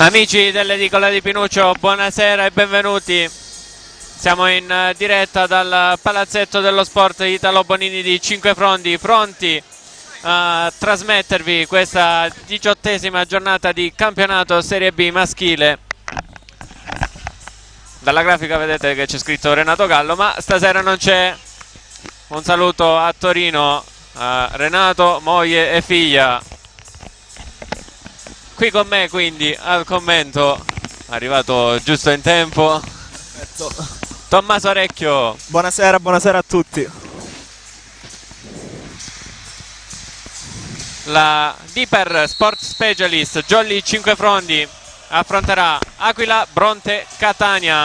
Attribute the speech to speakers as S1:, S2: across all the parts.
S1: Amici dell'edicola di Pinuccio, buonasera e benvenuti. Siamo in diretta dal palazzetto dello sport Italo Bonini di Cinquefrondi, pronti a trasmettervi questa 18ª giornata di campionato Serie B maschile. Dalla grafica vedete che c'è scritto Renato Gallo, ma stasera non c'è. Un saluto a Torino a Renato, moglie e figlia. Qui con me quindi al commento, arrivato giusto in tempo,
S2: Perfetto.
S1: Tommaso Orecchio.
S2: Buonasera, buonasera a tutti.
S1: La Diper Sport Specialist Jolly Cinquefrondi affronterà Aquila Bronte Catania.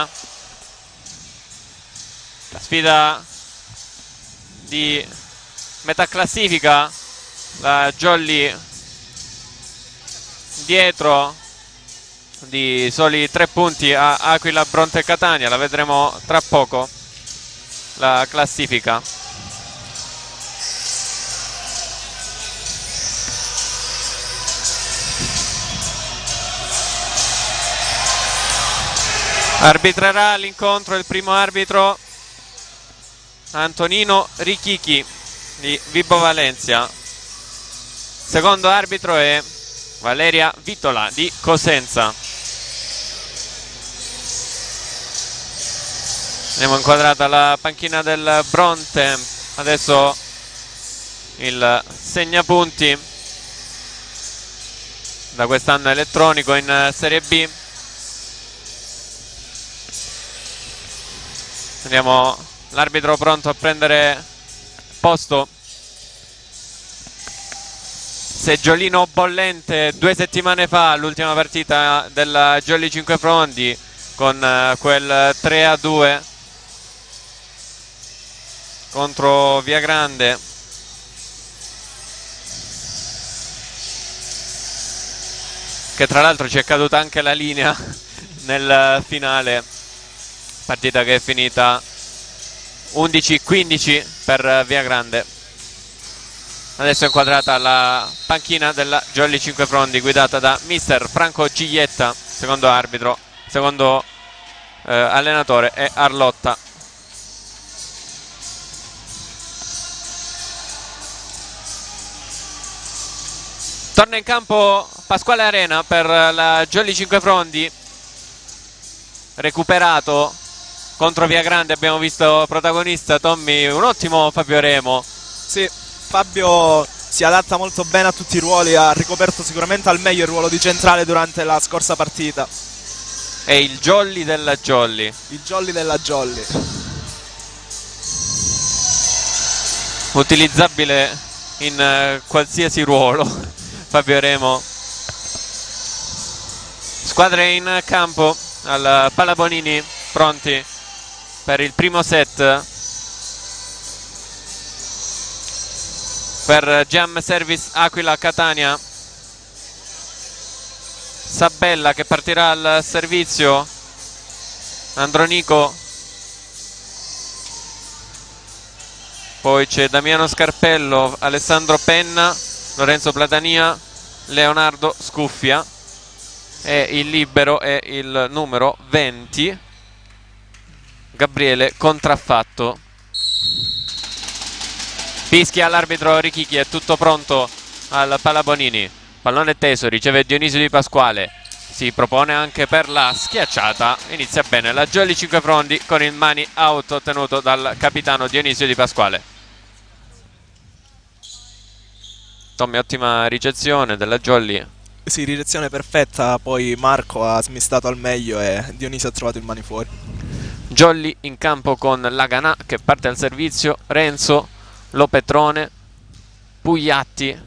S1: La sfida di metà classifica, la Jolly dietro di soli 3 punti a Aquila Bronte Catania. La vedremo tra poco, la classifica. Arbitrerà l'incontro il primo arbitro Antonino Richichi di Vibo Valencia. Secondo arbitro è Valeria Vitola di Cosenza. Abbiamo inquadrata la panchina del Bronte. Adesso il segnapunti da quest'anno elettronico in Serie B. Vediamo l'arbitro pronto a prendere posto. Seggiolino bollente 2 settimane fa, l'ultima partita della Jolly Cinquefrondi con quel 3-2 contro Viagrande. Che tra l'altro ci è caduta anche la linea nel finale, partita che è finita 11-15 per Viagrande. Adesso è inquadrata la panchina della Jolly Cinquefrondi guidata da mister Franco Giglietta, secondo arbitro, secondo allenatore è Arlotta. Torna in campo Pasquale Arena per la Jolly Cinquefrondi, recuperato contro Viagrande. Abbiamo visto protagonista Tommy, un ottimo Fabio Remo.
S2: Sì, Fabio si adatta molto bene a tutti i ruoli, ha ricoperto sicuramente al meglio il ruolo di centrale durante la scorsa partita.
S1: È il Jolly della Jolly.
S2: Il Jolly della Jolly.
S1: Utilizzabile in qualsiasi ruolo Fabio Remo. Squadre in campo al Palabonini, pronti per il primo set. Per Jam Service Aquila Catania, Sabella che partirà al servizio, Andronico, poi c'è Damiano Scarpello, Alessandro Penna, Lorenzo Platania, Leonardo Scuffia e il libero è il numero 20 Gabriele Contraffatto. Fischia l'arbitro Richichi, è tutto pronto al Palabonini. Pallone teso, riceve Dionisio Di Pasquale. Si propone anche per la schiacciata. Inizia bene la Jolly Cinquefrondi con il mani out ottenuto dal capitano Dionisio Di Pasquale. Tommy, ottima ricezione della Jolly.
S2: Sì, direzione perfetta, poi Marco ha smistato al meglio e Dionisio ha trovato il mani fuori.
S1: Jolly in campo con Laganà che parte al servizio, Renzo, Lopetrone, Pugliatti,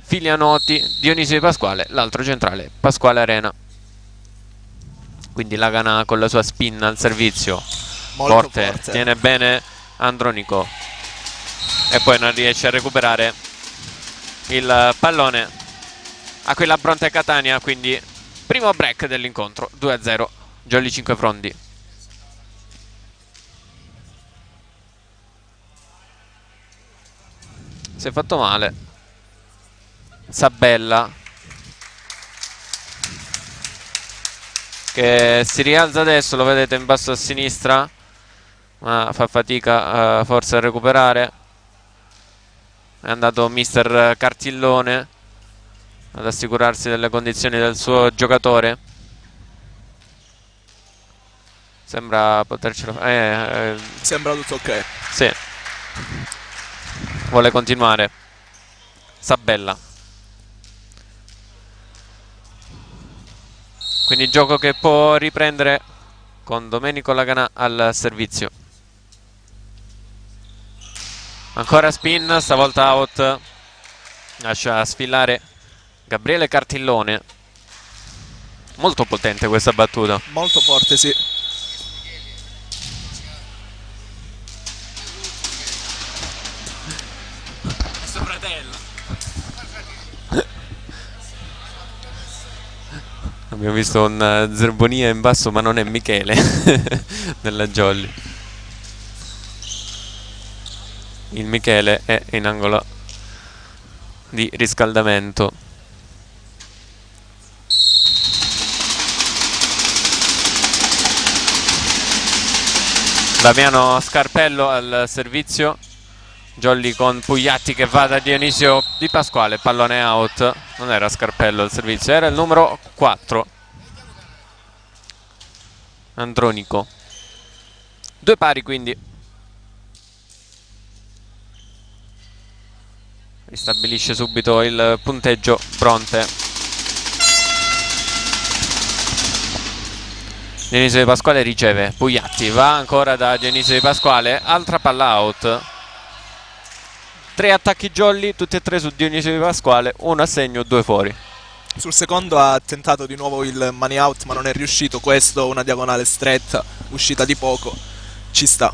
S1: Filianoti, Dionisio Di Pasquale, l'altro centrale Pasquale Arena. Quindi Laganà con la sua spinna al servizio,
S2: Molto
S1: forte,
S2: forte.
S1: tiene bene Andronico e poi non riesce a recuperare il pallone. Aquila Bronte Catania, quindi primo break dell'incontro, 2-0 Jolly Cinquefrondi. Si è fatto male Sabella, che si rialza adesso, lo vedete in basso a sinistra, ma fa fatica forse a recuperare. È andato mister Cartillone ad assicurarsi delle condizioni del suo giocatore. Sembra potercelo fare.
S2: Sembra tutto ok.
S1: Sì. Vuole continuare Sabella. Quindi gioco che può riprendere con Domenico Laganà al servizio. Ancora spin, stavolta out. Lascia sfilare Gabriele Cartillone. Molto potente questa battuta.
S2: Molto forte, sì.
S1: Suo fratello. Abbiamo visto un Zerbonia in basso, ma non è Michele della Jolly. Il Michele è in angolo di riscaldamento. Damiano Scarpello al servizio. Jolly con Pugliatti che va da Dionisio Di Pasquale, pallone out. Non era Scarpello al servizio, era il numero 4, Andronico. Due pari quindi. Ristabilisce subito il punteggio Bronte. Dionisio Di Pasquale riceve, Pugliatti va ancora da Dionisio Di Pasquale, altra palla out. 3 attacchi Jolly, tutti e 3 su Dionisio Di Pasquale, 1 a segno, 2 fuori.
S2: Sul secondo ha tentato di nuovo il money out, ma non è riuscito. Questo, una diagonale stretta, uscita di poco, ci sta.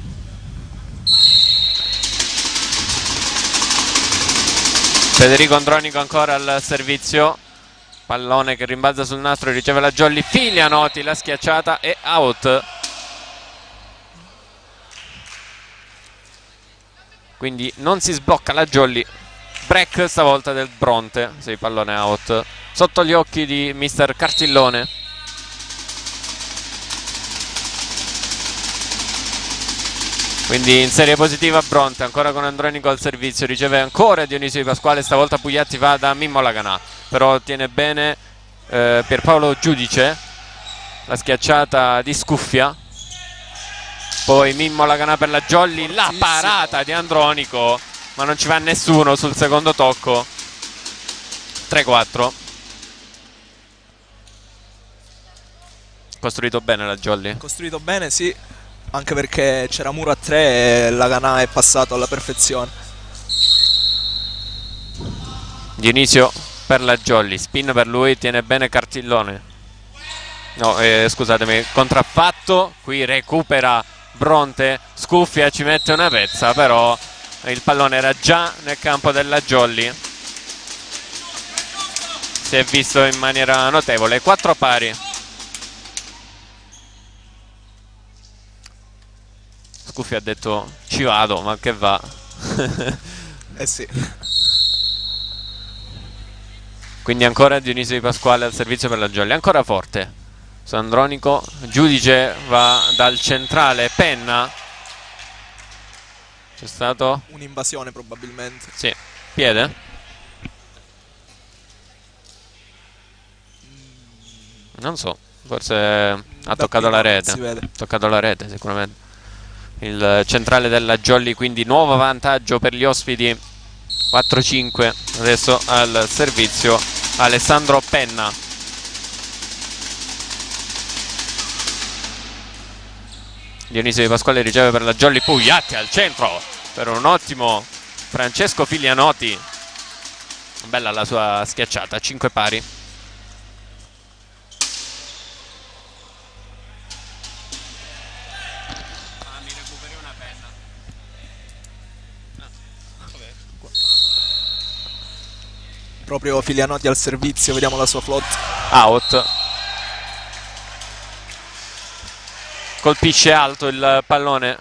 S1: Federico Andronico ancora al servizio. Pallone che rimbalza sul nastro e riceve la Jolly. Filianotti, la schiacciata e out. Quindi non si sblocca la Jolly. Break stavolta del Bronte. Sì, pallone out. Sotto gli occhi di mister Cartillone. Quindi in serie positiva Bronte, ancora con Andronico al servizio, riceve ancora Dionisio Di Pasquale, stavolta Pugliatti va da Mimmo Laganà, però tiene bene Pierpaolo Giudice, la schiacciata di Scuffia, poi Mimmo Laganà per la Jolly, la parata di Andronico, ma non ci va nessuno sul secondo tocco. 3-4. Costruito bene la Jolly.
S2: Costruito bene, sì. Anche perché c'era muro a 3 e Laganà è passato alla perfezione.
S1: Dionisio per la Jolly, spin per lui, tiene bene Cartillone. No, scusatemi, contraffatto, qui recupera Bronte, Scuffia, ci mette una pezza, però il pallone era già nel campo della Jolly. Si è visto in maniera notevole. 4 pari. Scuffia ha detto ci vado, ma che va.
S2: Eh sì.
S1: Quindi ancora Dionisio Di Pasquale al servizio per la Jolly, ancora forte su Andronico. Giudice va dal centrale, Penna. C'è stato
S2: un'invasione probabilmente.
S1: Sì, piede. Non so, forse ha toccato la rete.
S2: Si vede.
S1: Ha toccato la rete sicuramente. Il centrale della Jolly, quindi nuovo vantaggio per gli ospiti. 4-5 adesso al servizio Alessandro Penna. Dionisio Di Pasquale riceve per la Jolly, Pugliatti al centro per un ottimo Francesco Filianotti. Bella la sua schiacciata, 5 pari.
S2: Proprio Filianotti al servizio, vediamo la sua flotta.
S1: Out. Colpisce alto il pallone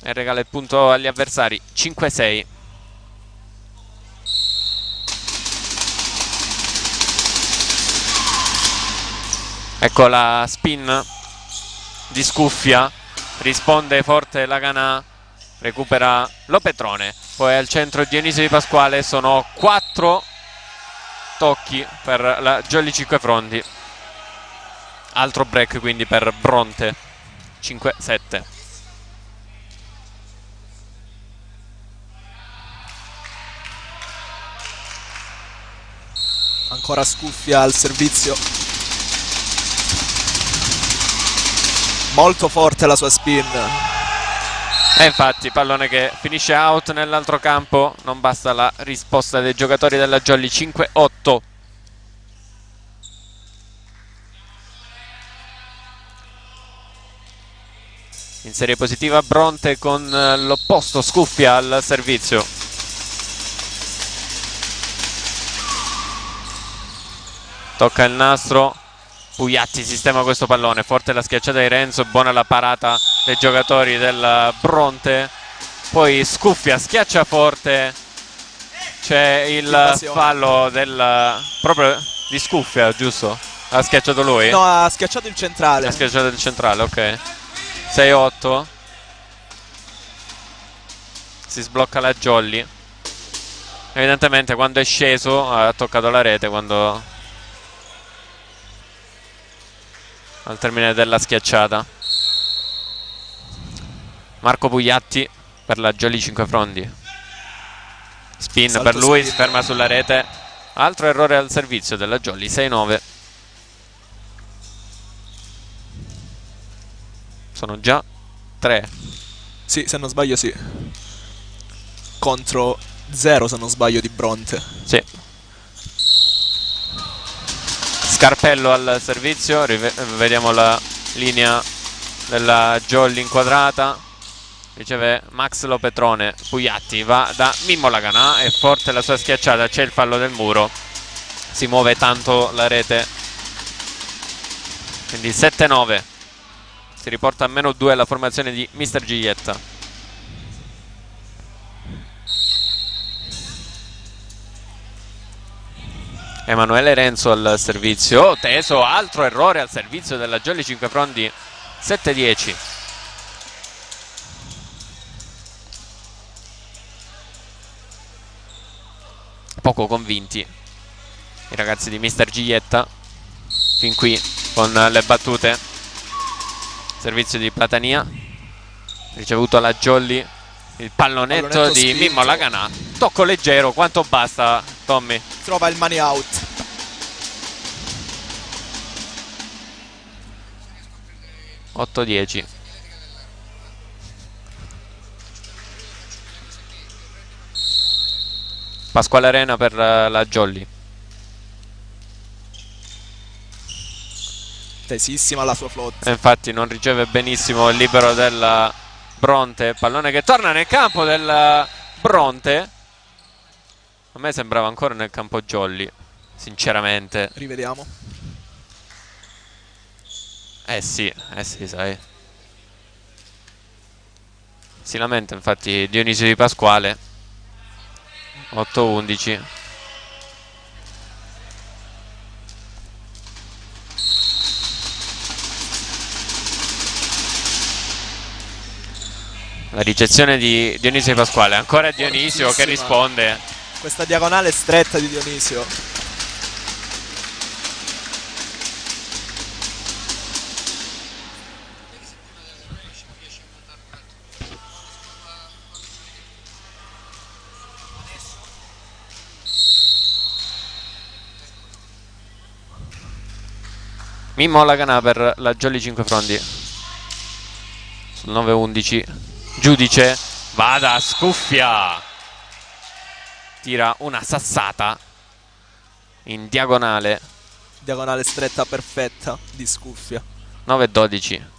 S1: e regala il punto agli avversari. 5-6. Ecco la spin di Scuffia, risponde forte la Ganà, recupera Lo Petrone, poi al centro Dionisio Di Pasquale. Sono 4 tocchi per la Jolly Cinquefrondi, altro break quindi per Bronte. 5-7.
S2: Ancora Scuffia al servizio, molto forte la sua spin.
S1: E infatti pallone che finisce out nell'altro campo, non basta la risposta dei giocatori della Jolly. 5-8. In serie positiva Bronte con l'opposto Scuffia al servizio. Tocca il nastro, Pugliatti sistema questo pallone, forte la schiacciata di Renzo, buona la parata dei giocatori del Bronte. Poi Scuffia schiaccia forte, c'è il fallo proprio di Scuffia, giusto? Ha schiacciato lui?
S2: No, ha schiacciato il centrale.
S1: Ha schiacciato il centrale, ok. 6-8. Si sblocca la Jolly. Evidentemente quando è sceso ha toccato la rete, quando al termine della schiacciata. Marco Pugliatti per la Jolly Cinquefrondi. Spin
S2: Salto
S1: per lui,
S2: spin.
S1: si ferma sulla rete. Altro errore al servizio della Jolly. 6-9. Sono già 3.
S2: Sì, se non sbaglio sì. Contro 0 se non sbaglio di Bronte.
S1: Sì. Scarpello al servizio, vediamo la linea della Jolly inquadrata. Riceve Max Lo Petrone, Pugliatti va da Mimmo La Ganà, è forte la sua schiacciata, c'è il fallo del muro, si muove tanto la rete, quindi 7-9. Si riporta a -2 la formazione di Mister Giglietta. Emanuele Renzo al servizio, teso, altro errore al servizio della Jolly Cinquefrondi. 7-10. Poco convinti i ragazzi di Mister Giglietta fin qui con le battute. Servizio di Platania, ricevuto la Jolly, il pallonetto di
S2: spinto.
S1: Mimmo La Ganà, tocco leggero, quanto basta Tommy?
S2: Trova il money out.
S1: (8-10). Pasquale Arena per la Jolly.
S2: Tesissima la sua flotta.
S1: E infatti non riceve benissimo il libero del Bronte. Pallone che torna nel campo del Bronte. A me sembrava ancora nel campo Jolly, sinceramente.
S2: Rivediamo.
S1: Sì, sai. Si lamenta infatti Dionisio Di Pasquale. 8-11. La ricezione di Dionisio Di Pasquale. Ancora Dionisio che risponde.
S2: Questa diagonale stretta di Dionisio.
S1: Mimmo La Ganà per la Jolly Cinquefrondi. Sul 9-11. Giudice. Vada Scuffia. Tira una sassata in diagonale.
S2: Diagonale stretta perfetta di Scuffia.
S1: 9-12.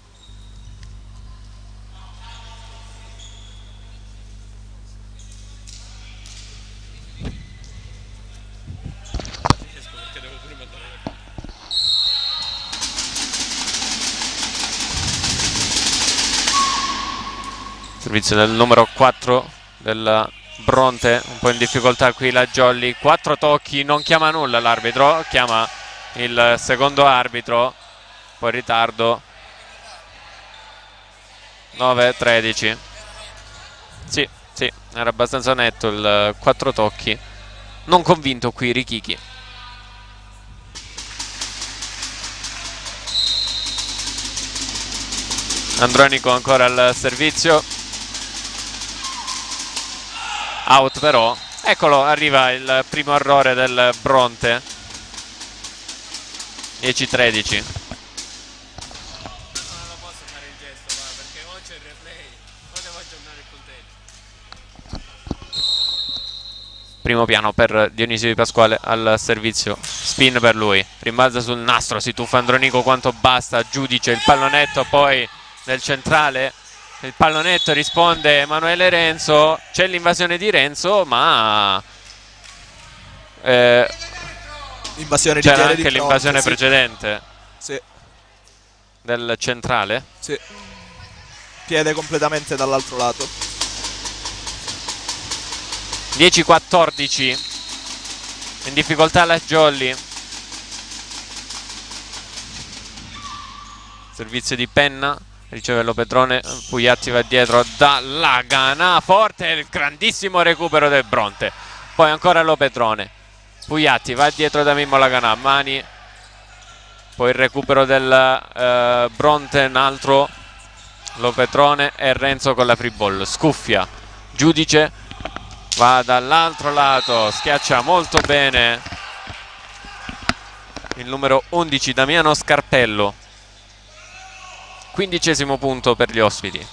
S1: Servizio del numero 4 del Bronte, un po' in difficoltà qui la Jolly. 4 tocchi, non chiama nulla l'arbitro, chiama il secondo arbitro. poi ritardo. 9-13. Sì, era abbastanza netto il 4 tocchi. Non convinto qui Rikichi. Andronico ancora al servizio. Out però. Eccolo, arriva il primo errore del Bronte. 10-13. Primo piano per Dionisio Di Pasquale al servizio, spin per lui, rimbalza sul nastro, si tuffa Andronico quanto basta, Giudice, il pallonetto poi del centrale, il pallonetto risponde Emanuele Renzo, c'è l'invasione di Renzo ma
S2: invasione di
S1: c'era
S2: piede
S1: anche
S2: di
S1: l'invasione
S2: fronte,
S1: precedente
S2: sì.
S1: Del centrale,
S2: sì. Piede completamente dall'altro lato.
S1: 10-14, in difficoltà la Jolly. Servizio di Penna, riceve Lopetrone, Pugliatti va dietro da Lagana, forte il grandissimo recupero del Bronte, poi ancora Lopetrone, Pugliatti va dietro da Mimmo Lagana, mani, poi il recupero del Bronte, un altro Lopetrone e Renzo con la free ball, scuffia, Giudice va dall'altro lato, schiaccia molto bene il numero 11 Damiano Scarpello. 15° punto per gli ospiti.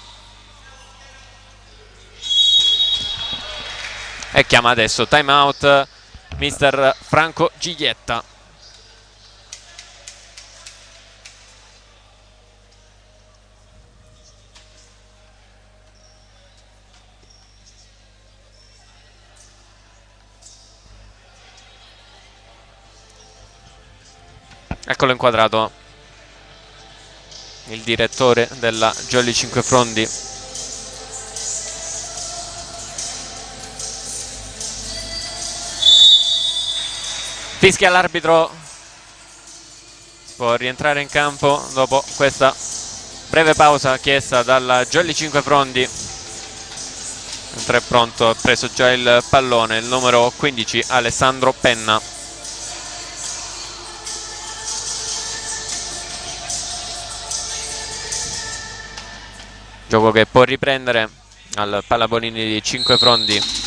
S1: E chiama adesso time out mister Franco Giglietta. Eccolo inquadrato il direttore della Jolly Cinquefrondi. Fischia l'arbitro, si può rientrare in campo dopo questa breve pausa chiesta dalla Jolly Cinquefrondi, mentre è pronto, ha preso già il pallone il numero 15 Alessandro Penna. Gioco che può riprendere al Pallabolini di Cinquefrondi.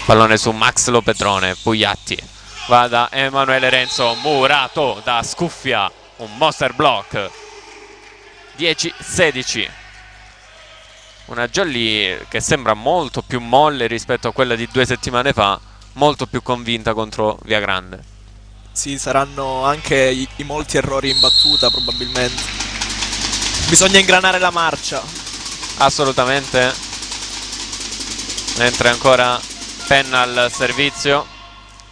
S1: Pallone su Max Lopetrone, Pugliatti va da Emanuele Renzo, murato da Scuffia, un monster block. 10-16. Una Jolly che sembra molto più molle rispetto a quella di 2 settimane fa, molto più convinta contro Viagrande.
S2: Sì, saranno anche i molti errori in battuta probabilmente. Bisogna ingranare la marcia.
S1: Assolutamente. Mentre ancora Penna al servizio,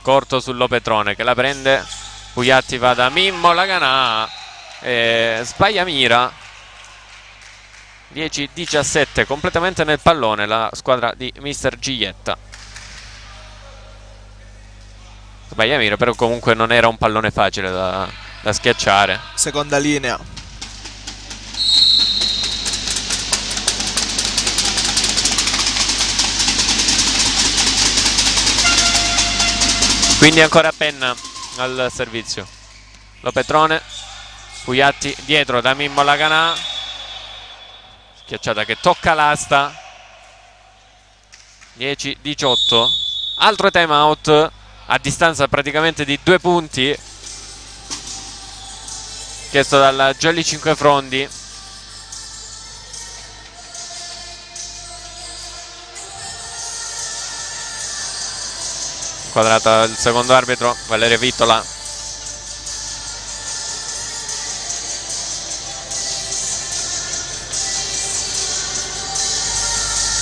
S1: corto sul Lopetrone che la prende, Pugliatti va da Mimmo Lagana e sbaglia mira. 10-17, completamente nel pallone la squadra di mister Giglietta. Sbaglia mira, però comunque non era un pallone facile da schiacciare.
S2: Seconda linea.
S1: Quindi ancora Penna al servizio. Lopetrone, Pugliatti dietro da Mimmo Lagana, schiacciata che tocca l'asta. 10-18, altro time out a distanza praticamente di 2 punti chiesto dalla Jolly Cinquefrondi. Inquadrata il secondo arbitro Valerio Vittola.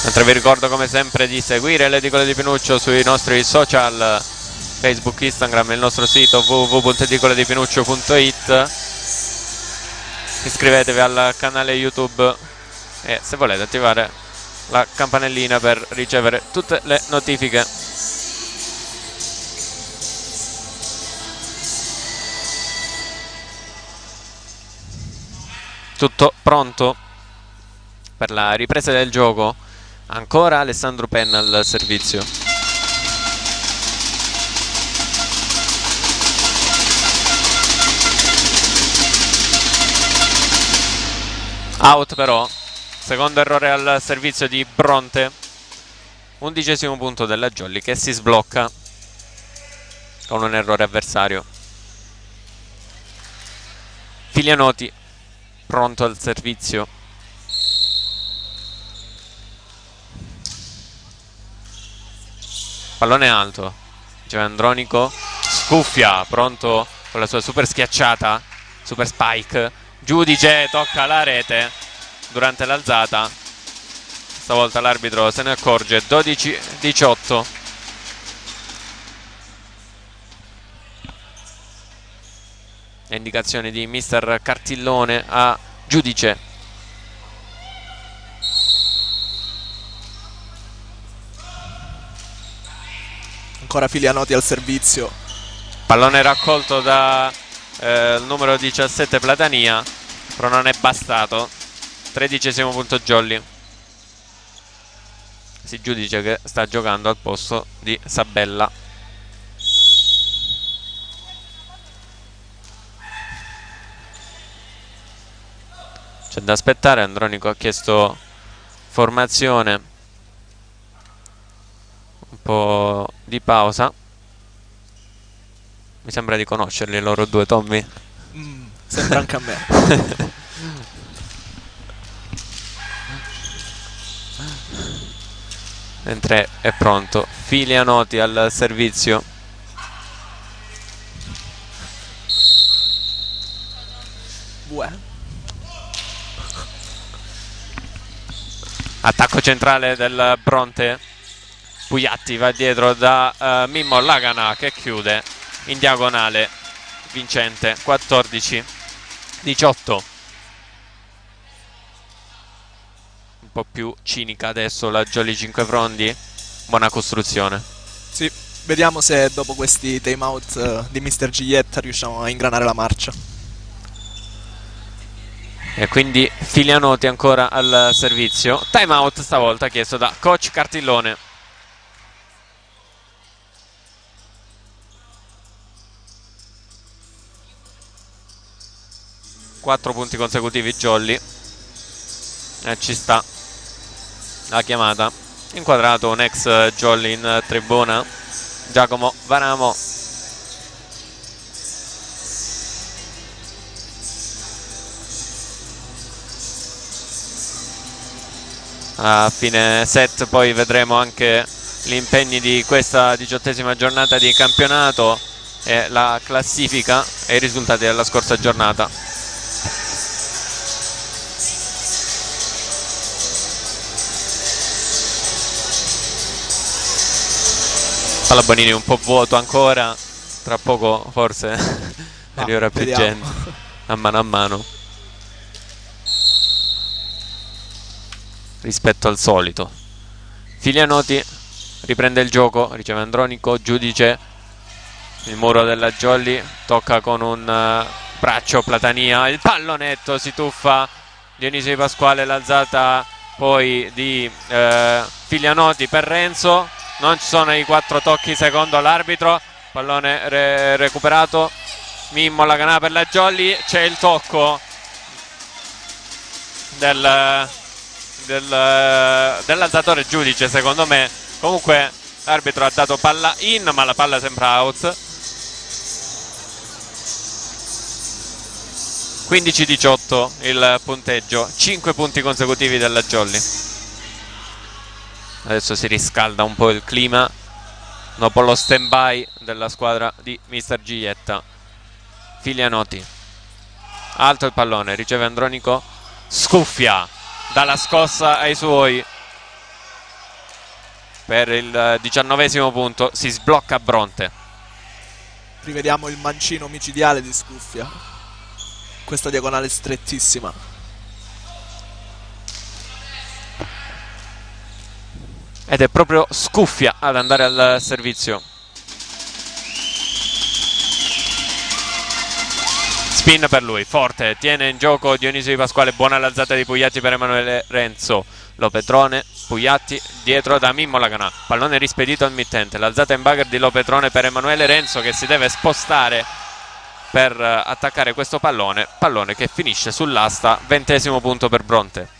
S1: Mentre vi ricordo come sempre di seguire l'Edicola di Pinuccio sui nostri social, Facebook, Instagram e il nostro sito www.edicoladipinuccio.it. Iscrivetevi al canale YouTube e se volete attivare la campanellina per ricevere tutte le notifiche. Tutto pronto per la ripresa del gioco. Ancora Alessandro Penna al servizio. Out però, secondo errore al servizio di Bronte. 11° punto della Jolly che si sblocca con un errore avversario. Filianoti pronto al servizio. Pallone alto, Andronico scuffia, pronto con la sua super schiacciata, super spike. Giudice tocca la rete durante l'alzata. Stavolta l'arbitro se ne accorge. 12-18. Le indicazioni di mister Cartillone a Giudice.
S2: Ancora Filianoti al servizio.
S1: Pallone raccolto da il numero 17 Platania, però non è bastato. 13° punto Jolly. Si Giudice che sta giocando al posto di Sabella. C'è da aspettare. Andronico ha chiesto formazione, un po' di pausa. Mi sembra di conoscerli loro due, Tommy.
S2: Sembra anche a me.
S1: Mentre è pronto Filianoti al servizio. Attacco centrale del Bronte. Pugliatti va dietro da Mimmo Lagana che chiude in diagonale vincente. 14-18. Un po' più cinica adesso la Jolly Cinquefrondi. Buona costruzione.
S2: Sì, vediamo se dopo questi time out di Mister Giglietta riusciamo a ingranare la marcia.
S1: E quindi Filianoti ancora al servizio. Time out stavolta chiesto da coach Cartillone. Quattro punti consecutivi Jolly. E ci sta la chiamata. Inquadrato un ex Jolly in tribuna, Giacomo Varamo. A fine set poi vedremo anche gli impegni di questa 18ª giornata di campionato e la classifica e i risultati della scorsa giornata. Palla Bonini un po' vuoto ancora, tra poco forse arriverà più gente a mano rispetto al solito. Filianoti riprende il gioco, riceve Andronico, Giudice, il muro della Jolly, tocca con un braccio Platania, il pallonetto, si tuffa Dionisio Di Pasquale, l'alzata poi di Filianoti per Renzo. Non ci sono i 4 tocchi secondo l'arbitro. Pallone recuperato. Mimmo Lagana per la Jolly. C'è il tocco dell'alzatore Giudice, secondo me. Comunque l'arbitro ha dato palla in, ma la palla sembra out. 15-18 il punteggio. 5 punti consecutivi della Jolly. Adesso si riscalda un po' il clima dopo lo stand by della squadra di mister Giglietta. Filianoti, alto il pallone, riceve Andronico, scuffia, dà la scossa ai suoi per il 19° punto. Si sblocca Bronte.
S2: Rivediamo il mancino micidiale di Scuffia, questa diagonale strettissima.
S1: ed è proprio Scuffia ad andare al servizio. Spin per lui, forte, tiene in gioco Dionisio Di Pasquale, buona l'alzata di Pugliatti per Emanuele Renzo. Lopetrone, Pugliatti dietro da Mimmo Laganà, pallone rispedito al mittente, l'alzata in bugger di Lopetrone per Emanuele Renzo che si deve spostare per attaccare questo pallone che finisce sull'asta, 20° punto per Bronte.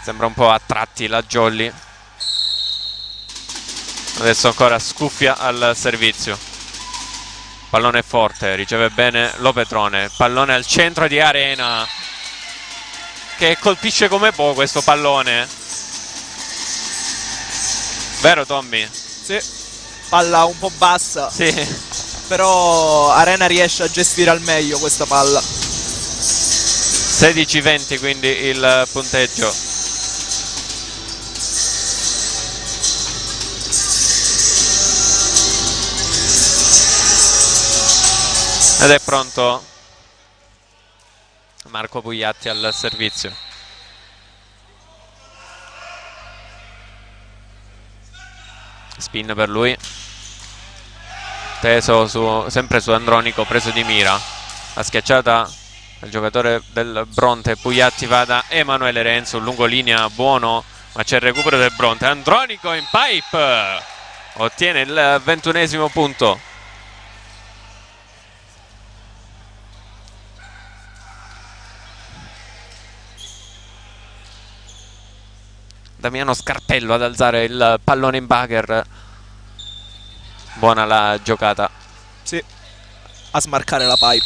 S1: Sembra un po' a tratti la Jolly. Adesso ancora Scuffia al servizio. Pallone forte, riceve bene Lopetrone. Pallone al centro di Arena, che colpisce come può questo pallone. Vero Tommy?
S2: Sì, palla un po' bassa.
S1: Sì.
S2: Però Arena riesce a gestire al meglio questa palla.
S1: 16-20 quindi il punteggio. Ed è pronto Marco Pugliatti al servizio. Spin per lui, teso sempre su Andronico, preso di mira. La schiacciata del giocatore del Bronte. Pugliatti va da Emanuele Renzo, lungolinea buono, ma c'è il recupero del Bronte. Andronico in pipe ottiene il 21° punto. Damiano Scarpello ad alzare il pallone in bugger. Buona la giocata.
S2: Sì, a smarcare la pipe.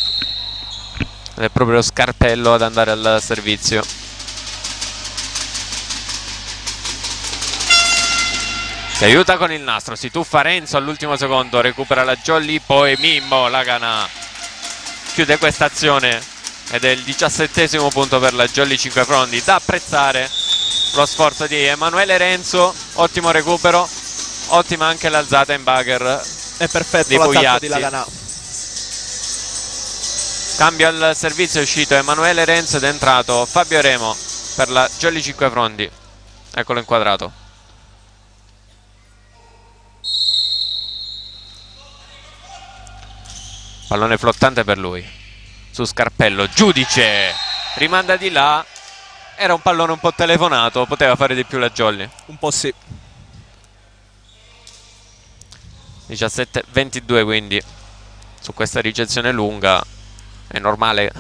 S1: Ed è proprio Scarpello ad andare al servizio. Si aiuta con il nastro, si tuffa Renzo all'ultimo secondo, recupera la Jolly, poi Mimmo Laganà chiude questa azione ed è il 17° punto per la Jolly Cinquefrondi. Da apprezzare lo sforzo di Emanuele Renzo, ottimo recupero, ottima anche l'alzata in bugger.
S2: È perfetto
S1: di
S2: l'attacco
S1: Pugliatti.
S2: di Laganà.
S1: Cambio al servizio, è uscito Emanuele Renzo ed è entrato Fabio Remo per la Jolly Cinquefrondi. Eccolo inquadrato. Pallone flottante per lui, su Scarpello, Giudice rimanda di là. Era un pallone un po' telefonato, poteva fare di più la Jolly.
S2: Un po' sì.
S1: 17-22 quindi su questa ricezione lunga è normale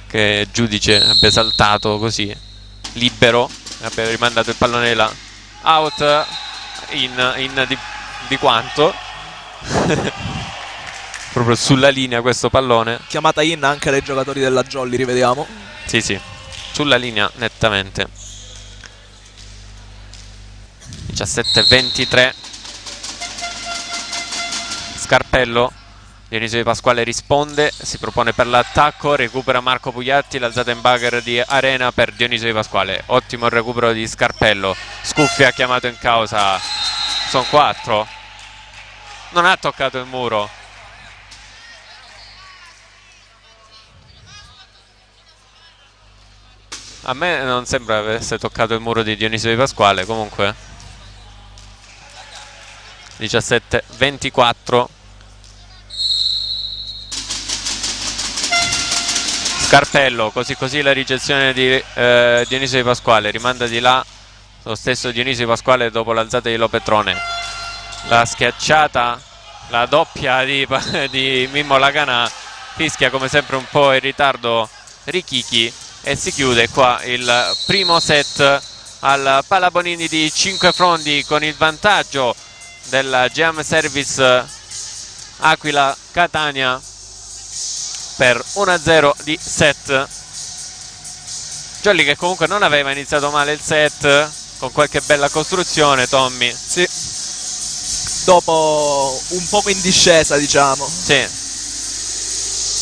S1: che Giudice abbia saltato così libero, abbia rimandato il pallone là. Out di quanto? Proprio sulla linea questo pallone.
S2: Chiamata in anche dai giocatori della Jolly, rivediamo.
S1: Sì, sì, sulla linea nettamente. 17-23. Scarpello, Dionisio Di Pasquale risponde, si propone per l'attacco, recupera Marco Pugliatti, l'alzata in bugger di Arena per Dionisio Di Pasquale. Ottimo il recupero di Scarpello. Scuffia chiamato in causa. Sono 4. Non ha toccato il muro. A me non sembra avesse toccato il muro di Dionisio Di Pasquale, comunque 17-24. Scarpello, così la ricezione di Dionisio Di Pasquale, rimanda di là lo stesso Dionisio Di Pasquale dopo l'alzata di Lopetrone. La schiacciata, la doppia di Mimmo Laganà, fischia come sempre un po' in ritardo Richichi e si chiude qua il primo set al Palabonini di Cinquefrondi con il vantaggio della Geam Service Aquila Catania per 1-0 di set. Jolly che comunque non aveva iniziato male il set, con qualche bella costruzione, Tommy.
S2: Sì, dopo un poco in discesa, diciamo.
S1: Sì, è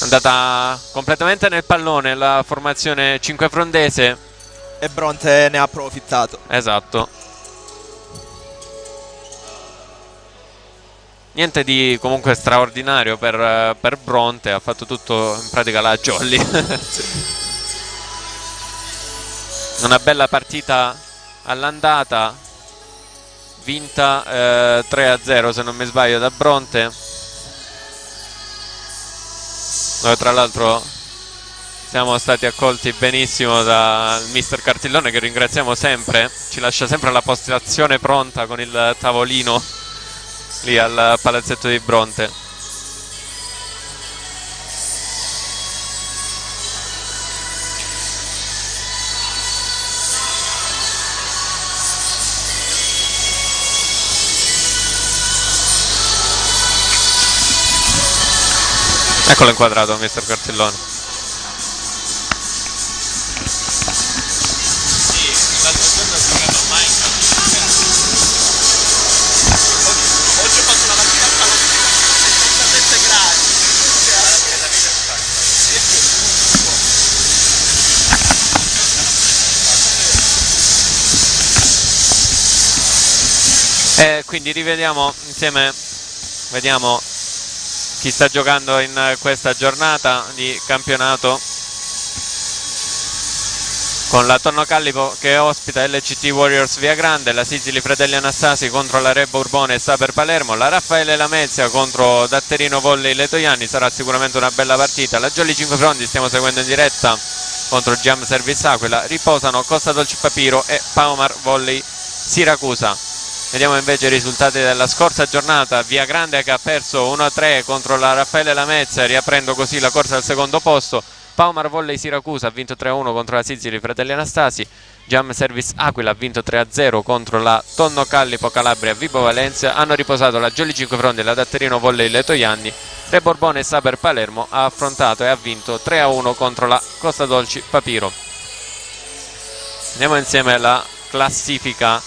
S1: andata completamente nel pallone la formazione cinquefrondese
S2: e Bronte ne ha approfittato.
S1: Esatto. Niente di comunque straordinario per Bronte, ha fatto tutto in pratica la Jolly. Una bella partita all'andata, vinta 3-0 se non mi sbaglio da Bronte, dove tra l'altro siamo stati accolti benissimo dal mister Cartillone, che ringraziamo sempre, ci lascia sempre la postazione pronta con il tavolino lì al palazzetto di Bronte. Eccolo inquadrato mister Cartillone. E quindi rivediamo insieme, vediamo chi sta giocando in questa giornata di campionato, con la Tonno Callipo che ospita LCT Warriors Viagrande, la Sicily Fratelli Anastasi contro la Re Bourbone e Saper Palermo, la Raffaele Lamezia contro Datterino Volley Letoianni, sarà sicuramente una bella partita. La Jolly 5 Frondi stiamo seguendo in diretta contro Jam Service Aquila, riposano Costa Dolce Papiro e Paomar Volley Siracusa. Vediamo invece i risultati della scorsa giornata. Viagrande che ha perso 1-3 contro la Raffaele Lamezia, riaprendo così la corsa al secondo posto. Paomar Volley Siracusa ha vinto 3-1 contro la Sicily Fratelli Anastasi. Jam Service Aquila ha vinto 3-0 contro la Tonno Callipo Calabria Vibo Valencia. Hanno riposato la Jolly 5 Frondi e la Datterino Volley Letoianni. Re Borbone e Saper Palermo ha affrontato e ha vinto 3-1 contro la Costa Dolci Papiro. Andiamo insieme alla classifica,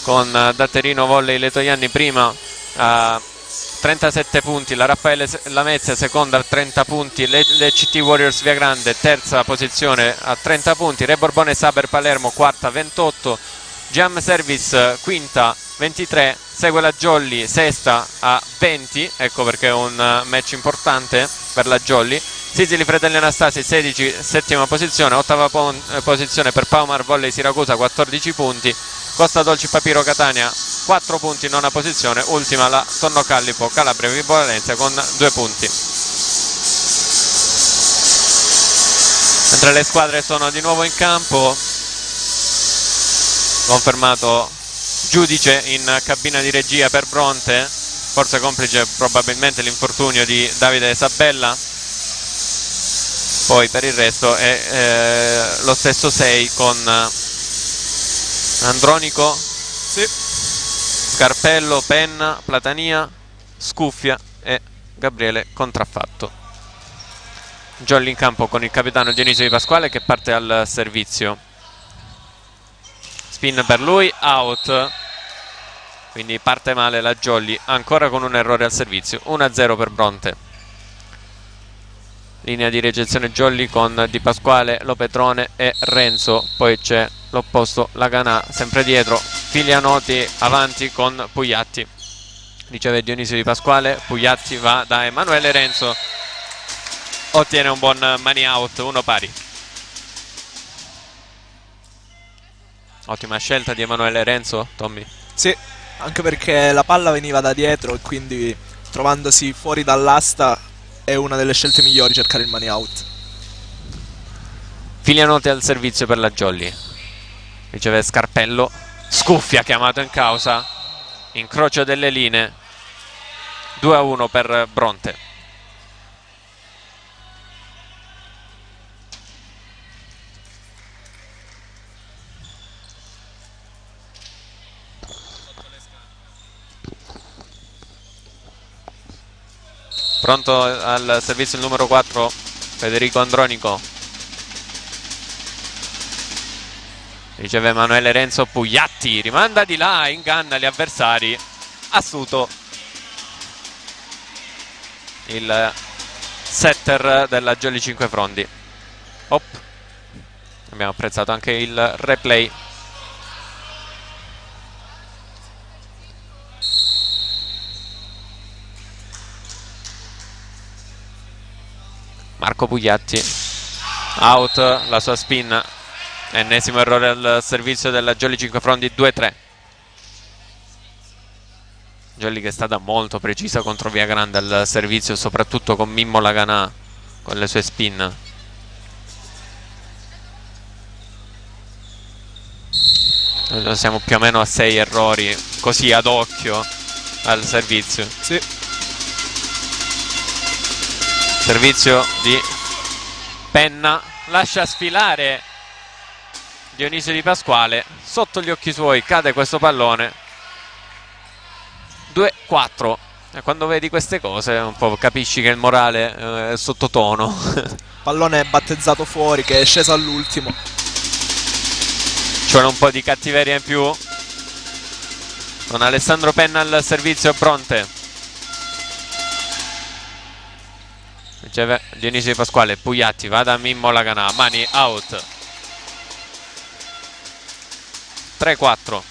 S1: con Datterino Volley Letoianni prima a 37 punti, la Raffaele Lamezia seconda a 30 punti, l'ECT Warriors Viagrande terza posizione a 30 punti, Re Borbone e Saper Palermo quarta 28, Jam Service quinta 23, segue la Jolly sesta a 20, ecco perché è un match importante per la Jolly. Sicily Fratelli Anastasi 16, settima posizione, ottava posizione per Paomar Volley Siracusa 14 punti, Costa Dolci Papiro Catania 4 punti, nona posizione, ultima la Tonno Callipo Calabria Vibo Valencia con 2 punti. Mentre le squadre sono di nuovo in campo, confermato giudice in cabina di regia per Bronte, forse complice probabilmente l'infortunio di Davide Sabella. Poi per il resto è lo stesso 6 con Andronico,
S2: sì,
S1: Scarpello, Penna, Platania, Scuffia e Gabriele Contraffatto. Jolly in campo con il capitano Dionisio Di Pasquale che parte al servizio. Spin per lui, out. Quindi parte male la Jolly, ancora con un errore al servizio. 1-0 per Bronte. Linea di ricezione Jolly con Di Pasquale, Lopetrone e Renzo. Poi c'è l'opposto Laganà sempre dietro, Filianoti avanti con Pugliatti. Riceve Dionisio Di Pasquale, Pugliatti va da Emanuele Renzo, ottiene un buon money out, 1 pari. Ottima scelta di Emanuele Renzo, Tommy.
S2: Sì, anche perché la palla veniva da dietro e quindi trovandosi fuori dall'asta è una delle scelte migliori cercare il money out.
S1: Filianoti al servizio per la Jolly. Riceve Scarpello, Scuffia chiamato in causa, incrocio delle linee, 2-1 per Bronte. Pronto al servizio il numero 4 Federico Andronico. Riceve Emanuele Renzo, Pugliatti rimanda di là, inganna gli avversari, astuto il setter della Jolly 5 Frondi. Abbiamo apprezzato anche il replay. Marco Pugliatti, out la sua spin, ennesimo errore al servizio della Jolly Cinquefrondi, 2-3. Jolly che è stata molto precisa contro Viagrande al servizio, soprattutto con Mimmo Laganà con le sue spin. Noi siamo più o meno a 6 errori così ad occhio al servizio.
S2: Sì.
S1: Servizio di Penna, lascia sfilare Dionisio Di Pasquale, sotto gli occhi suoi cade questo pallone. 2-4. E quando vedi queste cose un po' capisci che il morale è sottotono.
S2: Pallone battezzato fuori che è sceso all'ultimo.
S1: Ci vuole un po' di cattiveria in più. Con Alessandro Penna al servizio, Bronte. Riceve Dionisio Di Pasquale, Pugliatti va da Mimmo Laganà, mani out. 3-4.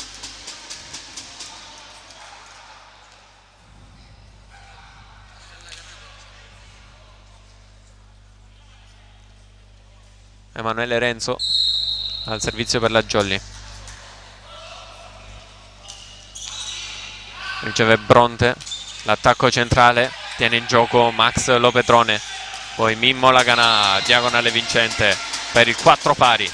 S1: Emanuele Renzo al servizio per la Jolly. Riceve Bronte, l'attacco centrale, tiene in gioco Max Lopetrone, poi Mimmo Laganà, diagonale vincente per il 4 pari.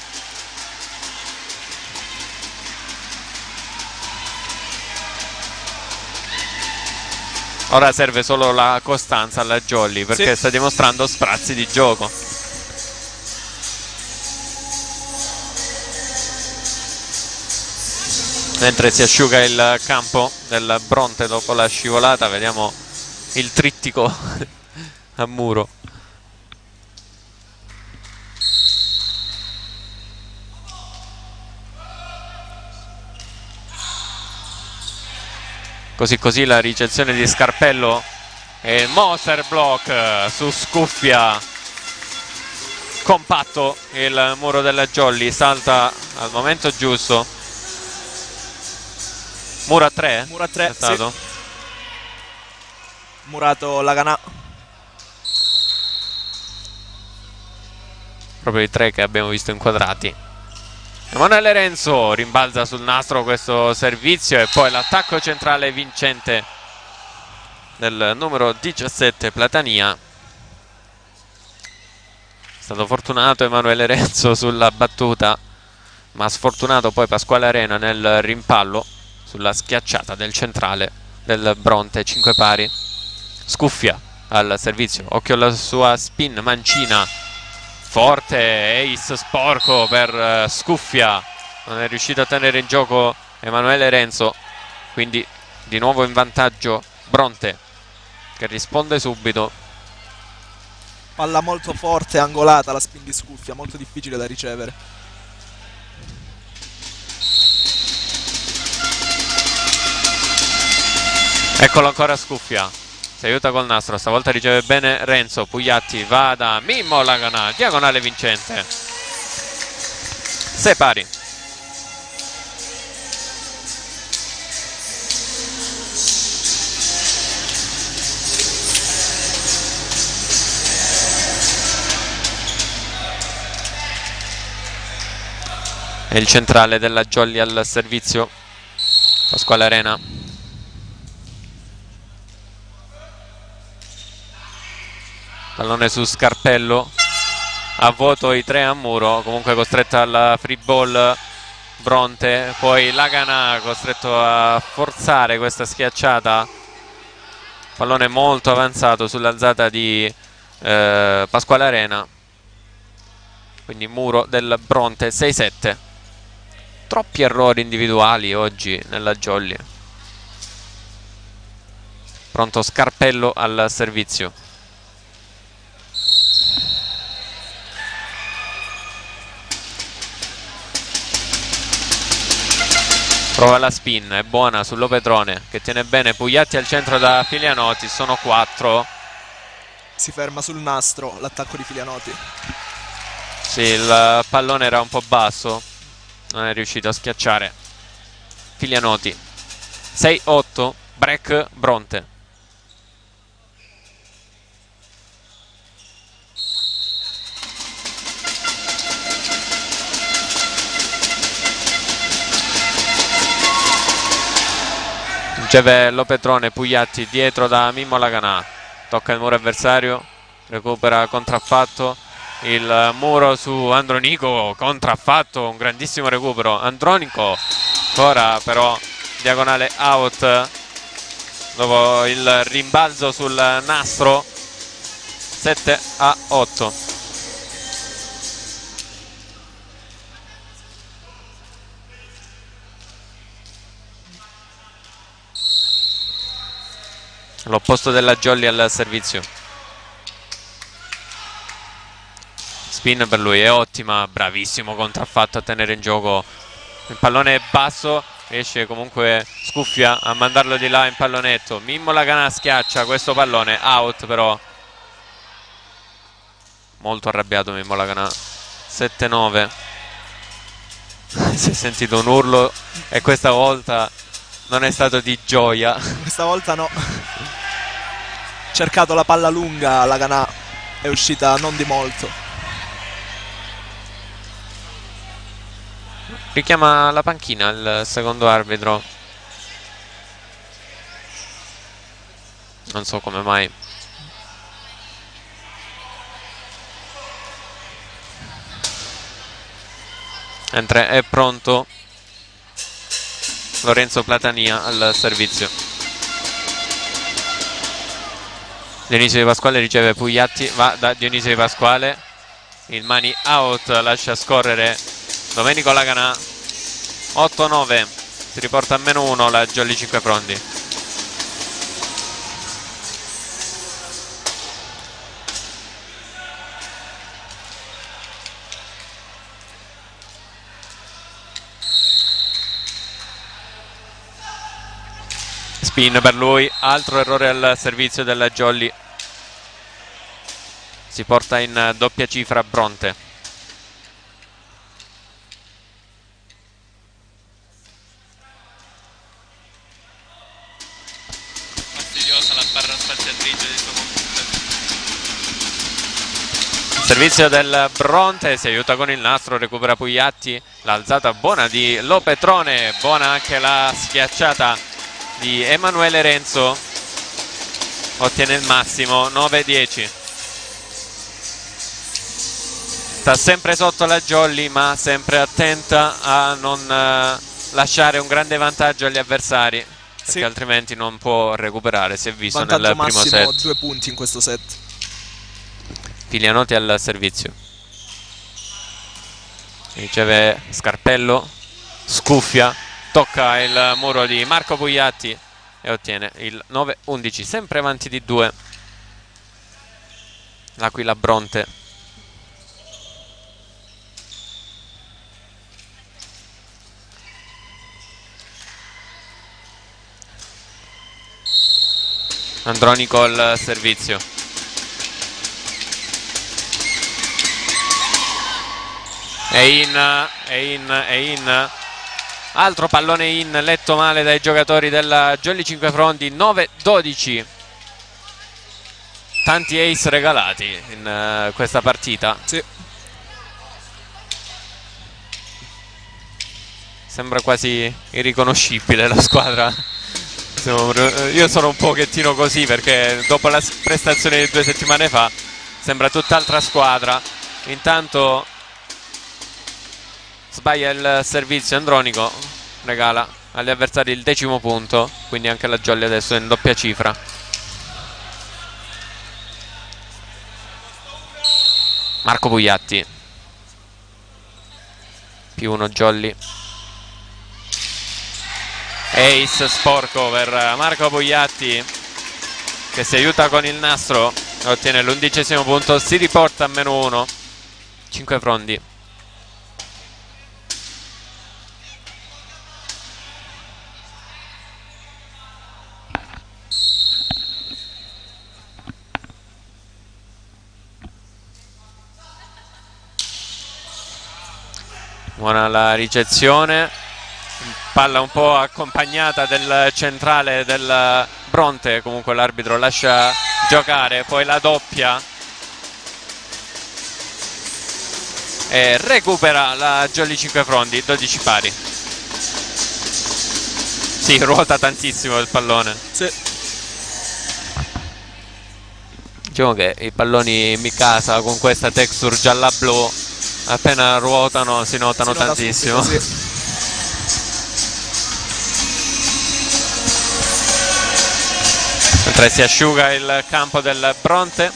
S1: Ora serve solo la costanza alla Jolly perché sta dimostrando sprazzi di gioco. Mentre si asciuga il campo del Bronte dopo la scivolata, vediamo il trittico a muro. Così la ricezione di Scarpello e il monster block su Scuffia. Compatto il muro della Jolly, salta al momento giusto. Muro a 3?
S2: Muro a 3,
S1: è stato?
S2: sì. Murato Laganà.
S1: Proprio i 3 che abbiamo visto inquadrati. Emanuele Renzo rimbalza sul nastro questo servizio e poi l'attacco centrale vincente del numero 17 Platania. È stato fortunato Emanuele Renzo sulla battuta, ma sfortunato poi Pasquale Arena nel rimpallo sulla schiacciata del centrale del Bronte. 5 pari. Scuffia al servizio, occhio alla sua spin mancina, forte ace sporco per Scuffia, non è riuscito a tenere in gioco Emanuele Renzo, quindi di nuovo in vantaggio Bronte che risponde subito.
S2: Palla molto forte, angolata la spin di Scuffia, molto difficile da ricevere.
S1: Eccolo ancora Scuffia, si aiuta col nastro, stavolta riceve bene Renzo. Pugliatti va da Mimmo Laganà, diagonale vincente. 6 pari. E il centrale della Jolly al servizio, Pasquale Arena. Pallone su Scarpello, a vuoto i 3 a muro, comunque costretta alla free ball Bronte, poi Laganà costretto a forzare questa schiacciata, pallone molto avanzato sull'alzata di Pasquale Arena, quindi muro del Bronte. 6-7. Troppi errori individuali oggi nella Jolly. Pronto Scarpello al servizio. Prova la spin, è buona su Lopetrone che tiene bene Pugliatti al centro da Filianotti, sono 4.
S2: Si ferma sul nastro l'attacco di Filianotti.
S1: Sì, il pallone era un po' basso, non è riuscito a schiacciare Filianotti. 6-8, break Bronte. Riceve Lopetrone, Pugliatti dietro da Mimmo Laganà, tocca il muro avversario, recupera contraffatto, il muro su Andronico, contraffatto, un grandissimo recupero. Andronico ancora però diagonale out dopo il rimbalzo sul nastro. 7-8. L'opposto della Jolly al servizio. Spin per lui, è ottima, bravissimo contraffatto a tenere in gioco il pallone basso, riesce comunque Scuffia a mandarlo di là in pallonetto. Mimmo Laganà schiaccia questo pallone, out però. Molto arrabbiato Mimmo Laganà. 7-9. Si è sentito un urlo e questa volta non è stato di gioia.
S2: Questa volta no. Cercato la palla lunga, Laganà è uscita non di molto.
S1: Richiama la panchina il secondo arbitro. Non so come mai. Mentre è pronto Lorenzo Platania al servizio. Dionisio Di Pasquale riceve Pugliatti, va da Dionisio Di Pasquale, il mani out, lascia scorrere Domenico Laganà. 8-9, si riporta a -1 la Jolly Cinquefrondi. Spin per lui, altro errore al servizio della Jolly. Si porta in doppia cifra Bronte. Fastidiosa la barra spaziatrice di suo computer. Servizio del Bronte, si aiuta con il nastro, recupera Pugliatti. L'alzata buona di Lopetrone, buona anche la schiacciata di Emanuele Renzo. Ottiene il massimo. 9-10. Sta sempre sotto la Jolly, ma sempre attenta a non lasciare un grande vantaggio agli avversari, perché
S2: sì,
S1: altrimenti non può recuperare. Si è visto
S2: vantaggio
S1: nel primo set.
S2: 2 punti in questo set.
S1: Filianotti al servizio. Riceve Scarpello, Scuffia, tocca il muro di Marco Pugliatti e ottiene il 9-11, sempre avanti di 2 l'Aquila Bronte. Andronico al servizio. È in. Altro pallone in, letto male dai giocatori della Jolly Cinquefrondi. 9-12. Tanti ace regalati in questa partita.
S2: Sì.
S1: Sembra quasi irriconoscibile la squadra. Io sono un pochettino così, perché dopo la prestazione di 2 settimane fa sembra tutt'altra squadra. Intanto sbaglia il servizio Andronico, regala agli avversari il 10° punto, quindi anche la Jolly adesso è in doppia cifra. Marco Pugliatti, +1 Jolly. Ace sporco per Marco Pugliatti, che si aiuta con il nastro, ottiene l'11° punto, si riporta a -1. Cinquefrondi. Buona la ricezione, palla un po' accompagnata del centrale del Bronte, comunque l'arbitro lascia giocare, poi la doppia e recupera la Jolly Cinquefrondi. 12 pari. Si Sì, ruota tantissimo il pallone.
S2: Sì.
S1: Diciamo che i palloni Mikasa con questa texture gialla-blu appena ruotano si notano tantissimo.
S2: Subito, sì.
S1: Mentre si asciuga il campo del Bronte,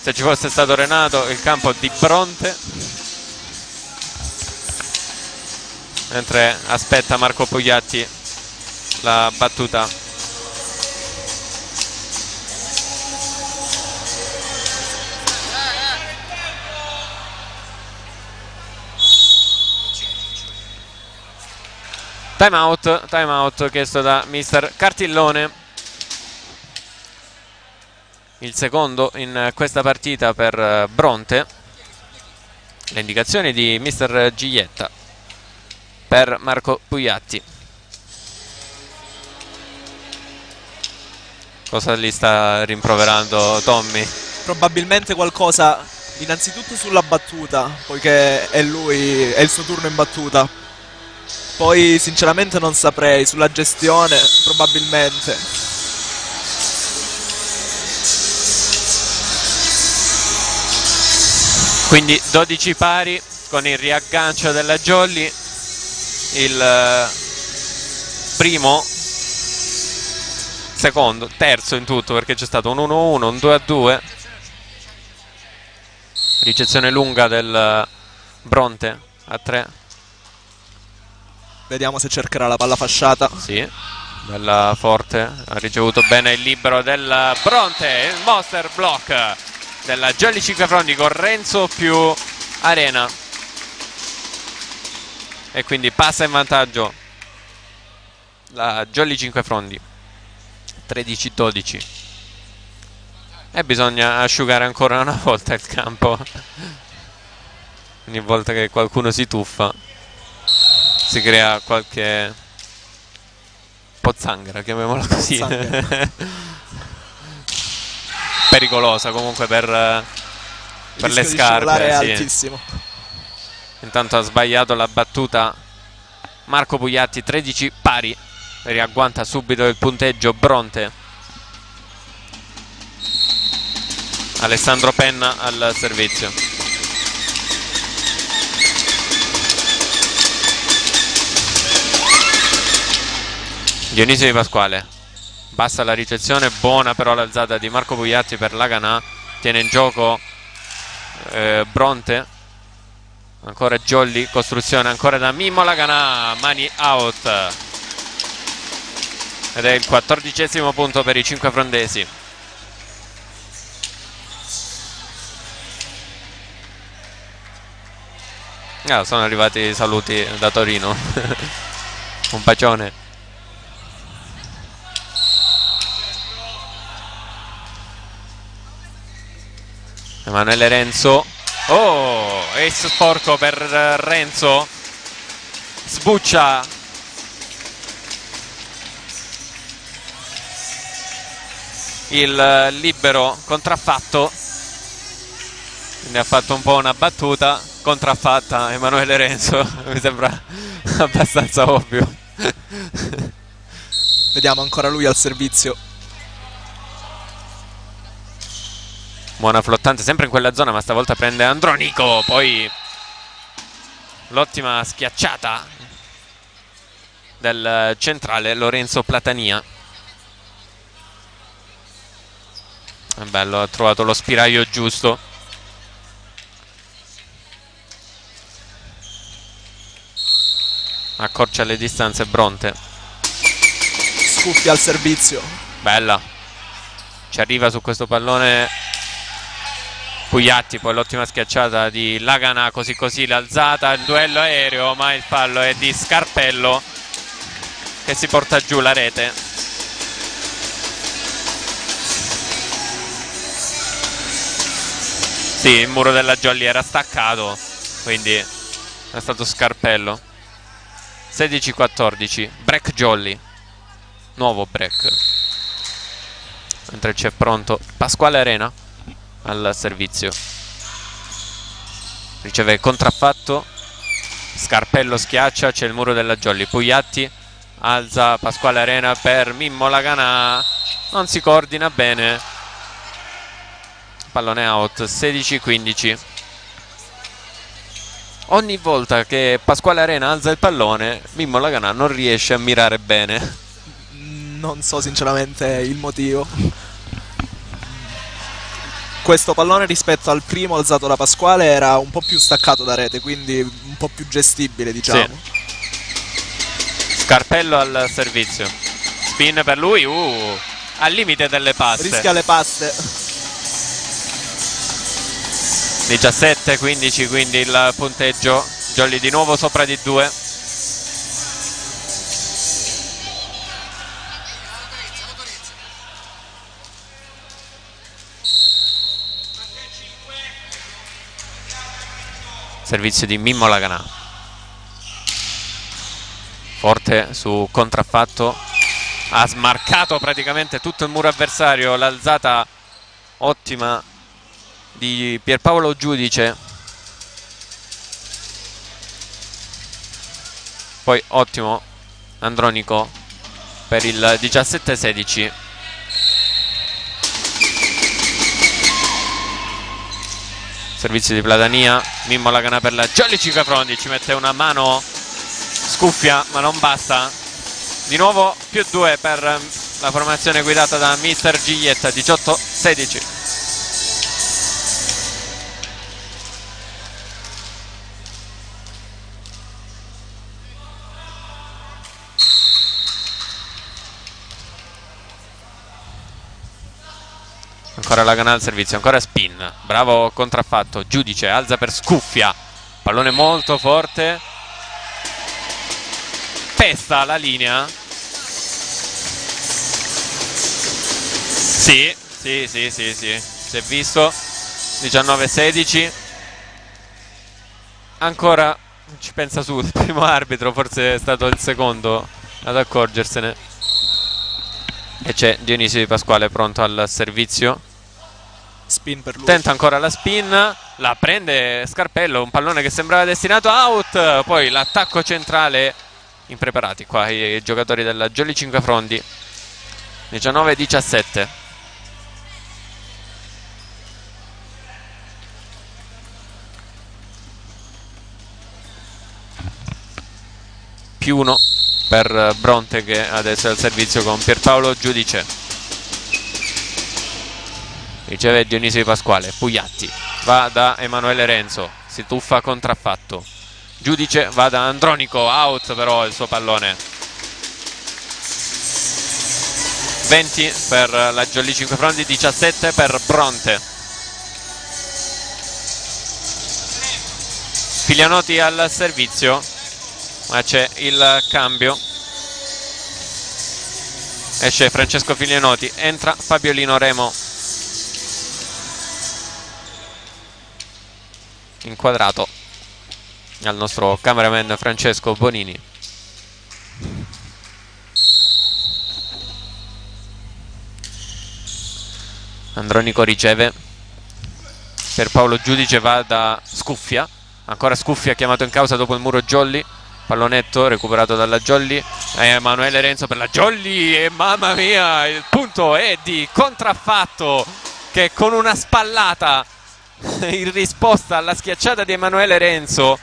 S1: se ci fosse stato Renato, il campo di Bronte. Mentre aspetta Marco Pugliatti la battuta. Time out chiesto da mister Cartillone. Il secondo in questa partita per Bronte. Le indicazioni di mister Giglietta per Marco Pugliatti. Cosa gli sta rimproverando Tommy?
S2: Probabilmente qualcosa innanzitutto sulla battuta, poiché è lui, è il suo turno in battuta. Poi sinceramente non saprei, sulla gestione probabilmente.
S1: Quindi 12 pari con il riaggancio della Jolly, il primo, secondo, terzo in tutto, perché c'è stato un 1-1, un 2-2, ricezione lunga del Bronte a 3.
S2: Vediamo se cercherà la palla fasciata.
S1: Sì, bella forte, ha ricevuto bene il libero del Bronte, il monster block della Jolly Cinquefrondi con Renzo più Arena, e quindi passa in vantaggio la Jolly Cinquefrondi 13-12. E bisogna asciugare ancora una volta il campo. Ogni volta che qualcuno si tuffa si crea qualche pozzanghera, chiamiamola così. Pericolosa comunque per le scarpe.
S2: È altissimo.
S1: Intanto ha sbagliato la battuta Marco Pugliatti, 13 pari, riagguanta subito il punteggio Bronte. Alessandro Penna al servizio. Dionisio Di Pasquale, bassa la ricezione, buona però l'alzata di Marco Pugliatti per Laganà, tiene in gioco Bronte, ancora Jolly, costruzione ancora da Mimmo Laganà, mani out, ed è il 14° punto per i cinquefrondesi. Sono arrivati i saluti da Torino. Un bacione. Emanuele Renzo, ace sporco per Renzo, sbuccia il libero contraffatto, quindi ha fatto un po' una battuta contraffatta Emanuele Renzo. Mi sembra abbastanza ovvio.
S2: Vediamo ancora lui al servizio.
S1: Buona flottante sempre in quella zona, ma stavolta prende Andronico. Poi l'ottima schiacciata del centrale Lorenzo Platania. È bello, ha trovato lo spiraglio giusto. Accorcia le distanze Bronte.
S2: Scuffia al servizio.
S1: Bella. Ci arriva su questo pallone Pugliatti, poi l'ottima schiacciata di Laganà, così l'alzata, il duello aereo, ma il fallo è di Scarpello che si porta giù la rete. Sì, il muro della Jolly era staccato, quindi è stato Scarpello. 16-14, break Jolly, nuovo break, mentre c'è pronto Pasquale Arena al servizio, riceve contraffatto, Scarpello schiaccia, c'è il muro della Jolly, Pugliatti alza Pasquale Arena per Mimmo Laganà, non si coordina bene, pallone out. 16-15. Ogni volta che Pasquale Arena alza il pallone, Mimmo Laganà non riesce a mirare bene.
S2: Non so sinceramente il motivo. Questo pallone rispetto al primo alzato da Pasquale era un po' più staccato da rete, quindi un po' più gestibile, diciamo.
S1: Sì. Scarpello al servizio, spin per lui, al limite delle passe.
S2: Rischia le paste.
S1: 17-15 quindi il punteggio. Jolly di nuovo sopra di 2. Servizio di Mimmo Laganà, forte su contraffatto, ha smarcato praticamente tutto il muro avversario. L'alzata ottima di Pierpaolo Giudice, poi ottimo Andronico per il 17-16. Servizio di Platania, Mimmo Laganà per la Jolly Cicafrondi, ci mette una mano scuffia ma non basta. Di nuovo più 2 per la formazione guidata da Mister Giglietta. 18-16. Ancora Laganà al servizio, ancora spin, bravo contraffatto. Giudice alza per Scuffia, pallone molto forte, pesta la linea. Sì, si è visto. 19-16. Ancora ci pensa su il primo arbitro, forse è stato il secondo ad accorgersene. E c'è Dionisio Di Pasquale pronto al servizio.
S2: Spin per lui.
S1: Tenta ancora la spin, la prende Scarpello, un pallone che sembrava destinato out. Poi l'attacco centrale, impreparati qua i giocatori della Jolly Cinquefrondi. 19-17. Più 1 per Bronte, che adesso è al servizio con Pierpaolo Giudice. Riceve Dionisio Di Pasquale, Pugliatti va da Emanuele Renzo, si tuffa contraffatto. Giudice va da Andronico, out però il suo pallone. 20 per la Jolly Cinquefrondi, 17 per Bronte. Filianoti al servizio, ma c'è il cambio. Esce Francesco Filianoti, entra Fabiolino Remo. Inquadrato al nostro cameraman Francesco Bonini. Andronico riceve, per Paolo Giudice va da Scuffia, ancora Scuffia chiamato in causa dopo il muro Jolly. Pallonetto recuperato dalla Jolly, Emanuele Renzo per la Jolly e mamma mia, il punto è di contraffatto, che con una spallata in risposta alla schiacciata di Emanuele Renzo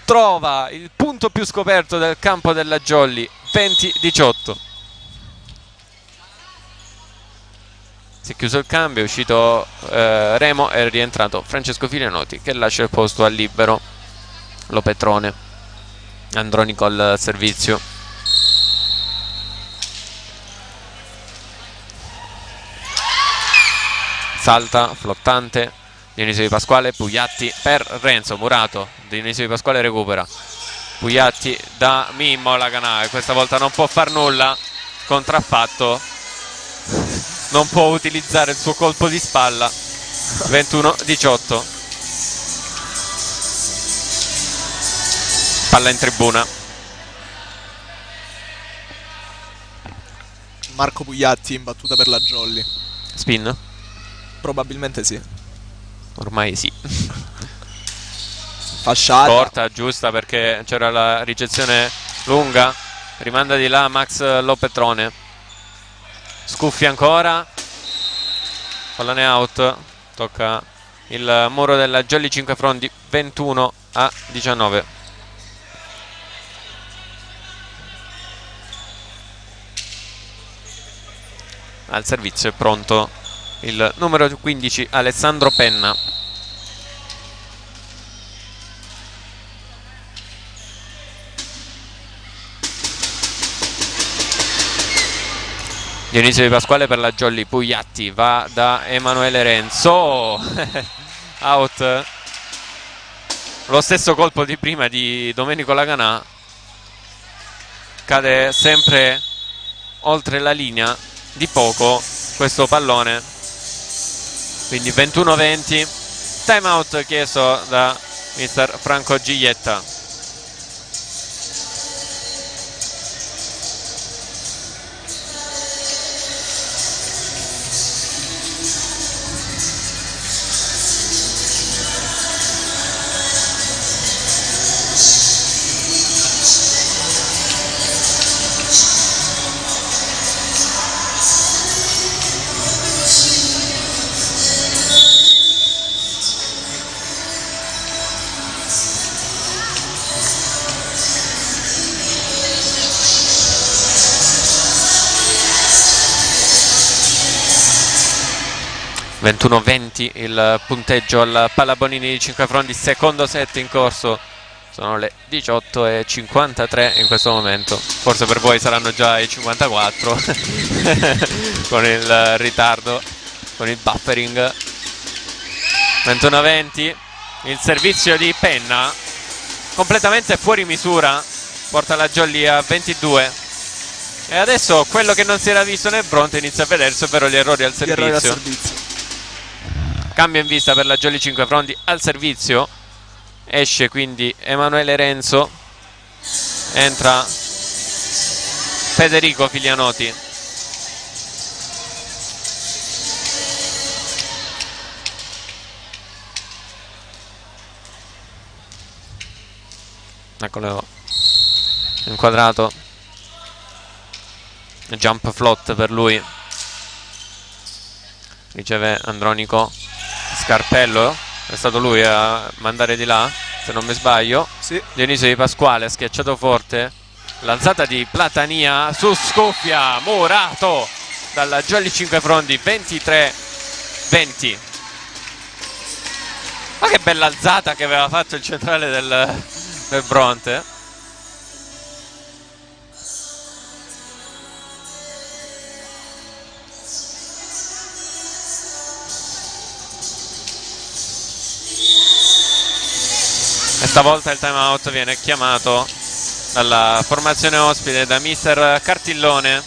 S1: trova il punto più scoperto del campo della Jolly. 20-18. Si è chiuso il cambio, è uscito Remo, è rientrato Francesco Filianoti che lascia il posto al libero Lopetrone. Andronico al servizio. Salta, flottante Dionisio Di Pasquale, Pugliatti per Renzo, murato. Dionisio Di Pasquale recupera, Pugliatti da Mimmo Laganà, e questa volta non può far nulla, contraffatto, non può utilizzare il suo colpo di spalla. 21-18. Palla in tribuna.
S2: Marco Pugliatti in battuta per la Jolly.
S1: Spin?
S2: Probabilmente sì.
S1: Ormai sì.
S2: Fasciata.
S1: Corta, giusta, perché c'era la ricezione lunga. rimanda di là Max Lopetrone, scuffia ancora, pallone out, tocca il muro della Jolly Cinquefrondi, 21-19. Al servizio è pronto il numero 15 Alessandro Penna. Dionisio Di Pasquale per la Jolly, Pugliatti va da Emanuele Renzo. Out. Lo stesso colpo di prima di Domenico Laganà, cade sempre oltre la linea di poco questo pallone, quindi 21-20. Time out chiesto da mister Franco Giglietta. (21-20) il punteggio al Pallabonini di Cinquefrondi, secondo set in corso. Sono le 18:53 in questo momento, forse per voi saranno già i 54 con il ritardo, con il buffering. 21-20, il servizio di Penna completamente fuori misura, porta la Jolly a 22. E adesso quello che non si era visto nel Bronte inizia a vedersi, ovvero gli errori al servizio. Cambio in vista per la Jolly Cinquefrondi al servizio. Esce quindi Emanuele Renzo, entra Federico Filianoti. Eccolo inquadrato, jump float per lui, riceve Andronico Scarpello, è stato lui a mandare di là se non mi sbaglio.
S2: Sì.
S1: Dionisio Di Pasquale, schiacciato forte, l'alzata di Platania su scuffia, murato dalla Jolly Cinquefrondi, 23-20. Ma che bella alzata che aveva fatto il centrale del Bronte. E stavolta il time out viene chiamato dalla formazione ospite, da mister Cartillone.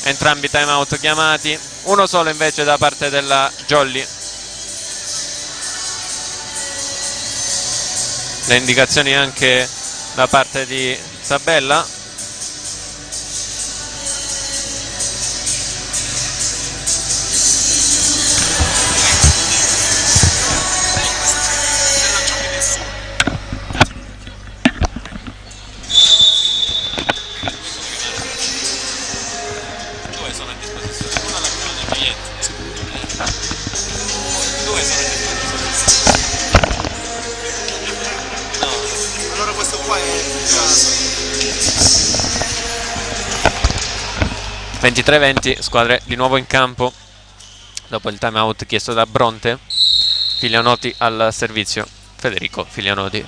S1: Entrambi time out chiamati, uno solo invece da parte della Jolly. Le indicazioni anche da parte di Sabella.
S2: Allora questo qua è il caso.
S1: 23-20, squadre di nuovo in campo dopo il time out chiesto da Bronte. Filianoti al servizio, Federico Filianoti.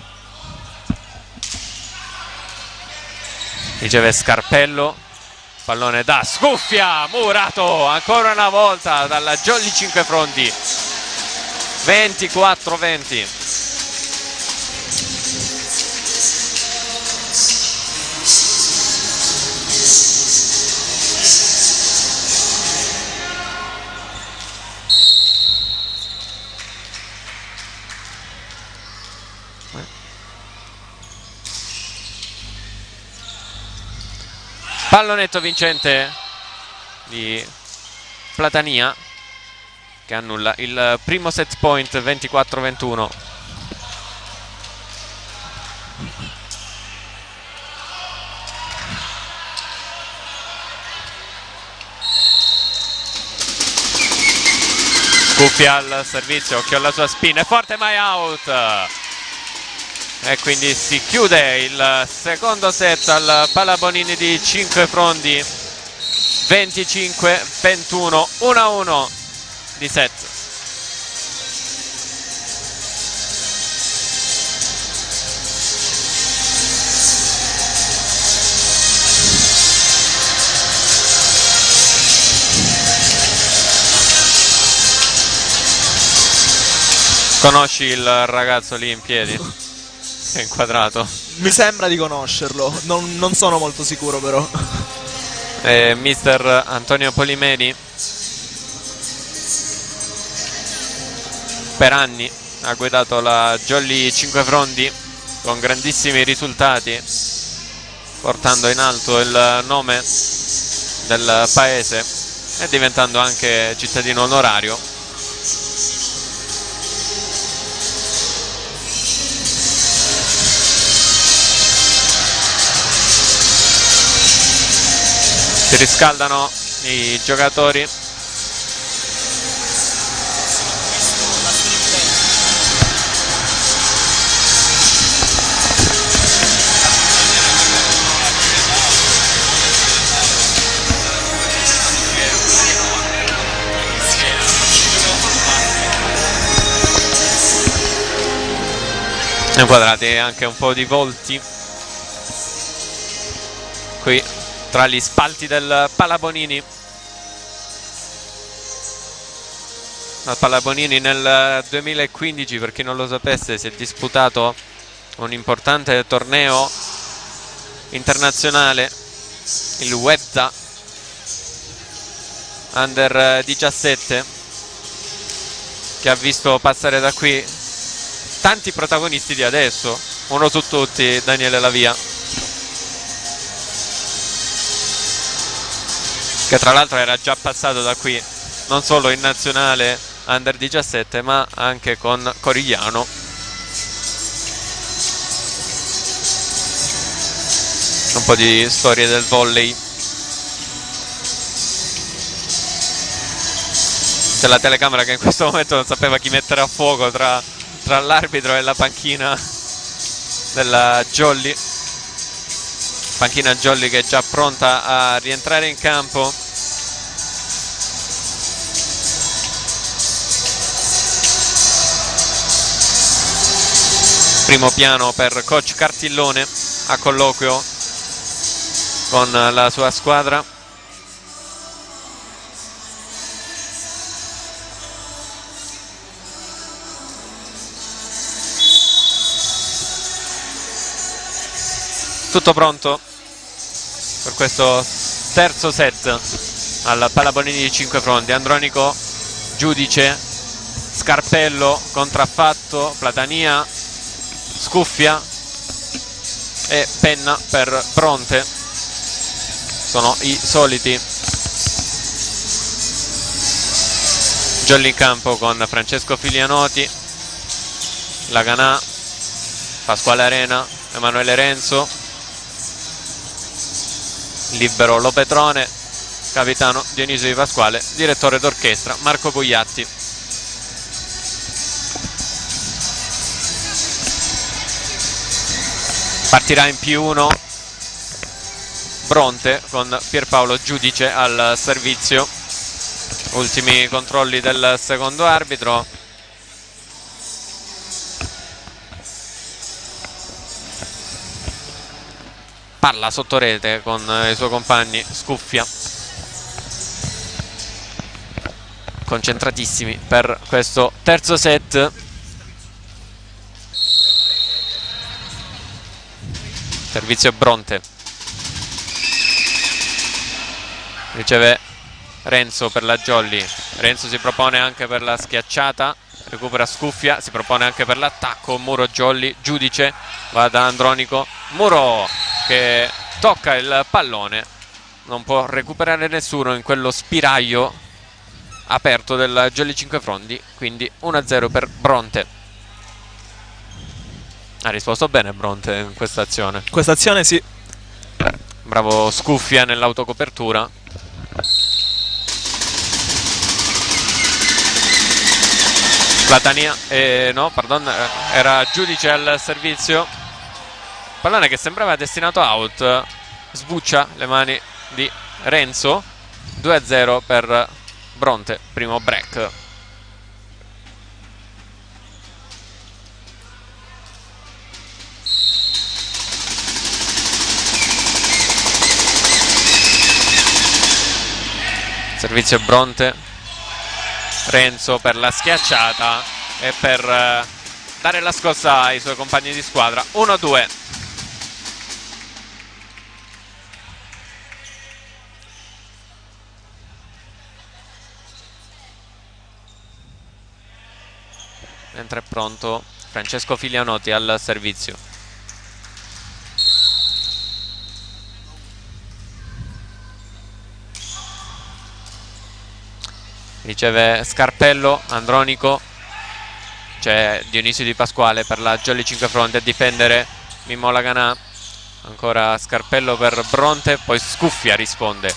S1: Riceve Scarpello, pallone da scuffia, murato ancora una volta dalla Jolly Cinquefrondi, 24-20. Pallonetto vincente di Platania che annulla il primo set point, 24-21. Scuffia al servizio, occhio alla sua spina, è forte ma è out. E quindi si chiude il secondo set al Palabonini di Cinquefrondi, 25-21, 1-1 di set. Conosci il ragazzo lì in piedi? È inquadrato.
S2: Mi sembra di conoscerlo, non sono molto sicuro però.
S1: Mister Antonio Polimeni per anni ha guidato la Jolly Cinquefrondi con grandissimi risultati, portando in alto il nome del paese e diventando anche cittadino onorario. Si riscaldano i giocatori. Inquadrati anche un po' di volti qui tra gli spalti del Palabonini. Al Palabonini nel 2015, per chi non lo sapesse, si è disputato un importante torneo internazionale, il WEBTA Under 17, che ha visto passare da qui tanti protagonisti di adesso, uno su tutti Daniele Lavia, che tra l'altro era già passato da qui non solo in nazionale Under 17 ma anche con Corigliano. Un po' di storie del volley. C'è la telecamera che in questo momento non sapeva chi mettere a fuoco tra l'arbitro e la panchina della Jolly. Panchina Jolly che è già pronta a rientrare in campo. Primo piano per coach Cartillone a colloquio con la sua squadra. Tutto pronto per questo terzo set al Palabonini di Cinquefrondi. Andronico, Giudice, Scarpello, Contraffatto, Platania, Scuffia e Penna per Bronte. Sono i soliti. Jolly in campo con Francesco Filianoti, Laganà, Pasquale Arena, Emanuele Renzo, libero Lopetrone, capitano Dionisio Di Pasquale, direttore d'orchestra Marco Pugliatti. Partirà in +1 Bronte con Pierpaolo Giudice al servizio. Ultimi controlli del secondo arbitro. Palla sotto rete con i suoi compagni. Scuffia, concentratissimi per questo terzo set. Servizio Bronte, riceve Renzo per la Jolly. Renzo si propone anche per la schiacciata, recupera Scuffia, si propone anche per l'attacco. Muro Jolly, Giudice, va da Andronico, Muro che tocca il pallone, non può recuperare nessuno in quello spiraglio aperto del Jolly Cinquefrondi, quindi 1-0 per Bronte. Ha risposto bene Bronte in questa azione.
S2: Questa azione sì.
S1: Bravo Scuffia nell'autocopertura. Platania, no, pardon, era Giudice al servizio. Pallone che sembrava destinato out, sbuccia le mani di Renzo. 2-0 per Bronte, primo break. Servizio Bronte, Renzo per la schiacciata e per dare la scossa ai suoi compagni di squadra. 1-2. Mentre è pronto Francesco Filianotti al servizio. Riceve Scarpello, Andronico, c'è Dionisio Di Pasquale per la Jolly Cinquefronti a difendere Mimmo Laganà. Ancora Scarpello per Bronte, poi Scuffia risponde.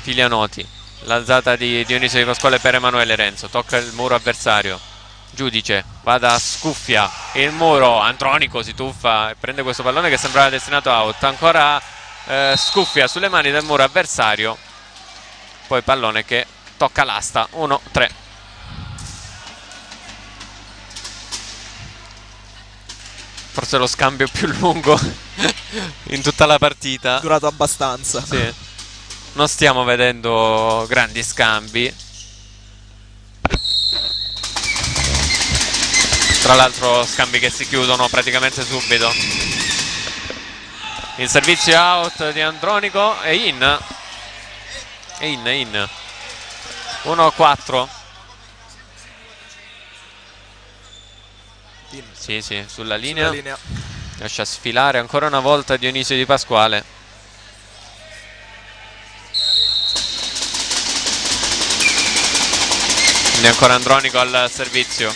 S1: Filianotti, l'alzata di Dionisio Di Pasquale per Emanuele Renzo, tocca il muro avversario. Giudice, va da Scuffia, il muro, Andronico si tuffa e prende questo pallone che sembrava destinato out. Ancora Scuffia sulle mani del muro avversario, poi pallone che tocca l'asta. 1-3. Forse lo scambio più lungo in tutta la partita.
S2: Durato abbastanza.
S1: Sì. Non stiamo vedendo grandi scambi. Tra l'altro scambi che si chiudono praticamente subito. Il servizio out di Andronico è in. È in. 1-4. Sì, sulla linea. Lascia sfilare ancora una volta Dionisio Di Pasquale. Quindi ancora Andronico al servizio.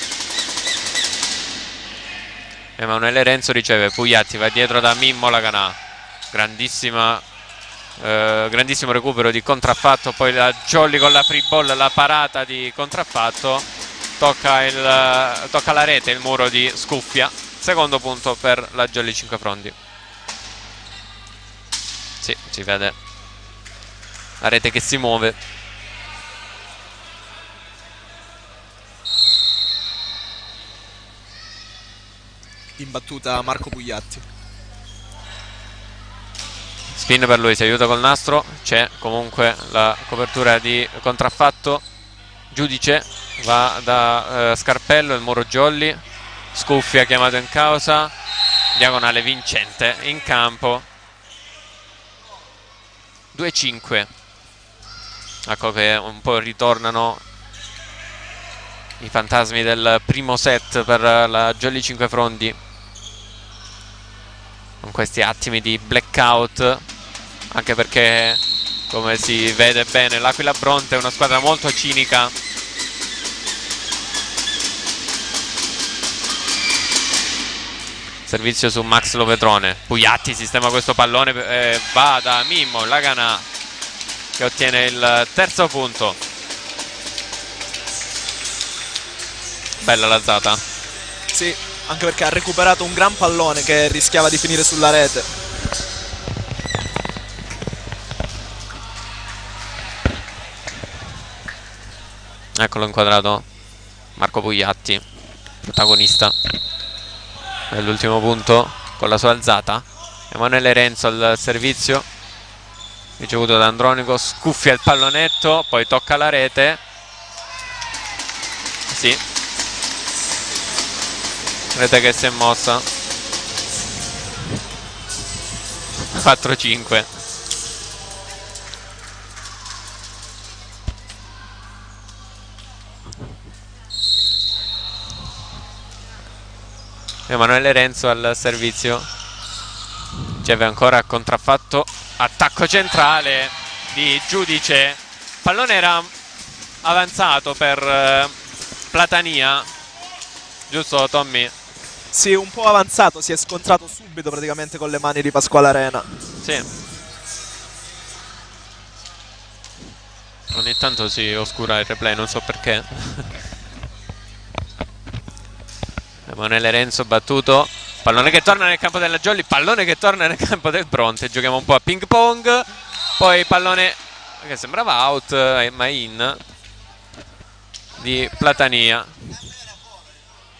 S1: Emanuele Renzo riceve, Pugliatti va dietro da Mimmo Laganà. Grandissimo recupero di contraffatto, poi la Jolly con la free ball, la parata di contraffatto, tocca la rete, il muro di Scuffia. Secondo punto per la Jolly Cinquefronti. Sì, si vede la rete che si muove.
S2: In battuta Marco Pugliatti.
S1: Spin per lui, si aiuta col nastro, c'è comunque la copertura di contraffatto. Giudice va da Scarpello, il muro Jolly. Scuffia chiamato in causa, diagonale vincente in campo. 2-5. Ecco che un po' ritornano i fantasmi del primo set per la Jolly Cinquefronti, con questi attimi di blackout, anche perché, come si vede bene, l'Aquila Bronte è una squadra molto cinica. Servizio su Max Lovetrone, Pugliatti sistema questo pallone, va da Mimmo Laganà che ottiene il terzo punto. Bella l'alzata.
S2: Sì, anche perché ha recuperato un gran pallone che rischiava di finire sulla rete.
S1: Eccolo inquadrato Marco Pugliatti, protagonista dell'ultimo punto con la sua alzata. Emanuele Renzo al servizio, ricevuto da Andronico, scuffia il pallonetto, poi tocca la rete. Sì, rete che si è mossa. 4-5. Emanuele Renzo al servizio, riceve ancora contraffatto, attacco centrale di Giudice, pallone era avanzato per Platania, giusto Tommy?
S2: Sì, un po' avanzato, si è scontrato subito praticamente con le mani di Pasquale Arena.
S1: Sì. Ogni tanto si oscura il replay, non so perché. Emanuele Renzo battuto, pallone che torna nel campo della Jolly, pallone che torna nel campo del Bronte. Giochiamo un po' a ping pong, poi pallone che sembrava out ma in di Platania.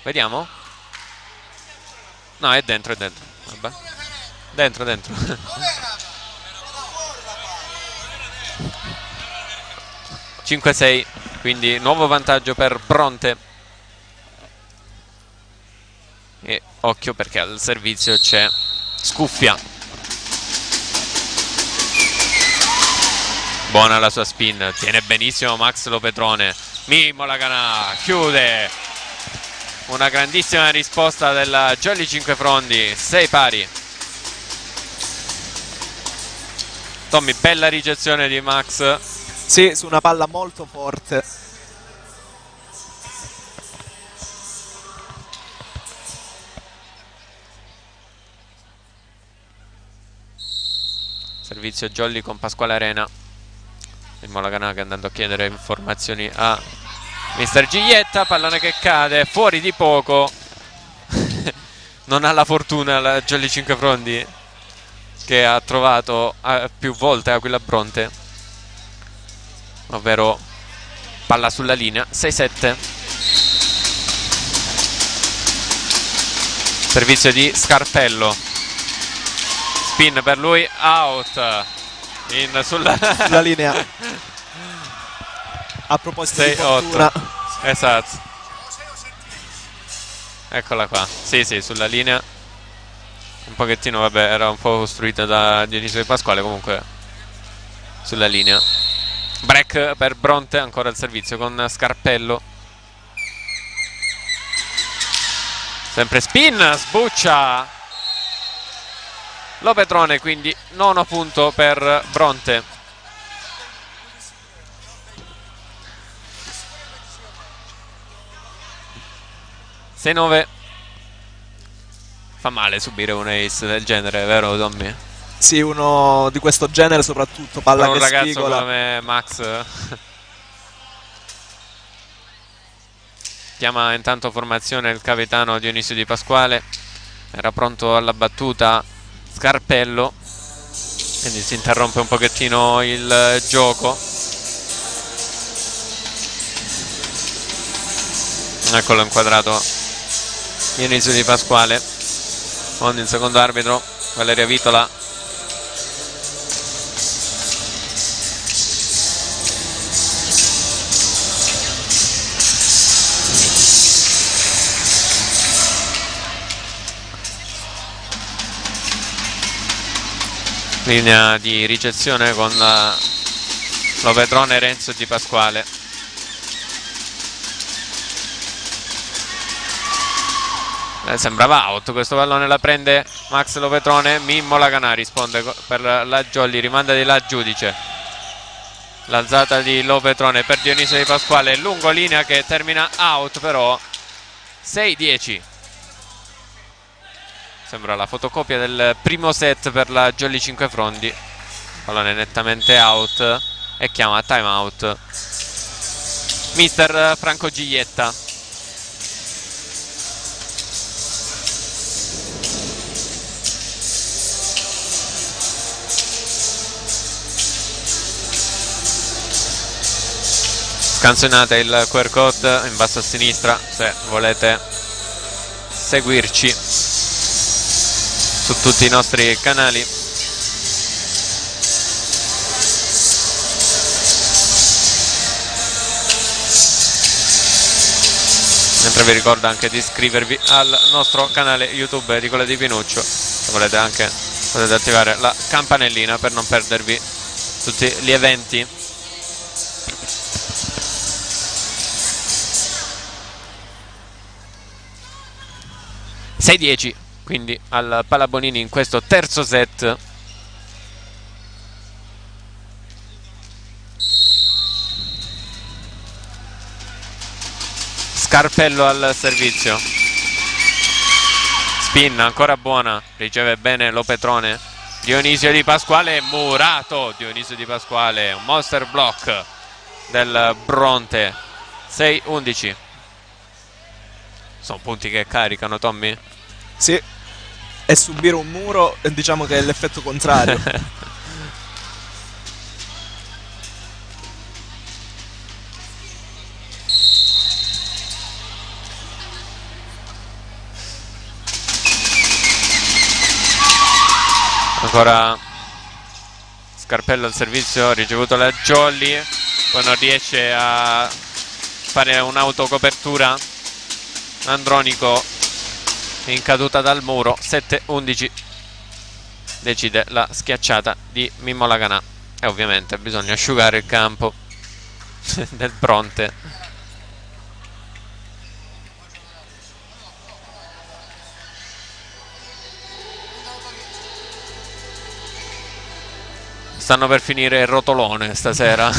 S1: Vediamo. No, è dentro, vabbè. Dentro. 5-6, quindi nuovo vantaggio per Bronte. E occhio perché al servizio c'è Scuffia. Buona la sua spin, tiene benissimo Max Lopetrone. Mimmo Laganà chiude. Una grandissima risposta della Jolly Cinquefrondi, 6 pari. Tommy, bella ricezione di Max.
S2: Sì, su una palla molto forte.
S1: Servizio Jolly con Pasquale Arena. Il Molaganà andando a chiedere informazioni a Mister Giglietta. Pallone che cade fuori di poco. Non ha la fortuna la Jolly Cinquefrondi, che ha trovato più volte Aquila Bronte, ovvero palla sulla linea. 6-7. Servizio di Scarpello, spin per lui, out sulla
S2: linea. A proposito di fortuna,
S1: esatto, eccola qua. Sì, sulla linea un pochettino, vabbè, era un po' costruita da Dionisio Di Pasquale, comunque sulla linea. Break per Bronte, ancora il servizio con Scarpello, sempre spin, sbuccia Lopetrone, quindi nono punto per Bronte. Sei 9. Fa male subire un ace del genere, vero Tommy?
S2: Sì, uno di questo genere, soprattutto palla
S1: per un
S2: che
S1: ragazzo
S2: spigola.
S1: Come Max. Chiama intanto formazione il capitano Dionisio Di Pasquale. Era pronto alla battuta Scarpello, quindi si interrompe un pochettino il gioco. Eccolo inquadrato Dionisio Di Pasquale con il secondo arbitro Valeria Vitola. Linea di ricezione con Lopetrone, Renzo e Di Pasquale. Sembrava out, questo pallone la prende Max Lopetrone. Mimmo Laganà risponde per la Jolly, rimanda di là Giudice. L'alzata di Lopetrone per Dionisio Di Pasquale, lungo linea che termina out, però 6-10. Sembra la fotocopia del primo set per la Jolly Cinquefrondi. Pallone nettamente out e chiama time out Mister Franco Giglietta. Scansionate il QR code in basso a sinistra se volete seguirci su tutti i nostri canali. Mentre vi ricordo anche di iscrivervi al nostro canale YouTube Edicola di Pinuccio. Se volete anche potete attivare la campanellina per non perdervi tutti gli eventi. (6-10) quindi al Palabonini in questo terzo set. Scarpello al servizio, spin ancora buona, riceve bene Lopetrone. Dionisio Di Pasquale, murato Dionisio Di Pasquale, un monster block del Bronte. 6-11. Sono punti che caricano, Tommy.
S2: Sì, e subire un muro diciamo che è l'effetto contrario.
S1: Ancora Scarpello al servizio, ricevuto la Jolly, poi non riesce a fare un'autocopertura. Andronico in caduta dal muro. 7-11 decide la schiacciata di Mimmo Laganà, e ovviamente bisogna asciugare il campo del Bronte. Stanno per finire il rotolone stasera.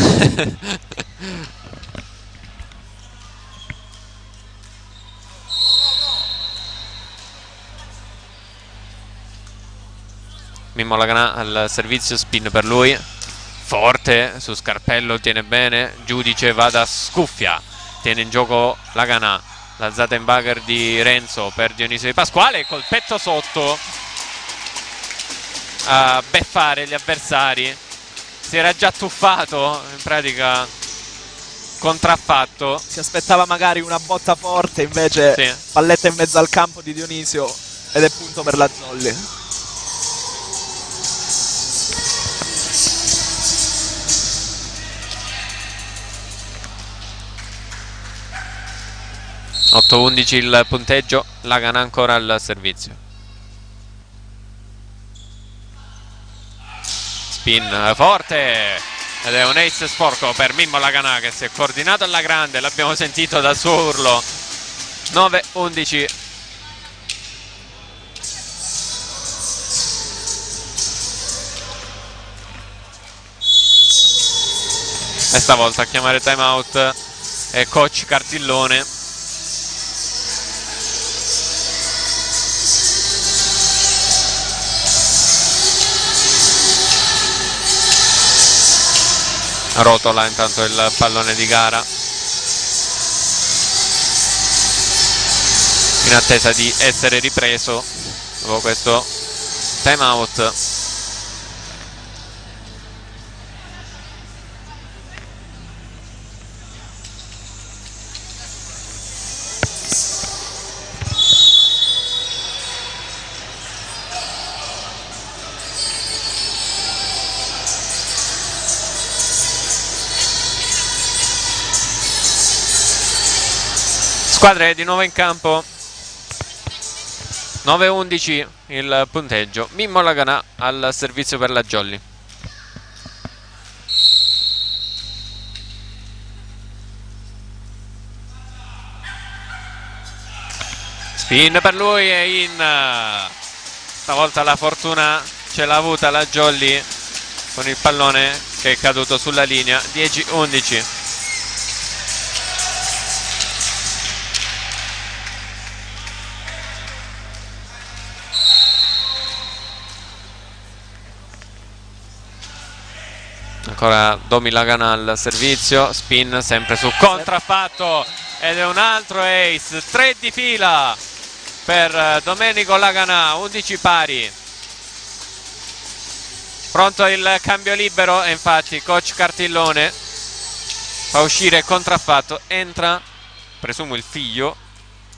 S1: Mimmo Laganà al servizio, spin per lui, forte su Scarpello, tiene bene, Giudice va da scuffia, tiene in gioco Laganà, l'alzata in bugger di Renzo per Dionisio Di Pasquale, col petto sotto a beffare gli avversari. Si era già tuffato, in pratica contraffatto.
S2: Si aspettava magari una botta forte, invece
S1: Sì.
S2: palletta in mezzo al campo di Dionisio ed è punto per la Jolly.
S1: (8-11) il punteggio, Laganà ancora al servizio. Spin forte ed è un ace sporco per Mimmo Laganà, che si è coordinato alla grande, l'abbiamo sentito dal suo urlo. 9-11. E stavolta a chiamare timeout è coach Cartillone. Rotola intanto il pallone di gara in attesa di essere ripreso dopo questo timeout. Squadre di nuovo in campo. 9-11 il punteggio. Mimmo Laganà al servizio per la Jolly. Spin per lui e in. Stavolta la fortuna ce l'ha avuta la Jolly con il pallone che è caduto sulla linea. 10-11. Ancora Domi Laganà al servizio, spin sempre su contraffatto ed è un altro ace, 3 di fila per Domenico Laganà, 11 pari. Pronto il cambio libero e infatti coach Cartillone fa uscire contraffatto, entra, presumo il figlio,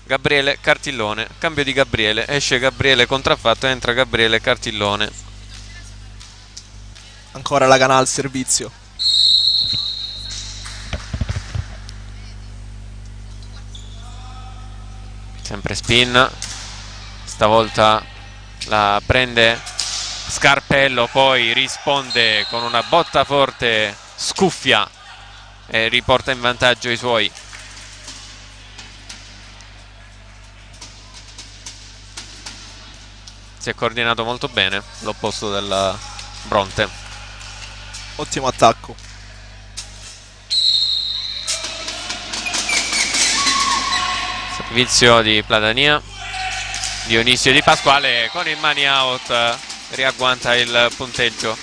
S1: Gabriele Cartillone, cambio di Gabriele, esce Gabriele contraffatto, entra Gabriele Cartillone.
S2: Ancora Laganà al servizio.
S1: Sempre spin, stavolta la prende Scarpello, poi risponde con una botta forte, scuffia e riporta in vantaggio i suoi. Si è coordinato molto bene l'opposto del Bronte.
S2: Ottimo attacco.
S1: Servizio di Platania, Dionisio Di Pasquale con il money out riagguanta il punteggio.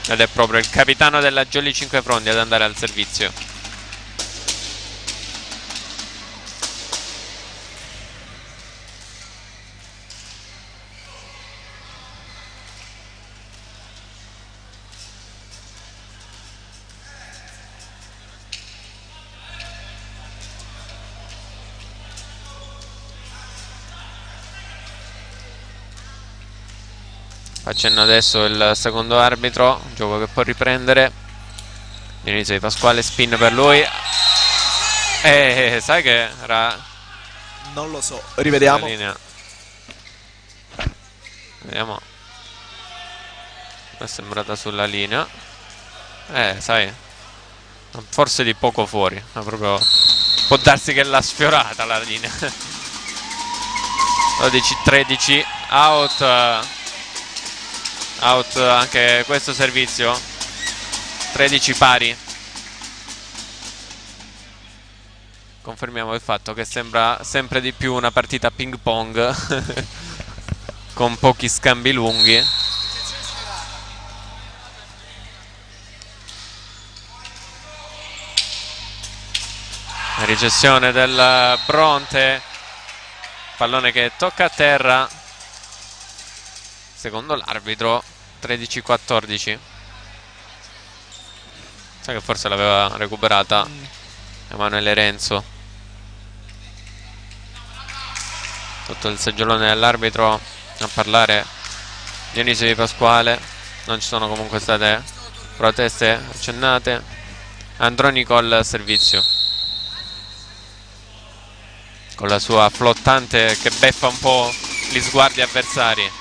S1: ed è proprio il capitano della Jolly 5 Frondi ad andare al servizio. Facendo adesso il secondo arbitro, gioco che può riprendere. Dionisio Di Pasquale, spin per lui. Sai che era...
S2: Non lo so, rivediamo.
S1: Linea. Vediamo. Mi è sembrata sulla linea. Sai, forse di poco fuori, ma proprio può darsi che l'ha sfiorata la linea. 12-13, out anche questo servizio. 13 pari. Confermiamo il fatto che sembra sempre di più una partita ping pong con pochi scambi lunghi. La ricessione del Bronte, pallone che tocca a terra. Secondo l'arbitro 13-14. Sai che forse l'aveva recuperata Emanuele Renzo. Sotto il seggiolone dell'arbitro a parlare Dionisio Di Pasquale. Non ci sono comunque state proteste accennate. Andronico al servizio, con la sua flottante che beffa un po' gli sguardi avversari.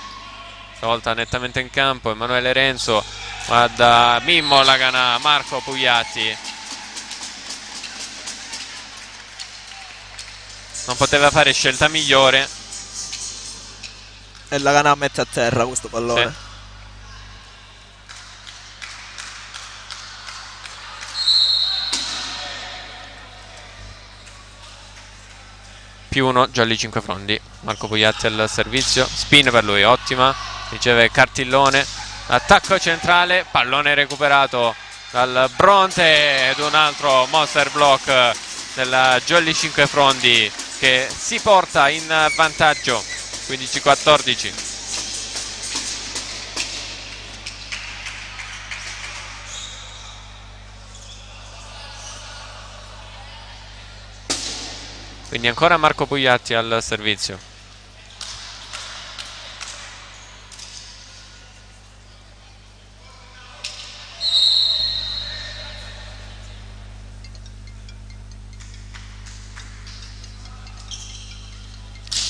S1: Stavolta nettamente in campo Emanuele Renzo, guarda Mimmo Laganà, Marco Pugliatti. Non poteva fare scelta migliore.
S2: E Laganà mette a terra questo pallone.
S1: Sì. +1 Jolly 5 Frondi. Marco Pugliatti al servizio, spin per lui, ottima, riceve Cartillone, attacco centrale, pallone recuperato dal Bronte ed un altro monster block della Jolly 5 Frondi che si porta in vantaggio 15-14. Quindi ancora Marco Pugliatti al servizio.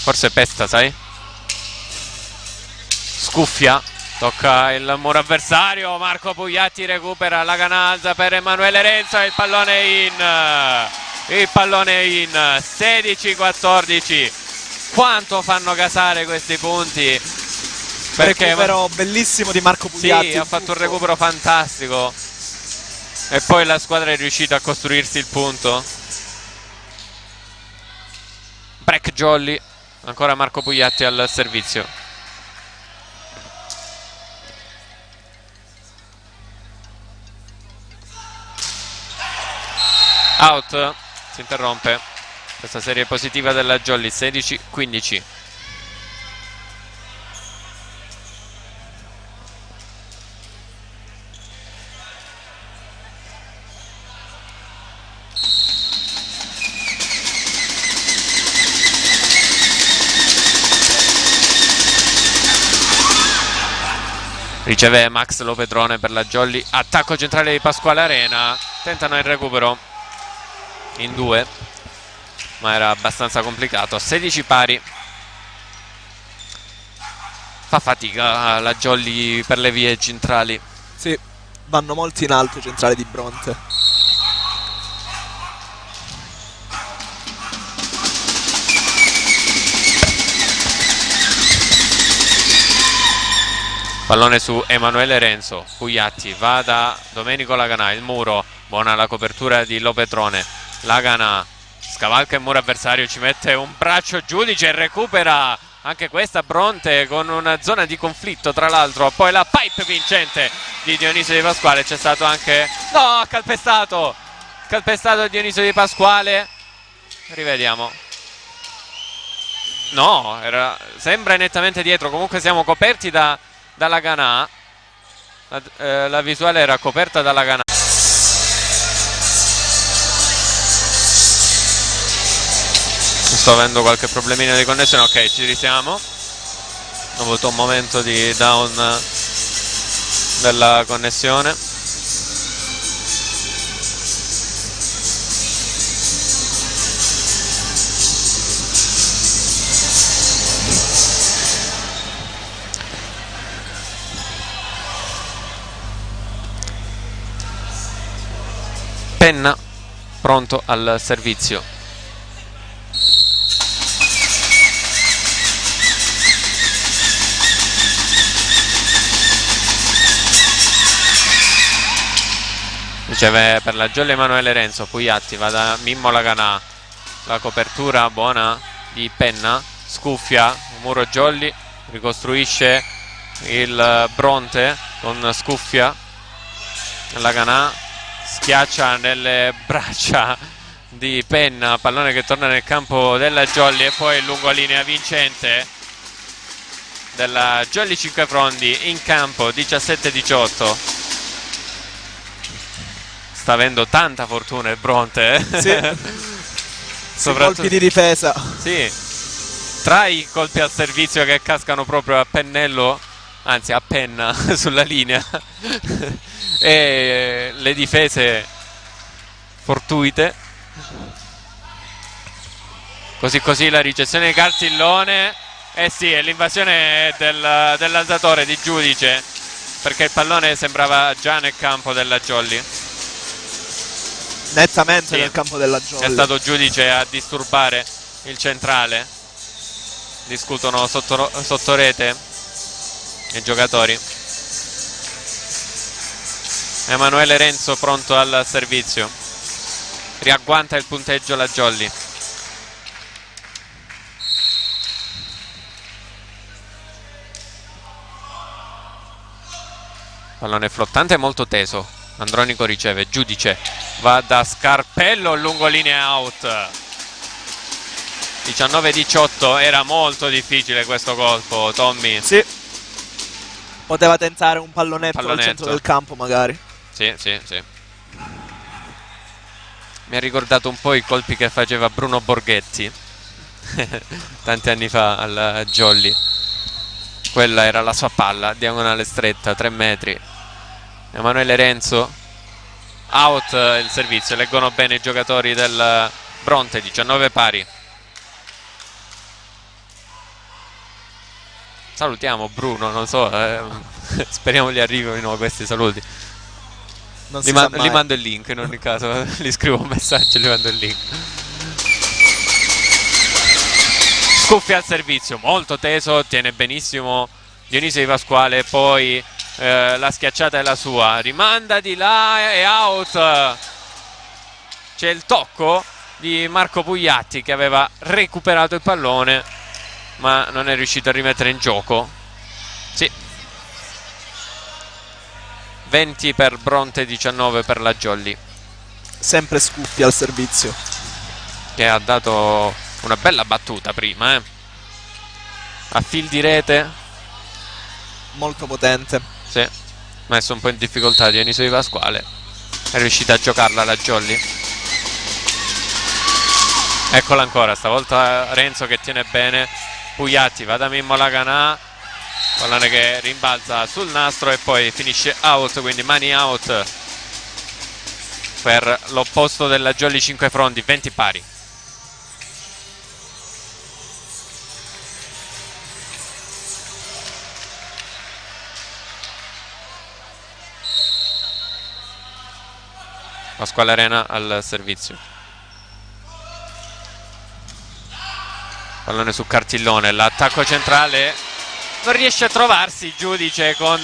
S1: Forse pesta, sai? Scuffia, tocca il muro avversario. Marco Pugliatti recupera, la canalza per Emanuele Renzo e il pallone in. Il pallone in 16-14. Quanto fanno gasare questi punti?
S2: Perché recupero bellissimo di Marco Pugliatti.
S1: Sì, ha fatto un recupero fantastico. E poi la squadra è riuscita a costruirsi il punto. Break Jolly. Ancora Marco Pugliatti al servizio. Out. Si interrompe questa serie positiva della Jolly. 16-15. Riceve Max Lopetrone per la Jolly. Attacco centrale di Pasquale Arena. Tentano il recupero in due, ma era abbastanza complicato. 16 pari. Fa fatica la Jolly per le vie centrali.
S2: Sì, vanno molto in alto i centrali di Bronte.
S1: Pallone su Emanuele Renzo. Pugliatti va da Domenico Laganà. Il muro, buona la copertura di Lopetrone. Laganà scavalca il muro avversario, ci mette un braccio giudice e recupera anche questa Bronte con una zona di conflitto, tra l'altro. Poi la pipe vincente di Dionisio Di Pasquale. C'è stato anche, no, calpestato Dionisio Di Pasquale. Rivediamo. No, sembra nettamente dietro. Comunque siamo coperti dalla Ganà. La visuale era coperta dalla Ganà. Sto avendo qualche problemino di connessione. Ok, ci risiamo. Ho avuto un momento di down della connessione. Penna pronto al servizio. Riceve per la Jolly Emanuele Renzo. Pugliatti va da Mimmo Laganà. La copertura buona di Penna. Scuffia Muro Jolly. Ricostruisce il Bronte con Scuffia. Laganà schiaccia nelle braccia di Penna. Pallone che torna nel campo della Jolly. E poi lungolinea vincente della Jolly Cinquefrondi in campo. 17-18. Sta avendo tanta fortuna il Bronte,
S2: Sì. Soprattutto colpi di difesa.
S1: Sì, tra i colpi al servizio che cascano proprio a pennello, anzi a penna sulla linea, e le difese fortuite. Così la ricezione di Cartillone. Sì, è l'invasione dell'alzatore di Giudice, perché il pallone sembrava già nel campo della Jolly.
S2: Nettamente nel campo della Jolly.
S1: È stato Giudice a disturbare il centrale. Discutono sotto rete i giocatori. Emanuele Renzo pronto al servizio. Riagguanta il punteggio la Jolly. Pallone flottante molto teso. Andronico riceve, Giudice va da Scarpello, lungolinea out. 19-18, era molto difficile questo colpo, Tommy.
S2: Sì. Poteva tentare un pallonetto al centro del campo magari.
S1: Sì. Mi ha ricordato un po' i colpi che faceva Bruno Borghetti tanti anni fa al Jolly. Quella era la sua palla, diagonale stretta, 3 metri. Emanuele Renzo, out il servizio. Leggono bene i giocatori del Bronte. 19 pari. Salutiamo Bruno, non so, speriamo gli arrivino questi saluti. Li mando il link in ogni caso. Gli scrivo un messaggio e gli mando il link. Scuffia al servizio, molto teso, tiene benissimo Dionisio Di Pasquale. Poi la schiacciata è la sua, rimanda di là e out. C'è il tocco di Marco Pugliatti che aveva recuperato il pallone ma non è riuscito a rimettere in gioco. Sì, 20 per Bronte, 19 per la Jolly.
S2: Sempre Scuffia al servizio,
S1: che ha dato una bella battuta prima, a fil di rete,
S2: molto potente.
S1: Sì, messo un po' in difficoltà Dionisio Di Pasquale. È riuscita a giocarla la Jolly. Eccola ancora, stavolta Renzo che tiene bene. Pugliatti va da Mimmo Laganà, pallone che rimbalza sul nastro e poi finisce out, quindi mani out per l'opposto della Jolly Cinquefrondi. 20 pari. Pasquale Arena al servizio. Pallone su Cartillone, l'attacco centrale non riesce a trovarsi Giudice con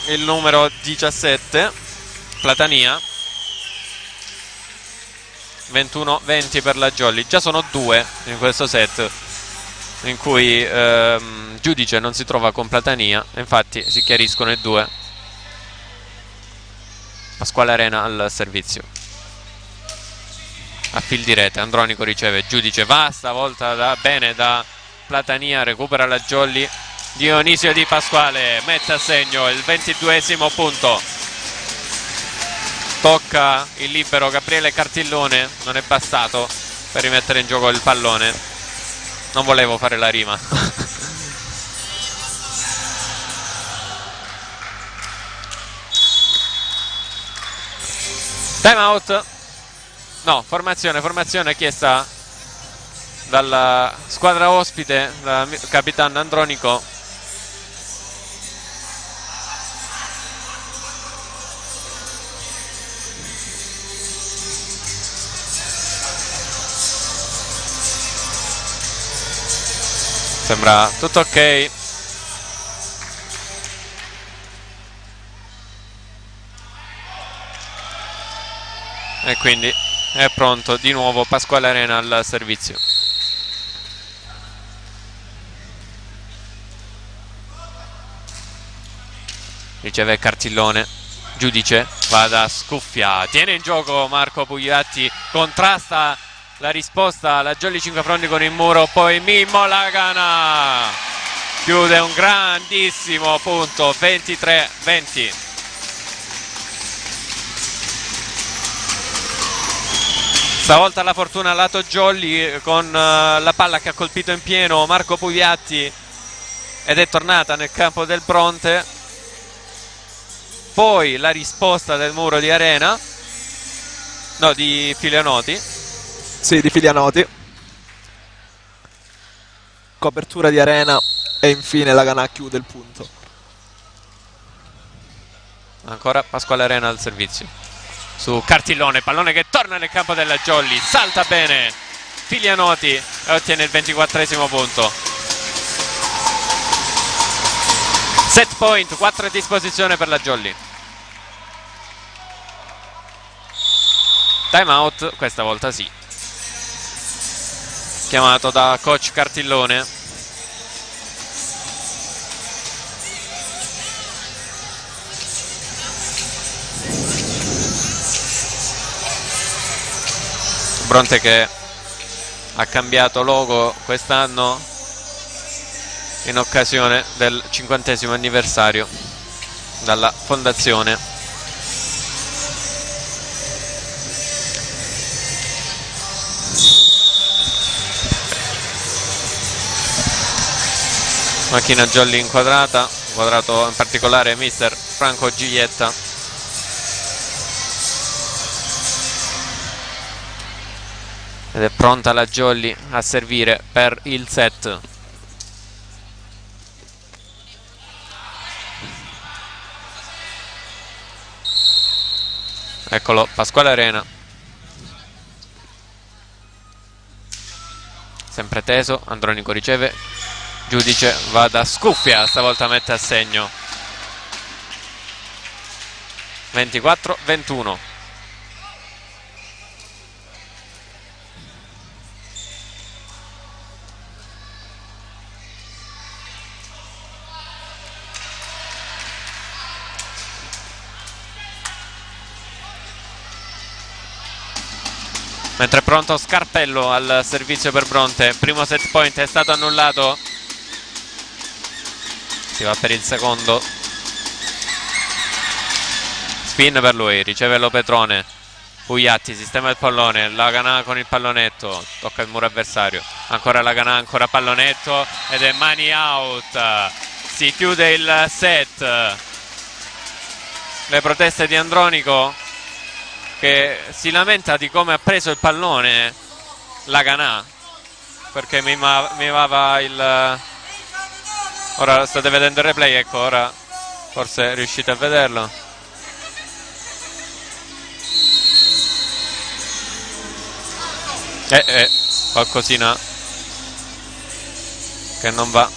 S1: il numero 17 Platania. 21-20 per la Jolly. Già sono 2 in questo set in cui Giudice non si trova con Platania, infatti si chiariscono i 2. Pasquale Arena al servizio, a fil di rete. Andronico riceve, Giudice va stavolta bene da Platania, recupera la Jolly. Dionisio Di Pasquale mette a segno il 22esimo punto. Tocca il libero Gabriele Cartillone, non è bastato per rimettere in gioco il pallone. Non volevo fare la rima. Time out. No, formazione chiesta dalla squadra ospite, da capitano Andronico. Sembra tutto ok. E quindi è pronto di nuovo Pasquale Arena al servizio. Riceve Cartillone, Giudice va da Scuffia, tiene in gioco Marco Pugliatti, contrasta la risposta alla Jolly Cinquefrondi con il muro, poi Mimmo Lagana chiude un grandissimo punto, 23-20. Stavolta la fortuna lato Jolly con la palla che ha colpito in pieno Marco Pugliatti ed è tornata nel campo del Bronte. Poi la risposta del muro di Arena, no, di Filianoti.
S2: Sì, di Filianoti. Copertura di Arena e infine Lagana chiude il punto.
S1: Ancora Pasquale Arena al servizio. Su Cartillone, pallone che torna nel campo della Jolly, salta bene Filianoti e ottiene il 24esimo punto. Set point, 4 a disposizione per la Jolly. Time out, questa volta sì, chiamato da coach Cartillone. Bronte che ha cambiato logo quest'anno in occasione del 50° anniversario dalla fondazione. Macchina Jolly inquadrata, inquadrato in particolare mister Franco Giglietta. Ed è pronta la Jolly a servire per il set. Eccolo Pasquale Arena, sempre teso. Andronico riceve, Giudice va da Scuffia, stavolta mette a segno 24-21. Mentre è pronto Scarpello al servizio per Bronte. Primo set point è stato annullato. Si va per il secondo. Spin per lui, riceve Lo Petrone. Pugliatti sistema il pallone, Lagana con il pallonetto, tocca il muro avversario. Ancora Lagana, ancora pallonetto ed è mani out. Si chiude il set. Le proteste di Andronico, che si lamenta di come ha preso il pallone Lagana, perché mimava il... Ora state vedendo il replay, ecco, ora forse riuscite a vederlo. Qualcosina che non va.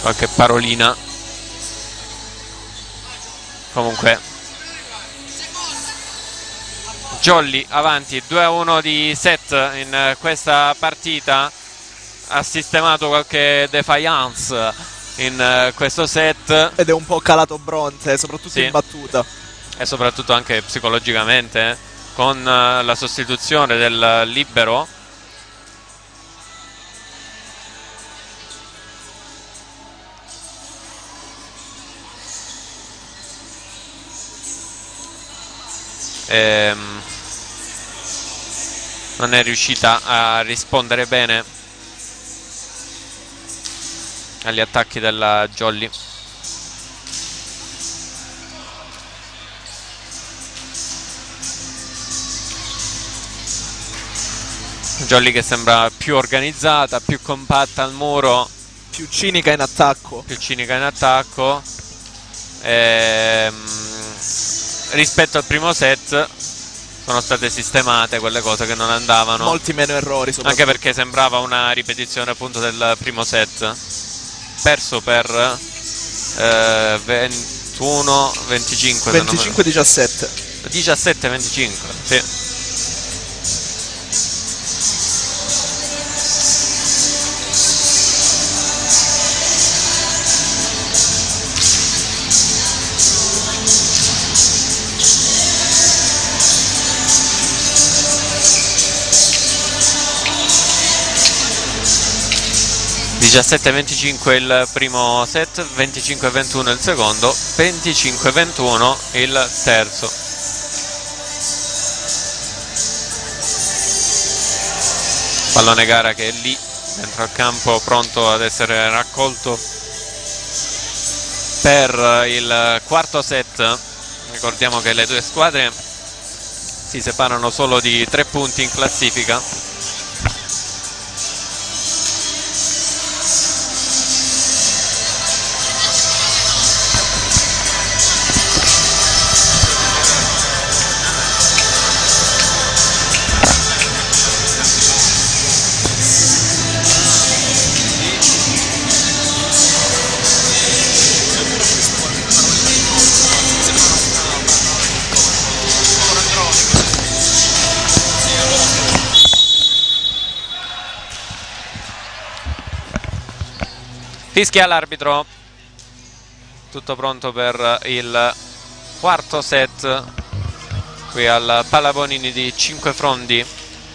S1: Qualche parolina. Comunque Jolly avanti 2-1 di set in questa partita, ha sistemato qualche defiance in questo set
S2: ed è un po' calato Bronte, soprattutto
S1: sì,
S2: in battuta
S1: e soprattutto anche psicologicamente con la sostituzione del libero. Non è riuscita a rispondere bene agli attacchi della Jolly. Jolly che sembra più organizzata, più compatta al muro,
S2: più cinica in attacco.
S1: Rispetto al primo set sono state sistemate quelle cose che non andavano,
S2: molti meno errori
S1: anche perché sembrava una ripetizione appunto del primo set, perso per 21 25
S2: 25 17
S1: 17 25 sì. Diciassette 25 il primo set, 25-21 il secondo, 25-21 il terzo. Pallone gara che è lì dentro al campo, pronto ad essere raccolto per il quarto set. Ricordiamo che le due squadre si separano solo di 3 punti in classifica. Fischia l'arbitro, tutto pronto per il quarto set qui al Palabonini di Cinquefrondi.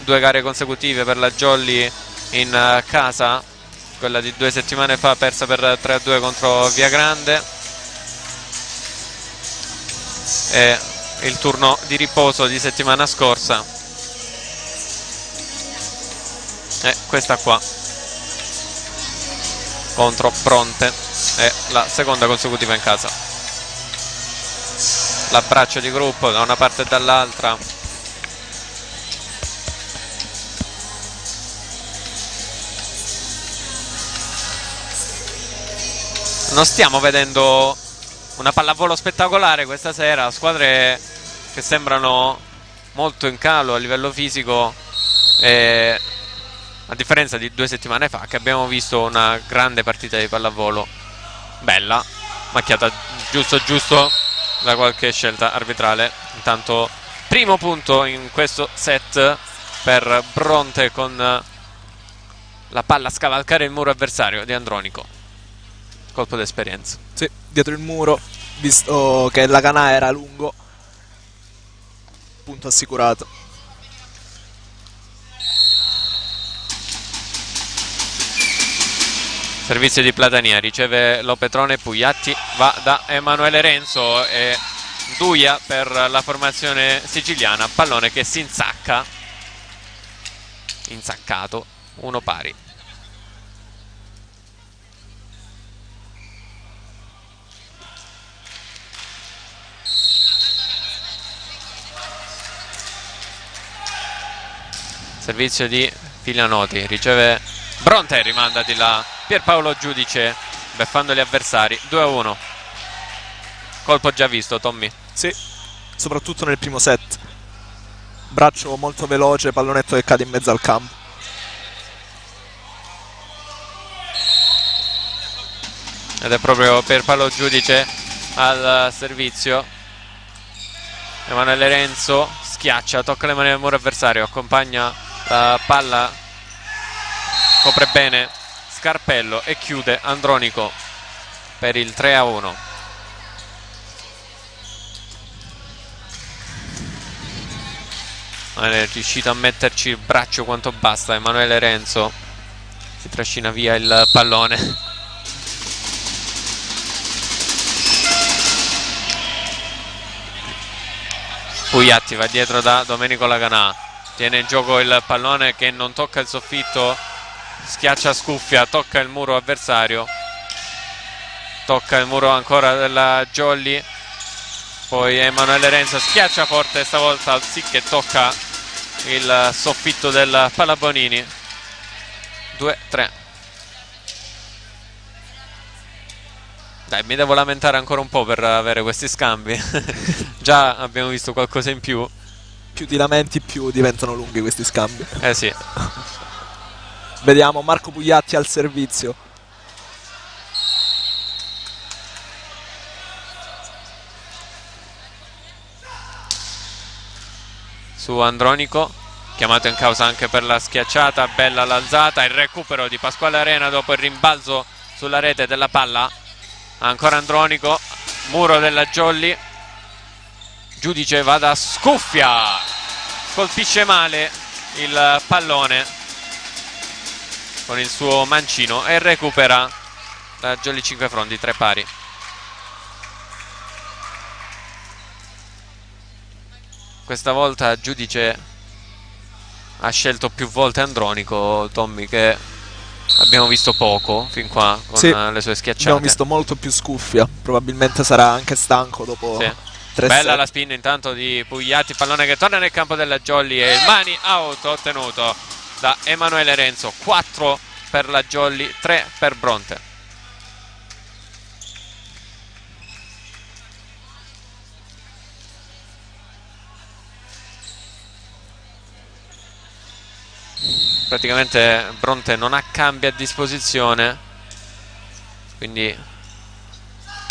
S1: 2 gare consecutive per la Jolly in casa, quella di 2 settimane fa persa per 3-2 contro Viagrande, e il turno di riposo di settimana scorsa è questa qua contro Bronte, è la seconda consecutiva in casa. L'abbraccio di gruppo da una parte e dall'altra. Non stiamo vedendo una pallavolo spettacolare questa sera, squadre che sembrano molto in calo a livello fisico, a differenza di 2 settimane fa che abbiamo visto una grande partita di pallavolo, bella, macchiata giusto da qualche scelta arbitrale. Intanto primo punto in questo set per Bronte con la palla a scavalcare il muro avversario di Andronico. Colpo d'esperienza.
S2: Sì, dietro il muro, visto che la canà era lungo, punto assicurato.
S1: Servizio di Platania, riceve Lopetrone, Pugliatti va da Emanuele Renzo e Duia per la formazione siciliana. Pallone che si insaccato, 1 pari. Servizio di Filianoti, riceve Bronte, rimanda di là Pierpaolo Giudice, beffando gli avversari. 2-1. Colpo già visto, Tommy.
S2: Sì, soprattutto nel primo set. Braccio molto veloce, pallonetto che cade in mezzo al campo.
S1: Ed è proprio Pierpaolo Giudice al servizio. Emanuele Renzo schiaccia, tocca le mani del muro avversario, accompagna la palla, copre bene Scarpello e chiude Andronico per il 3-1. È riuscito a metterci il braccio quanto basta. Emanuele Renzo si trascina via il pallone. Pugliatti va dietro da Domenico Laganà, tiene in gioco il pallone che non tocca il soffitto, schiaccia Scuffia, tocca il muro avversario, tocca il muro ancora della Jolly, poi Emanuele Renzo schiaccia forte, stavolta sì che tocca il soffitto del Palabonini. 2-3. Dai, mi devo lamentare ancora un po' per avere questi scambi. Già abbiamo visto qualcosa in più.
S2: Più ti lamenti, più diventano lunghi questi scambi.
S1: Sì.
S2: Vediamo Marco Pugliatti al servizio.
S1: Su Andronico, chiamato in causa anche per la schiacciata, bella l'alzata, il recupero di Pasquale Arena dopo il rimbalzo sulla rete della palla. Ancora Andronico, muro della Jolly, giudice va da Scuffia, colpisce male il pallone con il suo mancino e recupera la Jolly Cinquefrondi, 3 pari. Questa volta giudice ha scelto più volte Andronico, Tommy, che abbiamo visto poco fin qua con le sue schiacciate.
S2: Abbiamo visto molto più Scuffia, probabilmente sarà anche stanco dopo 3
S1: Bella
S2: set.
S1: la spin intanto di Pugliatti, pallone che torna nel campo della Jolly e il mani out ottenuto da Emanuele Renzo. 4 per la Jolly, 3 per Bronte. Praticamente Bronte non ha cambi a disposizione, quindi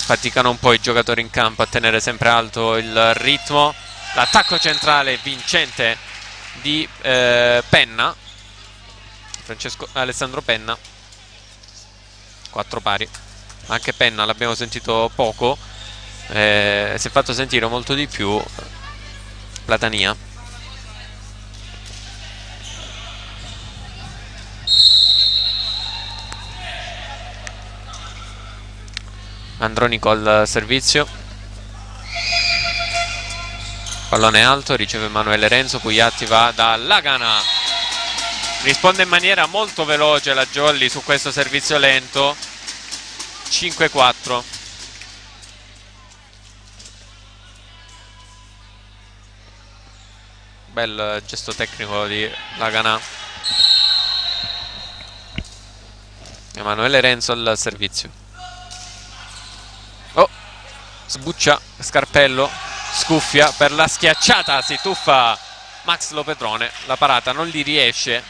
S1: faticano un po' i giocatori in campo a tenere sempre alto il ritmo. L'attacco centrale vincente di Penna, Alessandro Penna. 4 pari. Anche Penna l'abbiamo sentito poco, si è fatto sentire molto di più Platania. Andronico al servizio, pallone alto, riceve Emanuele Renzo, Pugliatti va da Lagana, risponde in maniera molto veloce la Jolly su questo servizio lento. 5-4. Bel gesto tecnico di Lagana. Emanuele Renzo al servizio. Oh, sbuccia Scarpello, Scuffia per la schiacciata, si tuffa Max Lopetrone, la parata non gli riesce.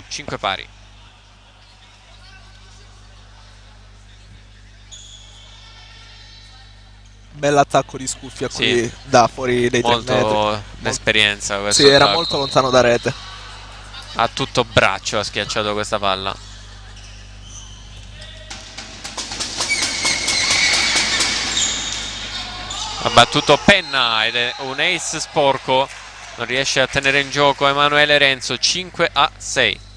S1: 5 pari.
S2: Bell'attacco di Scuffia qui da fuori dei 3 metri.
S1: Molto d'esperienza questo.
S2: Sì, era molto lontano da rete.
S1: A tutto braccio ha schiacciato questa palla. Ha battuto Penna ed è un ace sporco, non riesce a tenere in gioco Emanuele Renzo. 5-6.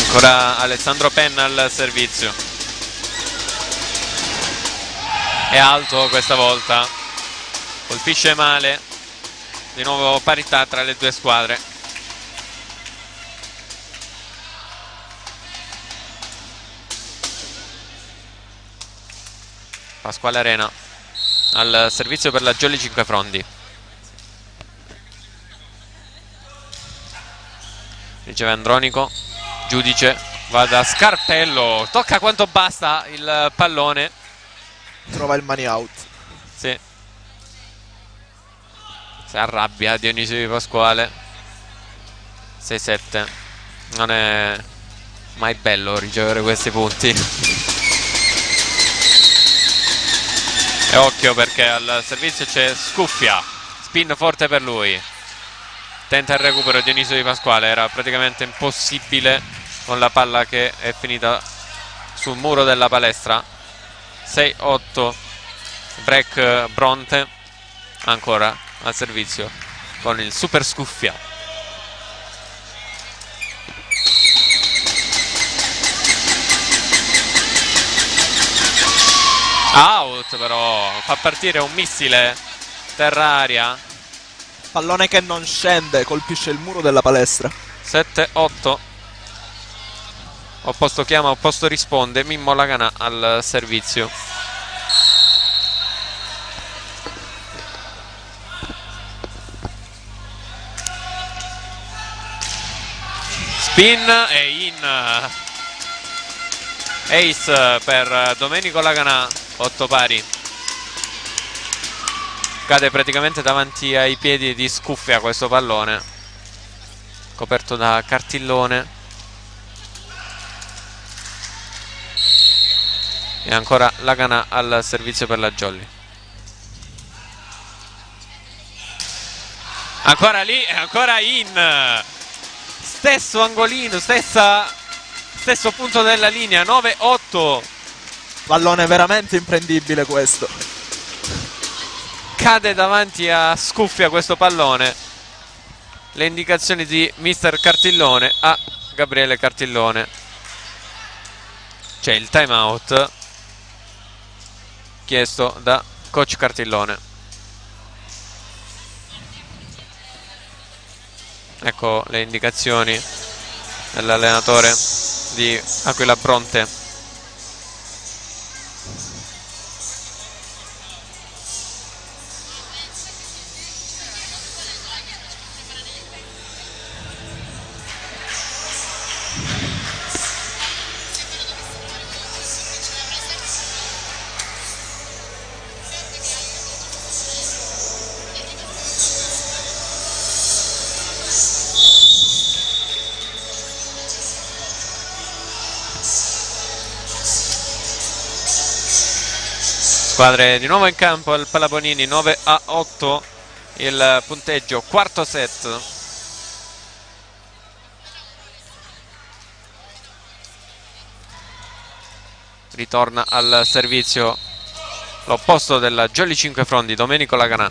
S1: Ancora Alessandro Penna al servizio, è alto questa volta, colpisce male, di nuovo parità tra le due squadre. Pasquale Arena al servizio per la Jolly Cinquefrondi, riceve Andronico, giudice va da Scarpello, tocca quanto basta il pallone
S2: trova il money out.
S1: Sì. Si arrabbia Dionisio Di Pasquale. 6-7. Non è mai bello ricevere questi punti. E occhio perché al servizio c'è Scuffia. Spin forte per lui. Tenta il recupero Dionisio Di Pasquale. Era praticamente impossibile con la palla che è finita sul muro della palestra. 6-8. Break Bronte. Ancora al servizio con il super Scuffia. Out, però fa partire un missile terra-aria.
S2: Pallone che non scende, colpisce il muro della palestra.
S1: 7-8. Opposto chiama, opposto risponde. Mimmo Laganà al servizio. Spin e in. Ace per Domenico Laganà. 8 pari. Cade praticamente davanti ai piedi di Scuffia questo pallone, coperto da cartellone. E ancora Laganà al servizio per la Jolly. Ancora lì e ancora in. Stesso angolino, stesso punto della linea. 9-8.
S2: Pallone veramente imprendibile questo.
S1: Cade davanti a Scuffia questo pallone. Le indicazioni di Mister Cartillone a Gabriele Cartillone. C'è il time out chiesto da coach Cartillone. Ecco le indicazioni dell'allenatore di Aquila Bronte. Squadre di nuovo in campo al Palaponini. 9-8 il punteggio, quarto set. Ritorna al servizio l'opposto della Jolly 5 Frondi, Domenico Laganà.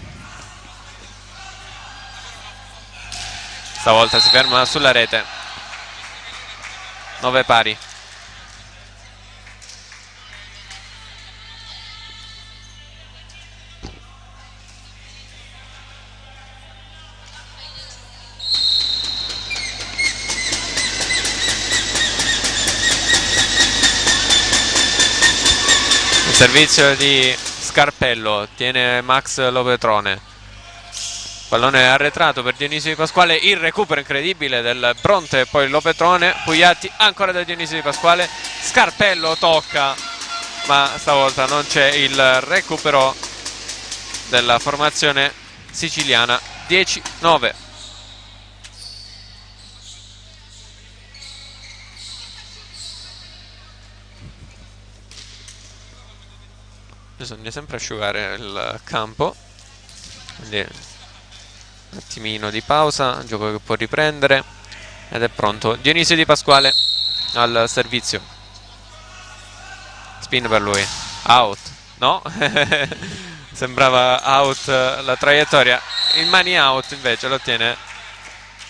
S1: Stavolta si ferma sulla rete. 9 pari. Servizio di Scarpello, tiene Max Lopetrone. Pallone arretrato per Dionisio Di Pasquale, il recupero incredibile del Bronte, poi Lopetrone, Pugliatti ancora da Dionisio Di Pasquale, Scarpello tocca, ma stavolta non c'è il recupero della formazione siciliana. 10-9. Bisogna sempre asciugare il campo, quindi un attimino di pausa, gioco che può riprendere ed è pronto Dionisio Di Pasquale al servizio. Spin per lui, out, no? Sembrava out la traiettoria, il money out invece lo ottiene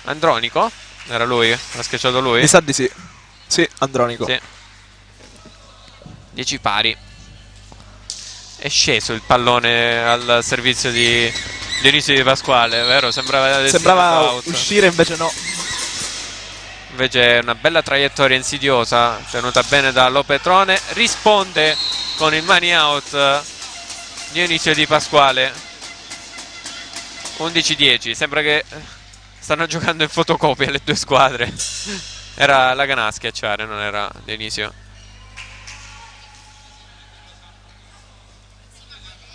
S1: Andronico. Era lui? Ha schiacciato lui?
S2: Mi sa di sì. Sì, Andronico.
S1: Sì. 10 pari. È sceso il pallone al servizio di Dionisio Di Pasquale, vero?
S2: Sembrava uscire, invece no.
S1: Invece è una bella traiettoria insidiosa tenuta bene da Lopetrone. Risponde con il money out Dionisio Di Pasquale. 11-10. Sembra che stanno giocando in fotocopia le due squadre. Era Laganà a schiacciare, non era Dionisio.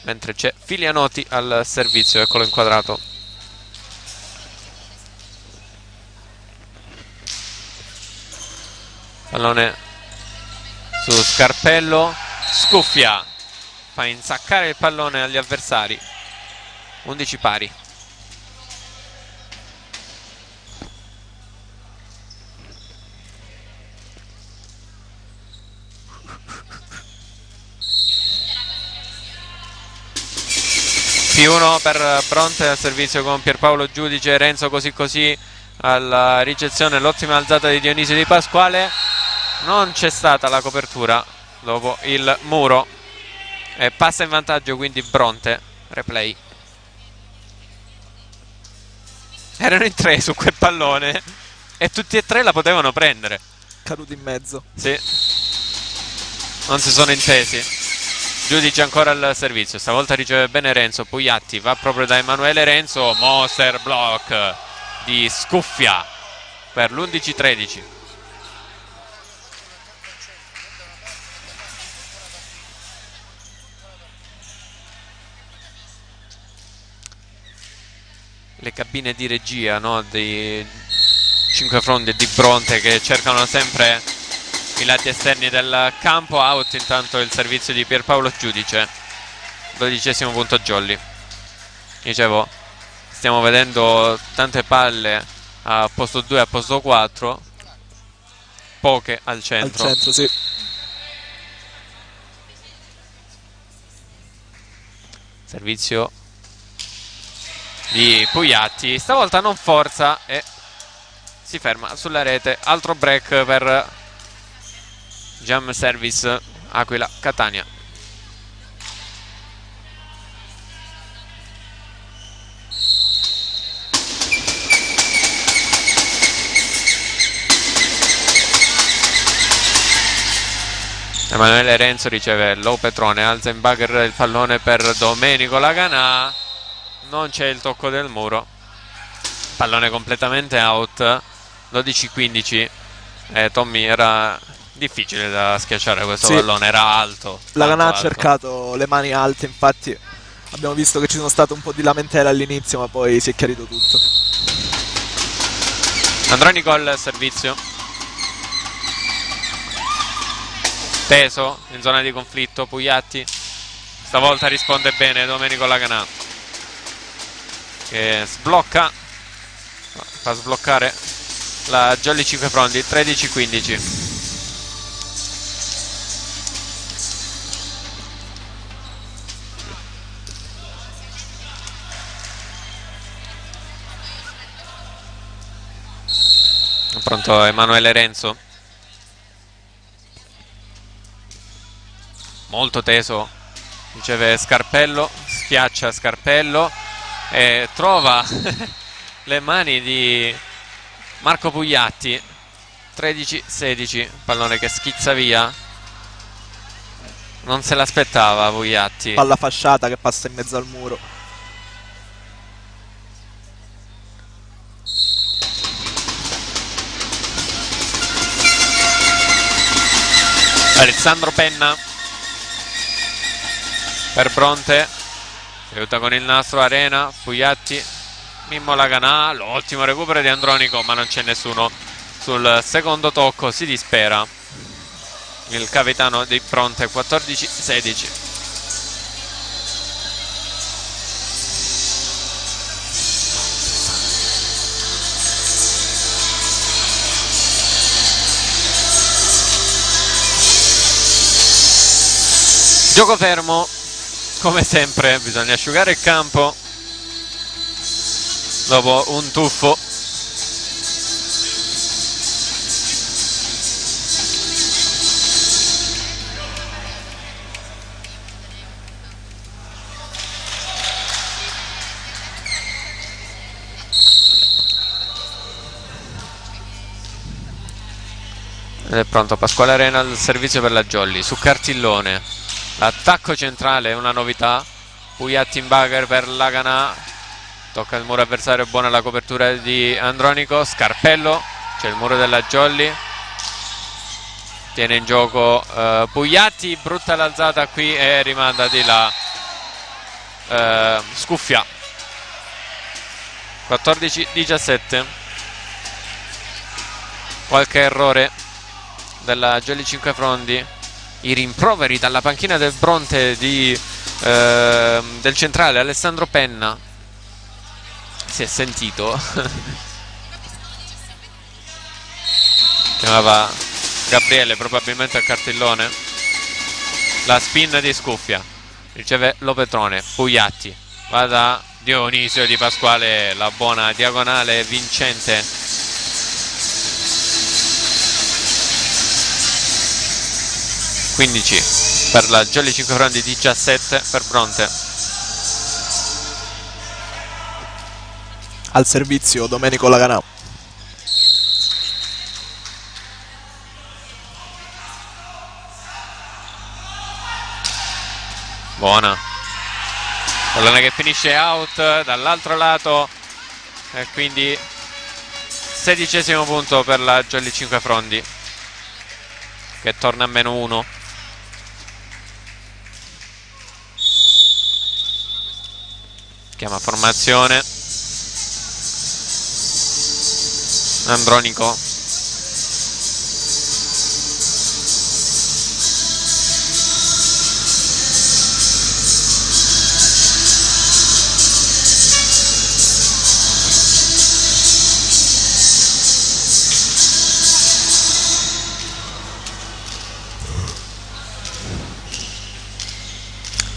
S1: mentre c'è Filianotti al servizio, eccolo inquadrato. Pallone su Scarpello, scuffia, fa insaccare il pallone agli avversari. 11 pari. +1 per Bronte al servizio con Pierpaolo Giudice. Renzo così così alla ricezione, l'ottima alzata di Dionisio Di Pasquale. Non c'è stata la copertura dopo il muro e passa in vantaggio quindi Bronte. Replay. Erano in 3 su quel pallone e tutti e 3 la potevano prendere.
S2: Caduti in mezzo.
S1: Sì, non si sono intesi. Giudice ancora al servizio, stavolta riceve bene Renzo. Pugliatti va proprio da Emanuele Renzo, monster block di Scuffia per l'11-13. Le cabine di regia, no, dei Cinquefrondi e di Bronte, che cercano sempre i lati esterni del campo. Out intanto il servizio di Pierpaolo Giudice. 12° punto Jolly. Dicevo, stiamo vedendo tante palle a posto 2 e a posto 4, poche al centro.
S2: Al centro, sì.
S1: Servizio di Pugliatti, stavolta non forza e si ferma sulla rete. Altro break per Jam Service Aquila Catania. Emanuele Renzo riceve low Petrone, alza in bugger il pallone per Domenico Laganà. Non c'è il tocco del muro, pallone completamente out. 12-15. Tommy, era difficile da schiacciare questo pallone, era alto.
S2: Laganà ha cercato le mani alte, infatti abbiamo visto che ci sono state un po' di lamentele all'inizio, ma poi si è chiarito tutto.
S1: Andronico al servizio, teso in zona di conflitto. Pugliatti stavolta risponde bene Domenico Laganà, che sblocca, fa sbloccare la Jolly Cinquefrondi. 13-15. Pronto Emanuele Renzo, molto teso, riceve Scarpello, schiaccia Scarpello e trova le mani di Marco Pugliatti. 13-16, pallone che schizza via, non se l'aspettava Pugliatti.
S2: Palla fasciata che passa in mezzo al muro.
S1: Alessandro Penna per Bronte, aiuta con il nastro Arena. Pugliatti, Mimmo Laganà, l'ottimo recupero di Andronico, ma non c'è nessuno sul secondo tocco. Si dispera il capitano di Bronte. 14-16. Gioco fermo, come sempre bisogna asciugare il campo dopo un tuffo. Ed è pronto Pasquale Arena al servizio per la Jolly su cartillone. L'attacco centrale è una novità. Pugliatti in bugger per Laganà, tocca il muro avversario, buona la copertura di Andronico. Scarpello, c'è il muro della Jolly, tiene in gioco Pugliatti, brutta l'alzata qui e rimanda di là Scuffia. 14-17. Qualche errore della Jolly Cinquefrondi. I rimproveri dalla panchina del Bronte del centrale Alessandro Penna. Si è sentito. Chiamava Gabriele probabilmente al cartellone. La spin di Scuffia. Riceve Lopetrone. Pugliatti. Va da Dionisio Di Pasquale. La buona diagonale vincente. Per la Jolly Cinquefrondi, 17 per Bronte.
S2: Al servizio Domenico Laganà.
S1: Buona. Pallone che finisce out dall'altro lato. E quindi 16° punto per la Jolly Cinquefrondi, che torna a -1. Chiama formazione. Andronico.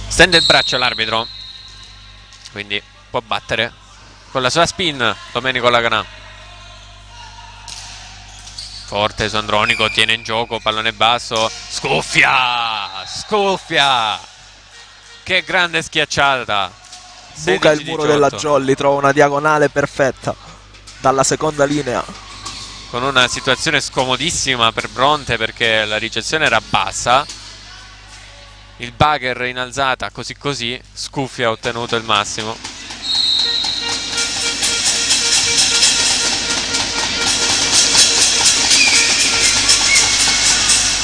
S1: Stende il braccio l'arbitro, quindi può battere con la sua spin Domenico Laganà. Forte su Andronico, tiene in gioco, pallone basso, Scuffia! Scuffia! Che grande schiacciata!
S2: Buca il muro della Jolly, trova una diagonale perfetta dalla seconda linea.
S1: Con una situazione scomodissima per Bronte, perché la ricezione era bassa. Il bugger in alzata, così così, Scuffia ha ottenuto il massimo.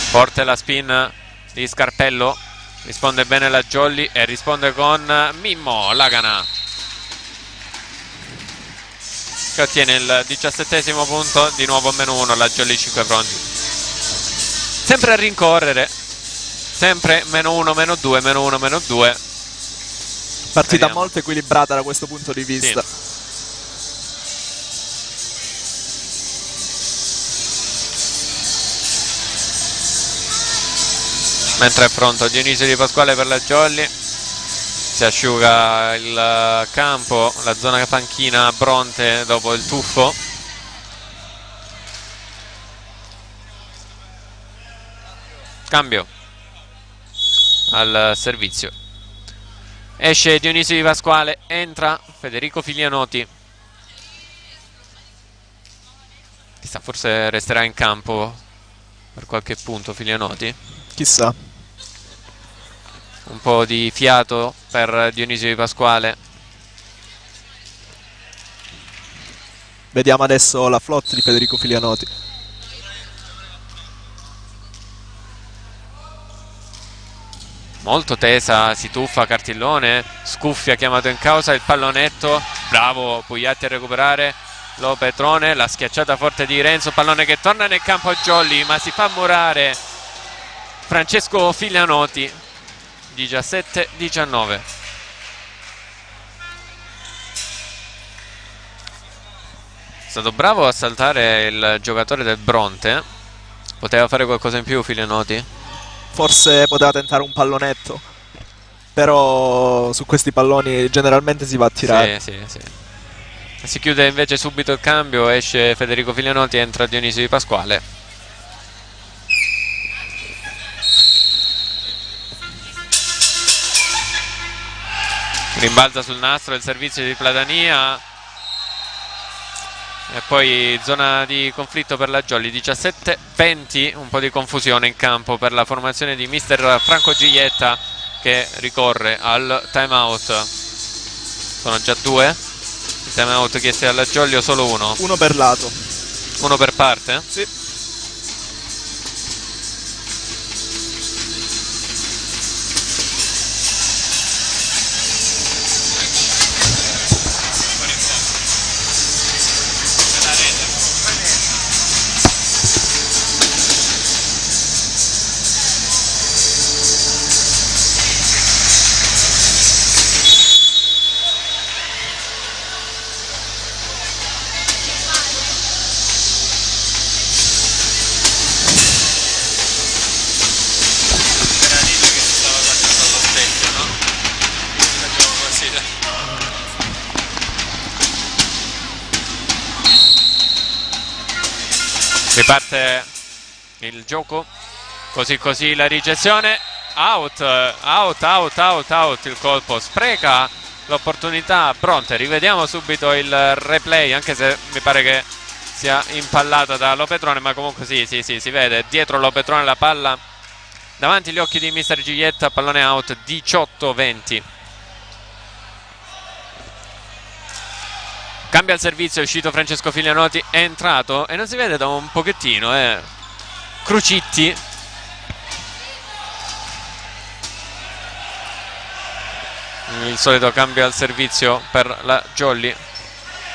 S1: Forte la spin di Scarpello, risponde bene la Jolly e risponde con Mimmo Laganà, che ottiene il 17° punto, di nuovo -1 la Jolly Cinquefrondi. Sempre a rincorrere, sempre -1, -2, -1, -2.
S2: Partita
S1: Vediamo.
S2: molto equilibrata da questo punto di vista.
S1: Sì. Mentre è pronto Dionisio Di Pasquale per la Jolly. Si asciuga il campo, la zona panchina Bronte dopo il tuffo. Cambio al servizio. Esce Dionisio Di Pasquale, entra Federico Filianotti. Chissà, forse resterà in campo per qualche punto Filianotti.
S2: Chissà.
S1: Un po' di fiato per Dionisio Di Pasquale.
S2: Vediamo adesso la flotte di Federico Filianotti.
S1: Molto tesa, si tuffa Cartillone, Scuffia chiamato in causa, il pallonetto, bravo Pugliatti a recuperare, Lopetrone, la schiacciata forte di Renzo, pallone che torna nel campo Jolly, ma si fa murare Francesco Filianotti. 17-19. È stato bravo a saltare il giocatore del Bronte. Poteva fare qualcosa in più Filianotti?
S2: Forse poteva tentare un pallonetto, però su questi palloni generalmente si va a tirare.
S1: Sì. Si chiude invece subito il cambio, esce Federico Filianotti, entra Dionisio Di Pasquale. Rimbalza sul nastro il servizio di Platania. E poi zona di conflitto per la Jolly. 17-20, un po' di confusione in campo per la formazione di mister Franco Giglietta, che ricorre al time out. Sono già 2 i time out chiesti alla Jolly, o solo uno?
S2: Uno per lato.
S1: Uno per parte?
S2: Sì.
S1: Riparte il gioco, così la ricezione, out, il colpo, spreca l'opportunità Bronte. Rivediamo subito il replay, anche se mi pare che sia impallata da Lopetrone, ma comunque sì, si vede dietro Lopetrone la palla davanti agli occhi di mister Giglietta, pallone out, 18-20. Cambia il servizio, è uscito Francesco Filianotti, è entrato e non si vede da un pochettino, Crucitti. Il solito cambio al servizio per la Jolly,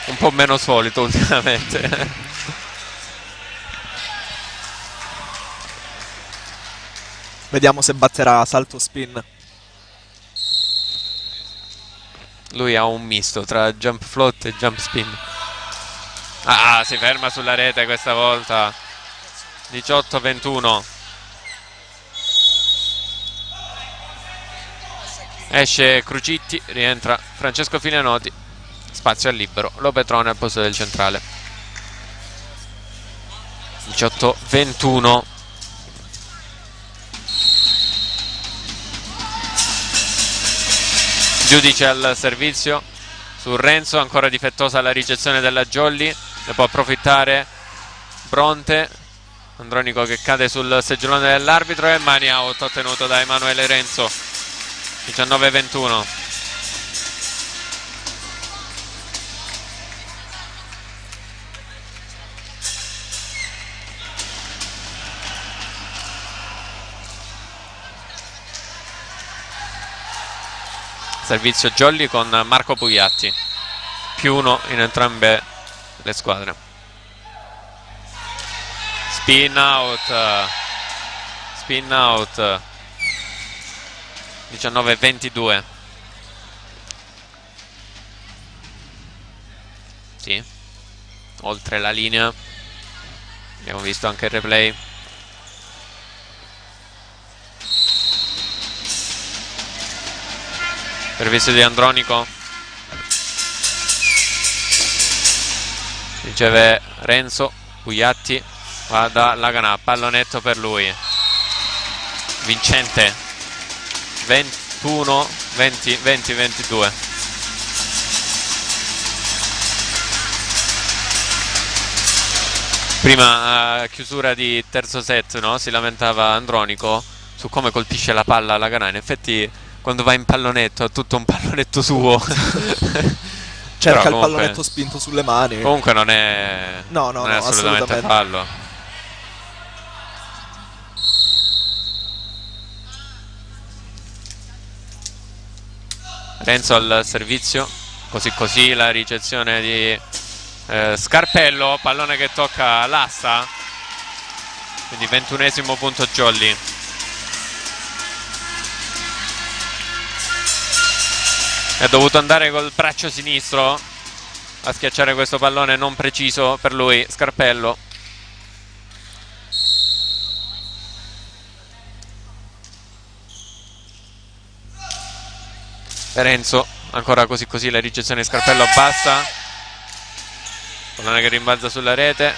S1: un po' meno solito ultimamente.
S2: Vediamo se batterà salto spin.
S1: Lui ha un misto tra jump float e jump spin. Si ferma sulla rete questa volta. 18-21. Esce Crucitti, rientra Francesco Filianotti. Spazio al libero, Lopetrone al posto del centrale. 18-21. Giudice al servizio su Renzo, ancora difettosa la ricezione della Jolly, ne può approfittare Bronte. Andronico che cade sul seggiolone dell'arbitro e mani out ottenuto da Emanuele Renzo. 19-21. Servizio Jolly con Marco Pugliatti, +1 in entrambe le squadre. Spin out, 19-22. Sì, oltre la linea, abbiamo visto anche il replay. Servizio di Andronico, riceve Renzo, Pugliatti va da Laganà, pallonetto per lui, vincente, 21-20-22. Prima chiusura di terzo set, no? Si lamentava Andronico su come colpisce la palla Laganà, in effetti quando va in pallonetto ha tutto un pallonetto suo.
S2: Cerca il pallonetto spinto sulle mani.
S1: Comunque non è,
S2: no,
S1: non è assolutamente fallo. Renzo al servizio, così la ricezione di Scarpello, pallone che tocca l'asta, quindi 21esimo punto Jolly. È dovuto andare col braccio sinistro a schiacciare questo pallone non preciso per lui, Scarpello. Renzo, ancora così la ricezione di Scarpello basta. Pallone che rimbalza sulla rete,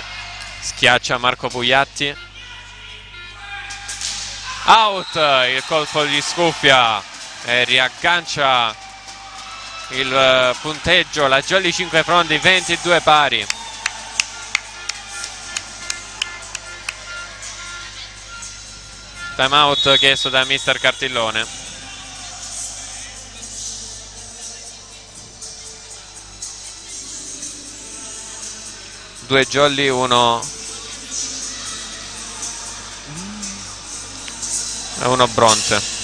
S1: schiaccia Marco Pugliatti. Out, il colpo gli scuffia e riaggancia il punteggio, la Jolly 5 fronti, 22 pari. Time out chiesto da mister Cartillone. Due Jolly, uno Bronte.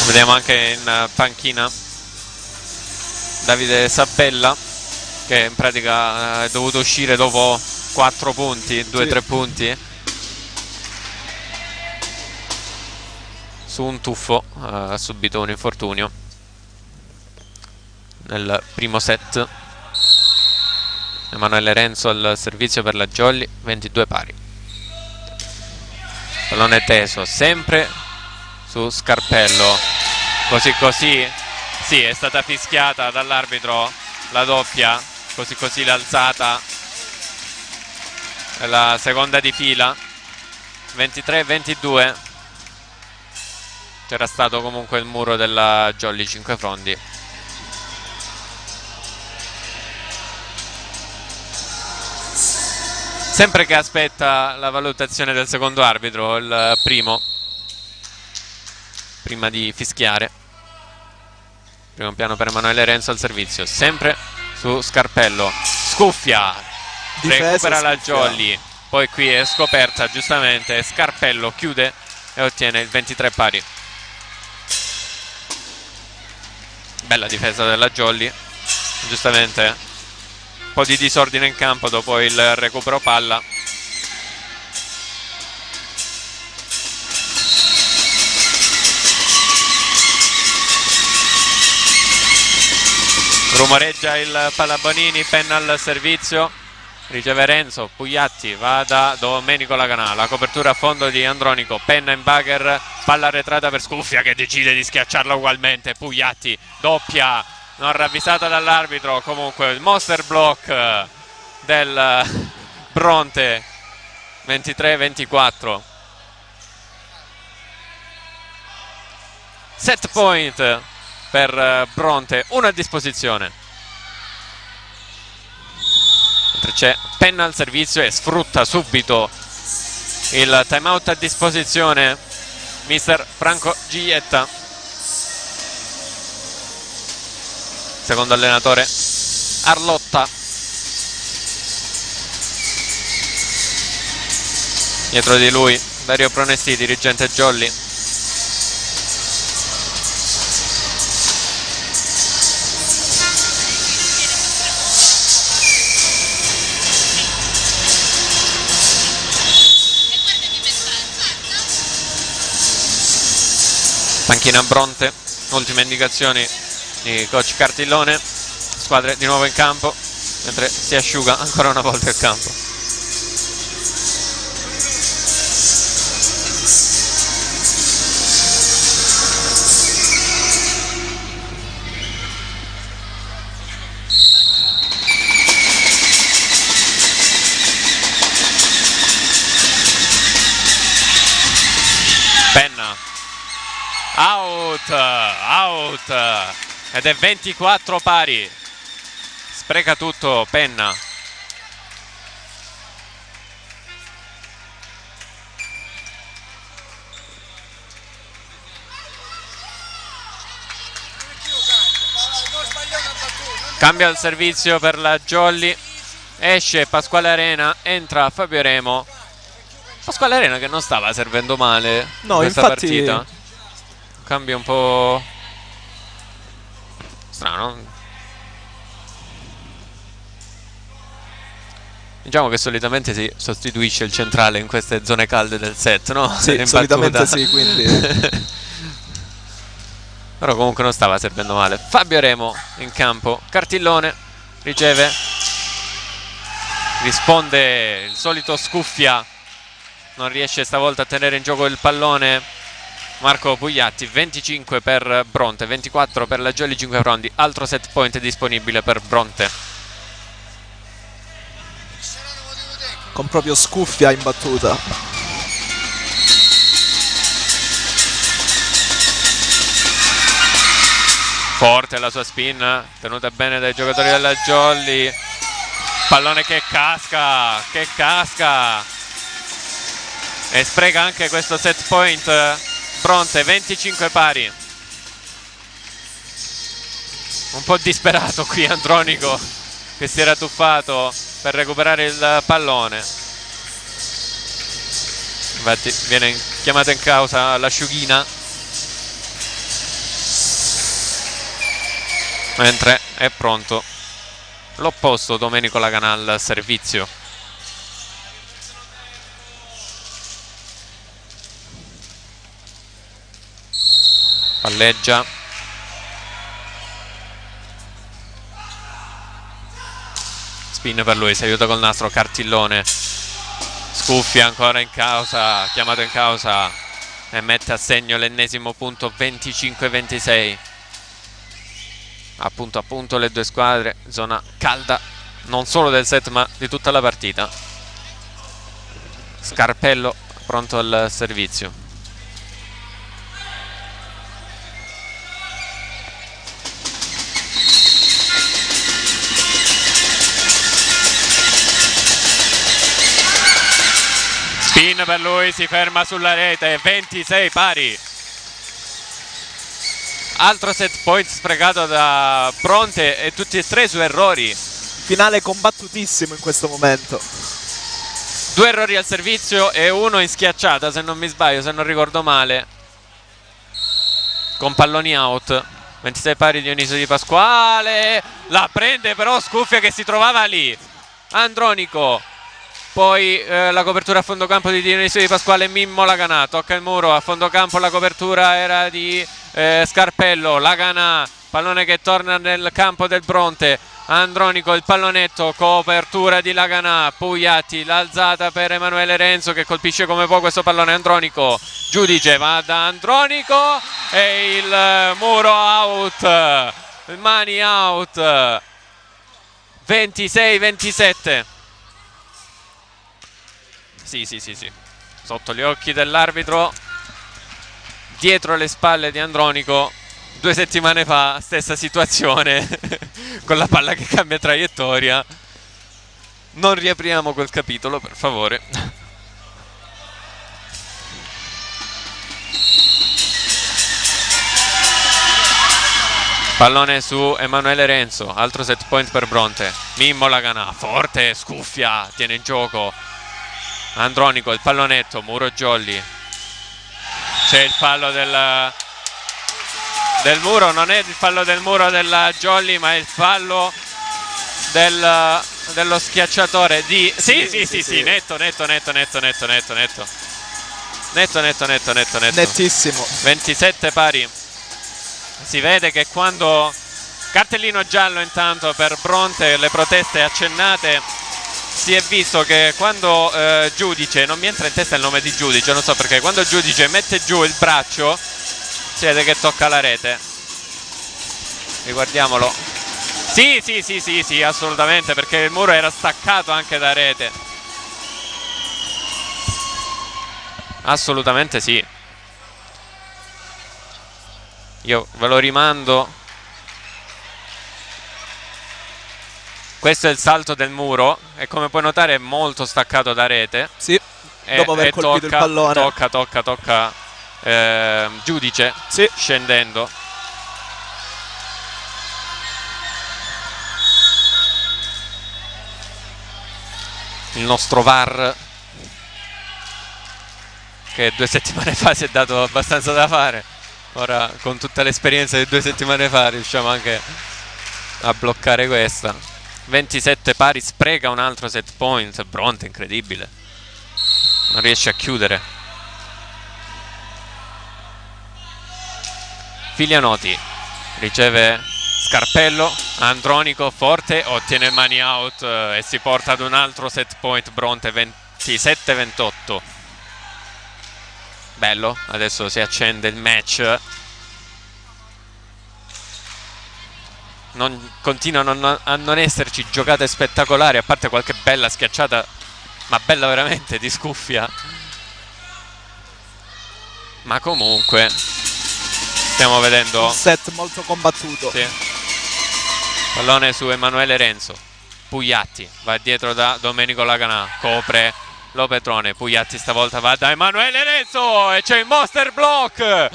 S1: Vediamo anche in panchina Davide Sabella, che in pratica è dovuto uscire dopo 4 punti, 2-3 punti su un tuffo, ha subito un infortunio. nel primo set. Emanuele Renzo al servizio per la Jolly, 22 pari. Pallone teso, sempre su Scarpello. Così così, sì, è stata fischiata dall'arbitro la doppia, così così l'alzata. È la seconda di fila, 23-22. C'era stato comunque il muro della Jolly Cinquefrondi. Sempre che aspetta la valutazione del secondo arbitro, il primo, prima di fischiare. Primo piano per Emanuele Renzo al servizio, sempre su Scarpello. Scuffia,
S2: Difesa,
S1: recupera la
S2: scuffia.
S1: Jolly. Poi qui è scoperta giustamente, Scarpello chiude e ottiene il 23 pari. Bella difesa della Jolly, giustamente. Un po' di disordine in campo dopo il recupero palla. Rumoreggia il Pallabonini, penna al servizio, riceve Renzo, Pugliatti, va da Domenico Laganà, la copertura a fondo di Andronico, penna in bugger, palla arretrata per Scuffia che decide di schiacciarla ugualmente, Pugliatti, doppia, non ravvisata dall'arbitro, comunque il monster block del Bronte, 23-24. Set point per Bronte, uno a disposizione. Mentre c'è penna al servizio e sfrutta subito il timeout a disposizione mister Franco Giglietta, secondo allenatore Arlotta. Dietro di lui Dario Pronesti, dirigente Jolly. Panchina Bronte, ultime indicazioni di coach Cartillone. Squadre di nuovo in campo, mentre si asciuga ancora una volta il campo. Penna. Out ed è 24 pari, spreca tutto Penna. Cambia il servizio per la Jolly, esce Pasquale Arena, entra Fabio Remo. Pasquale Arena che non stava servendo male
S2: No,
S1: questa
S2: infatti
S1: partita. Cambio un po' strano. Diciamo che solitamente si sostituisce il centrale in queste zone calde del set, no?
S2: sì,
S1: In
S2: solitamente
S1: battuta.
S2: sì, quindi
S1: Però comunque non stava servendo male. Fabio Remo in campo, Cartillone riceve, risponde il solito Scuffia, non riesce stavolta a tenere in gioco il pallone Marco Pugliatti. 25 per Bronte, 24 per la Jolly Cinquefrondi. Altro set point disponibile per Bronte.
S2: con proprio Scuffia in battuta.
S1: Forte la sua spin, tenuta bene dai giocatori della Jolly. Pallone che casca, e spreca anche questo set point Bronte. 25 pari. Un po' disperato qui Andronico, che si era tuffato per recuperare il pallone. Infatti viene chiamata in causa l'asciughina, mentre è pronto l'opposto Domenico Laganà al servizio. Palleggia. spin per lui, si aiuta col nastro, cartillone. Scuffia ancora in causa, chiamato in causa e mette a segno l'ennesimo punto, 25-26. A punto le due squadre, zona calda non solo del set ma di tutta la partita. Scarpello pronto al servizio. Spin per lui, si ferma sulla rete, 26 pari. Altro set point sprecato da Bronte e tutti e tre su errori.
S2: Finale combattutissimo in questo momento.
S1: 2 errori al servizio e 1 in schiacciata, se non mi sbaglio, se non ricordo male. Con palloni out. 26 pari Dioniso Di Pasquale. La prende però Scuffia che si trovava lì. Andronico. Poi la copertura a fondo campo di Dioniso Di Pasquale, Mimmo Laganà. Tocca il muro, a fondo campo la copertura era di Scarpello. Laganà, pallone che torna nel campo del Bronte. Andronico, il pallonetto, copertura di Laganà. Pugliatti, l'alzata per Emanuele Renzo che colpisce come può questo pallone. Andronico, Giudice, va da Andronico e il muro out. Mani out. 26-27. Sì. Sotto gli occhi dell'arbitro, dietro le spalle di Andronico. 2 settimane fa, stessa situazione, con la palla che cambia traiettoria. Non riapriamo quel capitolo, per favore. Pallone su Emanuele Renzo, altro set point per Bronte. Mimmo Laganà, forte, Scuffia, tiene in gioco. Andronico, il pallonetto, Muro Jolly. C'è il fallo del muro, non è il fallo del muro della Jolly, ma è il fallo dello schiacciatore di... Sì, netto.
S2: Nettissimo.
S1: 27 pari. Si vede che quando... Cartellino giallo intanto per Bronte, le proteste accennate. Si è visto che quando Giudice, non mi entra in testa il nome di Giudice, non so perché, quando Giudice mette giù il braccio si vede che tocca la rete. Riguardiamolo. Sì, assolutamente, perché il muro era staccato anche da rete. Assolutamente sì. Io ve lo rimando. Questo è il salto del muro e come puoi notare è molto staccato da rete.
S2: Sì, dopo aver colpito il pallone.
S1: Tocca Giudice,
S2: sì,
S1: scendendo. Il nostro VAR, che 2 settimane fa si è dato abbastanza da fare. Ora con tutta l'esperienza di 2 settimane fa riusciamo anche a bloccare questa. 27 pari, spreca un altro set point. Bronte, incredibile, non riesce a chiudere. Filianoti riceve Scarpello, Andronico forte, ottiene mani out e si porta ad un altro set point Bronte. 27-28. bello, adesso si accende il match. Continuano a non esserci giocate spettacolari, a parte qualche bella schiacciata, ma bella veramente, di Scuffia. Ma comunque stiamo vedendo
S2: un set molto combattuto.
S1: Sì. Pallone su Emanuele Renzo. Pugliatti va dietro da Domenico Laganà, copre Lo Petrone. Pugliatti stavolta va da Emanuele Renzo e c'è il monster block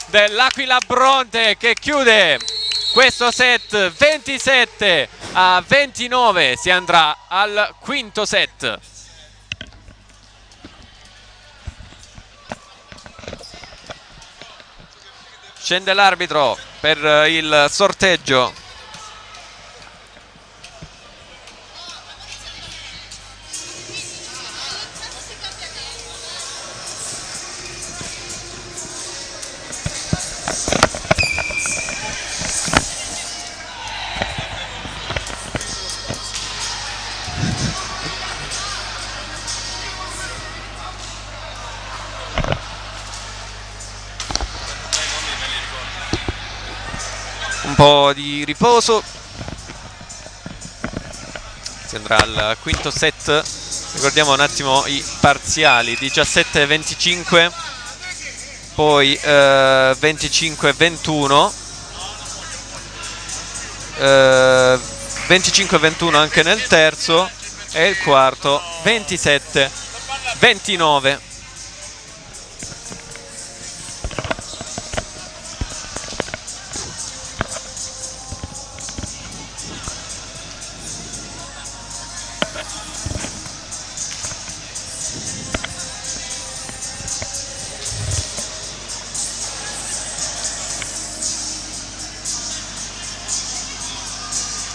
S1: dell'Aquila Bronte che chiude questo set 27-29. Si andrà al quinto set. Scende l'arbitro per il sorteggio. un po' di riposo. Si andrà al quinto set. Ricordiamo un attimo i parziali: 17-25, poi 25-21, 25-21 anche nel terzo, e il quarto 27-29.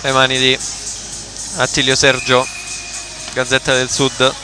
S1: Le mani di Attilio Sergio, Gazzetta del Sud.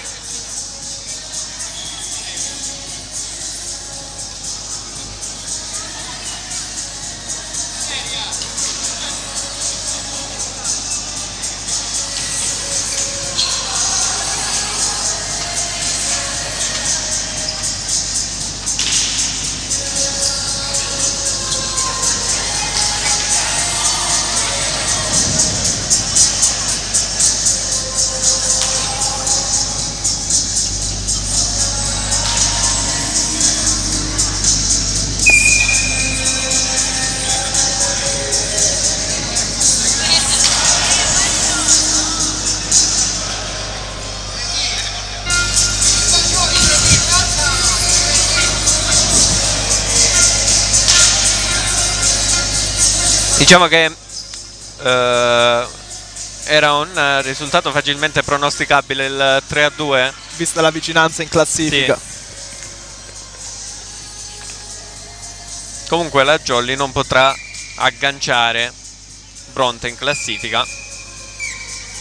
S1: Diciamo che era un risultato facilmente pronosticabile il 3-2,
S2: vista la vicinanza in classifica.
S1: Sì. Comunque la Jolly non potrà agganciare Bronte in classifica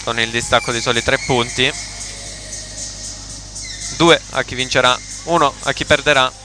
S1: con il distacco di soli 3 punti. 2 a chi vincerà, 1 a chi perderà.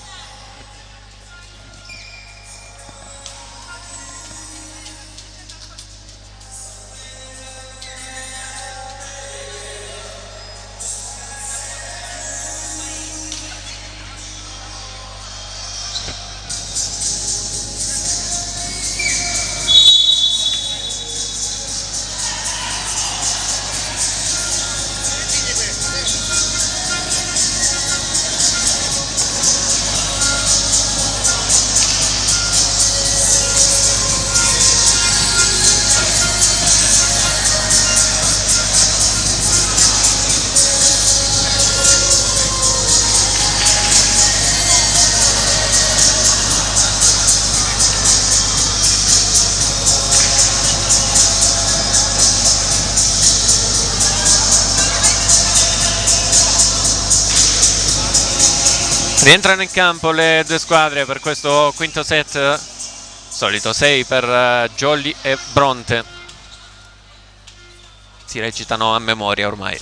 S1: Rientrano in campo le due squadre per questo quinto set, solito 6 per Jolly e Bronte. Si recitano a memoria ormai.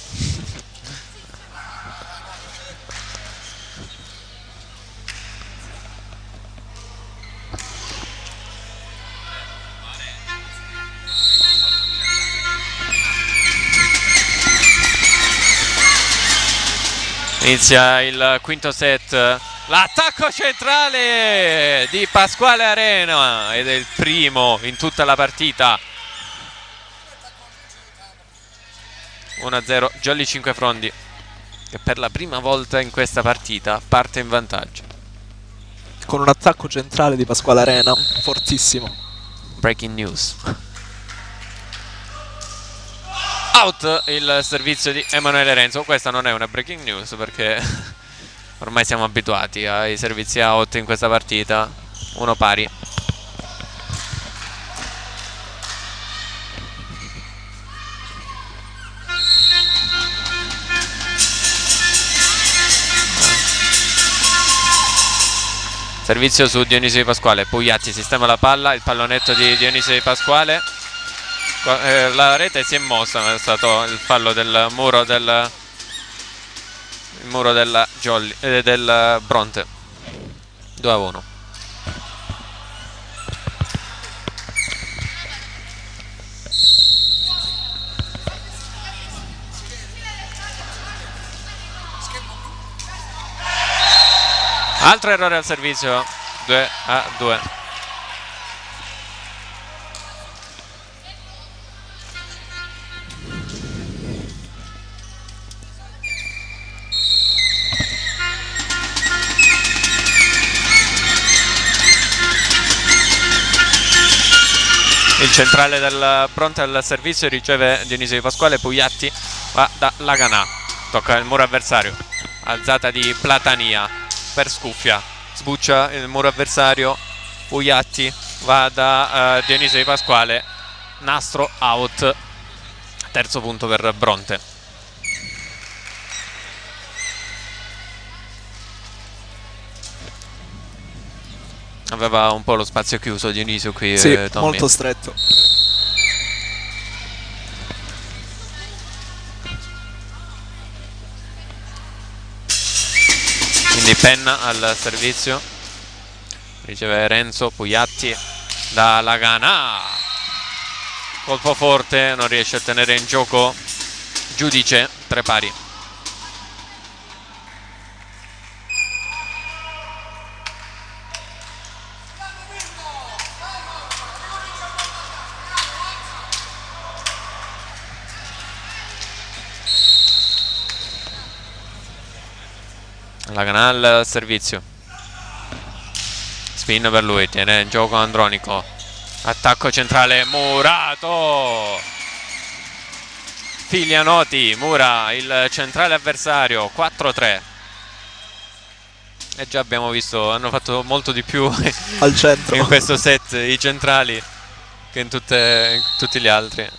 S1: Inizia il quinto set, l'attacco centrale di Pasquale Arena ed è il primo in tutta la partita. 1-0 Jolly Cinquefrondi, che per la prima volta in questa partita parte in vantaggio.
S2: Con un attacco centrale di Pasquale Arena, fortissimo.
S1: Breaking news. Out il servizio di Emanuele Renzo. Questa non è una breaking news perché ormai siamo abituati ai servizi out in questa partita. Uno pari. Servizio su Dionisio Di Pasquale. Pugliatti sistema la palla, il pallonetto di Dionisio Di Pasquale. La rete si è mossa, ma è stato il fallo del muro della Jolly, del Bronte. 2-1. Altro errore al servizio. 2-2. Il centrale del Bronte al servizio, riceve Dionisio Di Pasquale. Pugliatti va da Laganà, tocca il muro avversario, alzata di Platania per Scuffia, sbuccia il muro avversario. Pugliatti va da Dionisio Di Pasquale, nastro out, terzo punto per Bronte. Aveva un po' lo spazio chiuso Dionisio qui,
S2: sì,
S1: Tommy.
S2: molto stretto.
S1: Quindi Penna al servizio, riceve Renzo. Pugliatti da Laganà, colpo forte, non riesce a tenere in gioco Giudice, 3 pari. Laganà al servizio, spin per lui, tiene in gioco Andronico, attacco centrale Murato, Filianoti, Mura il centrale avversario, 4-3. E già abbiamo visto, hanno fatto molto di più
S2: al centro
S1: in questo set i centrali che in tutti gli altri.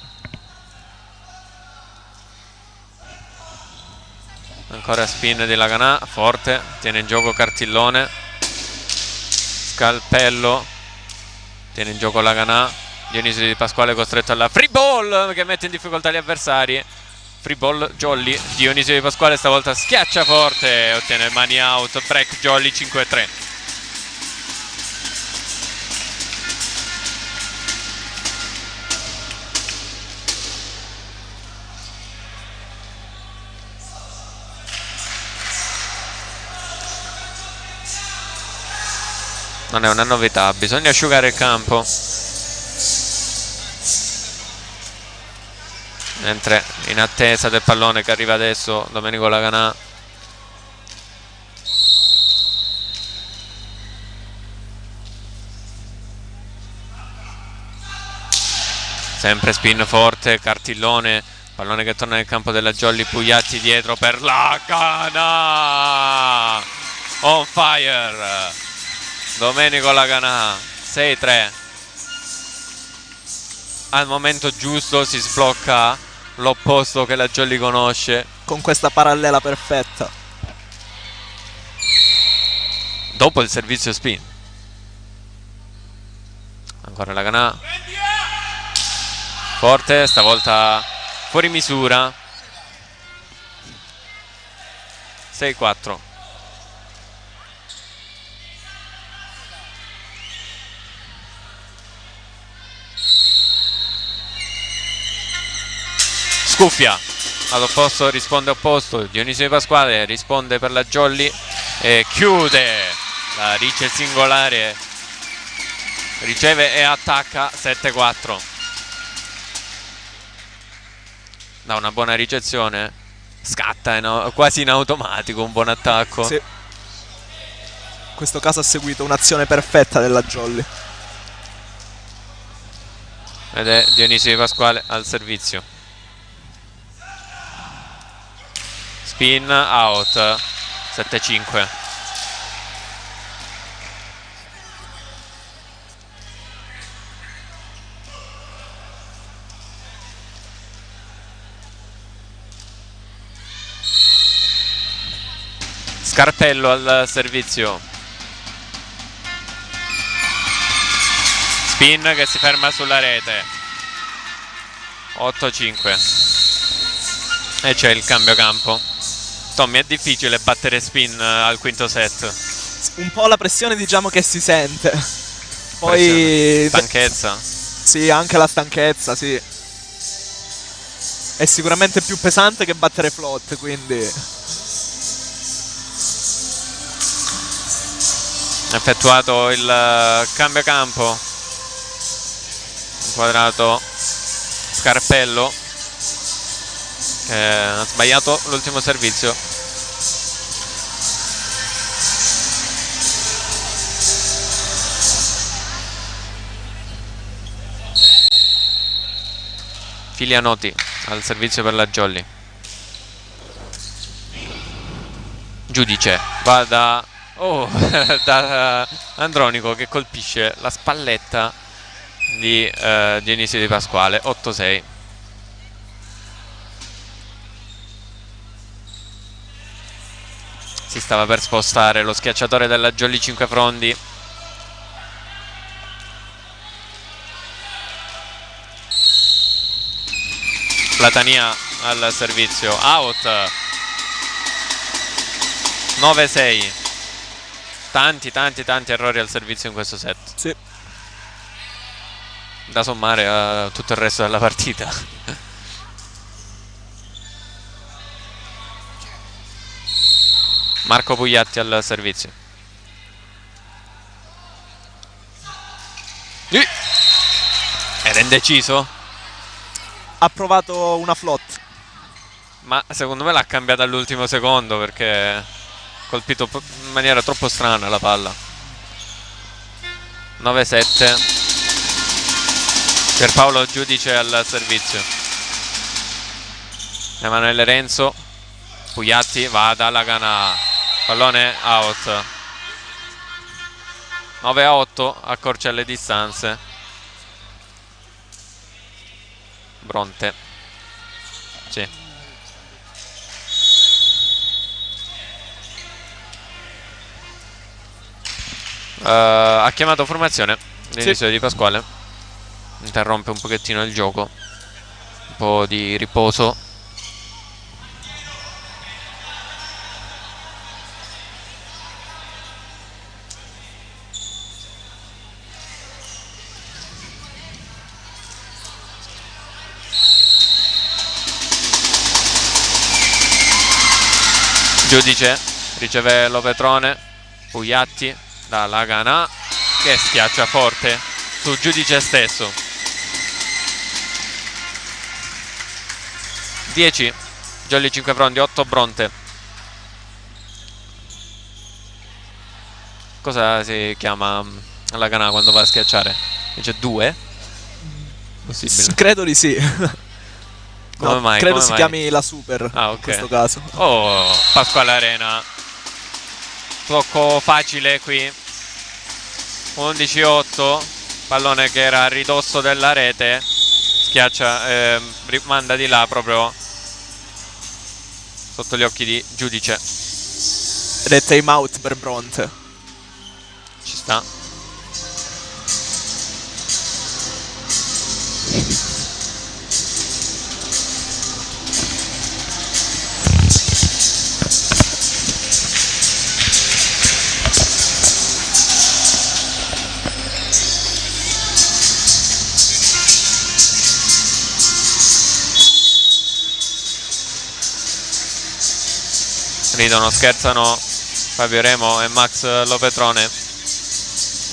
S1: Ancora spin di Laganà, forte, tiene in gioco Cartillone, Scalpello, tiene in gioco Laganà. Dionisio Di Pasquale costretto alla free ball che mette in difficoltà gli avversari. Free ball Jolly, Dionisio Di Pasquale stavolta schiaccia forte, ottiene mani out, break Jolly, 5-3. Non è una novità, bisogna asciugare il campo. Mentre in attesa del pallone che arriva adesso Domenico Laganà. Sempre spin forte, Cartillone, pallone che torna nel campo della Jolly. Pugliatti dietro per Laganà, on fire Domenico Laganà, 6-3. Al momento giusto si sblocca l'opposto che la Jolly conosce,
S2: con questa parallela perfetta.
S1: Dopo il servizio spin, ancora Laganà, forte, stavolta fuori misura, 6-4. Scuffia all'opposto, risponde opposto. Dionisio Di Pasquale risponde per la Jolly e chiude la Rice singolare, riceve e attacca, 7-4. Da una buona ricezione scatta quasi in automatico un buon attacco.
S2: Sì. In questo caso ha seguito un'azione perfetta della Jolly.
S1: Ed è Dionisio Di Pasquale al servizio. Spin out, 7-5. Scarpello al servizio. Spin che si ferma sulla rete. 8-5. E c'è il cambio campo. Tommy, è difficile battere spin al quinto set.
S2: Un po' la pressione, diciamo, che si sente. Poi
S1: stanchezza.
S2: Sì, anche la stanchezza, sì. È sicuramente più pesante che battere float, quindi
S1: effettuato il cambio campo. Inquadrato Scarpello, che ha sbagliato l'ultimo servizio. Filianotti al servizio per la Jolly. Giudice va da da Andronico, che colpisce la spalletta di Dionisio Di Pasquale. 8-6. Si stava per spostare lo schiacciatore della Jolly Cinquefrondi. Platania al servizio, out. 9-6. Tanti errori al servizio in questo set.
S2: Sì.
S1: Da sommare a tutto il resto della partita. Marco Pugliatti al servizio. Era indeciso?
S2: Ha provato una flot.
S1: Ma secondo me l'ha cambiata all'ultimo secondo, perché ha colpito in maniera troppo strana la palla. 9-7. Pierpaolo Giudice al servizio. Emanuele Renzo. Pugliatti va dalla Gana. Pallone out. 9-8. Accorcia le distanze. Bronte. Sì. Ha chiamato formazione l'inizio di Pasquale. Interrompe un pochettino il gioco. Un po' di riposo. Giudice riceve Lopetrone. Pugliatti dalla Gana, che schiaccia forte su Giudice stesso. 10 Jolly Cinquefrondi, 8 Bronte. Cosa si chiama la Gana quando va a schiacciare? Dice 2? Possibile?
S2: Credo di sì.
S1: Come mai?
S2: Credo
S1: Come
S2: si
S1: mai?
S2: chiami la Super
S1: Ah, ok.
S2: in questo caso.
S1: Oh, Pasquale Arena. Tocco facile qui. 11-8. Pallone che era a ridosso della rete. Schiaccia, rimanda di là proprio sotto gli occhi di Giudice.
S2: Ed è time out per Bronte.
S1: Ci sta. Ridono, scherzano Fabio Remo e Max Lopetrone.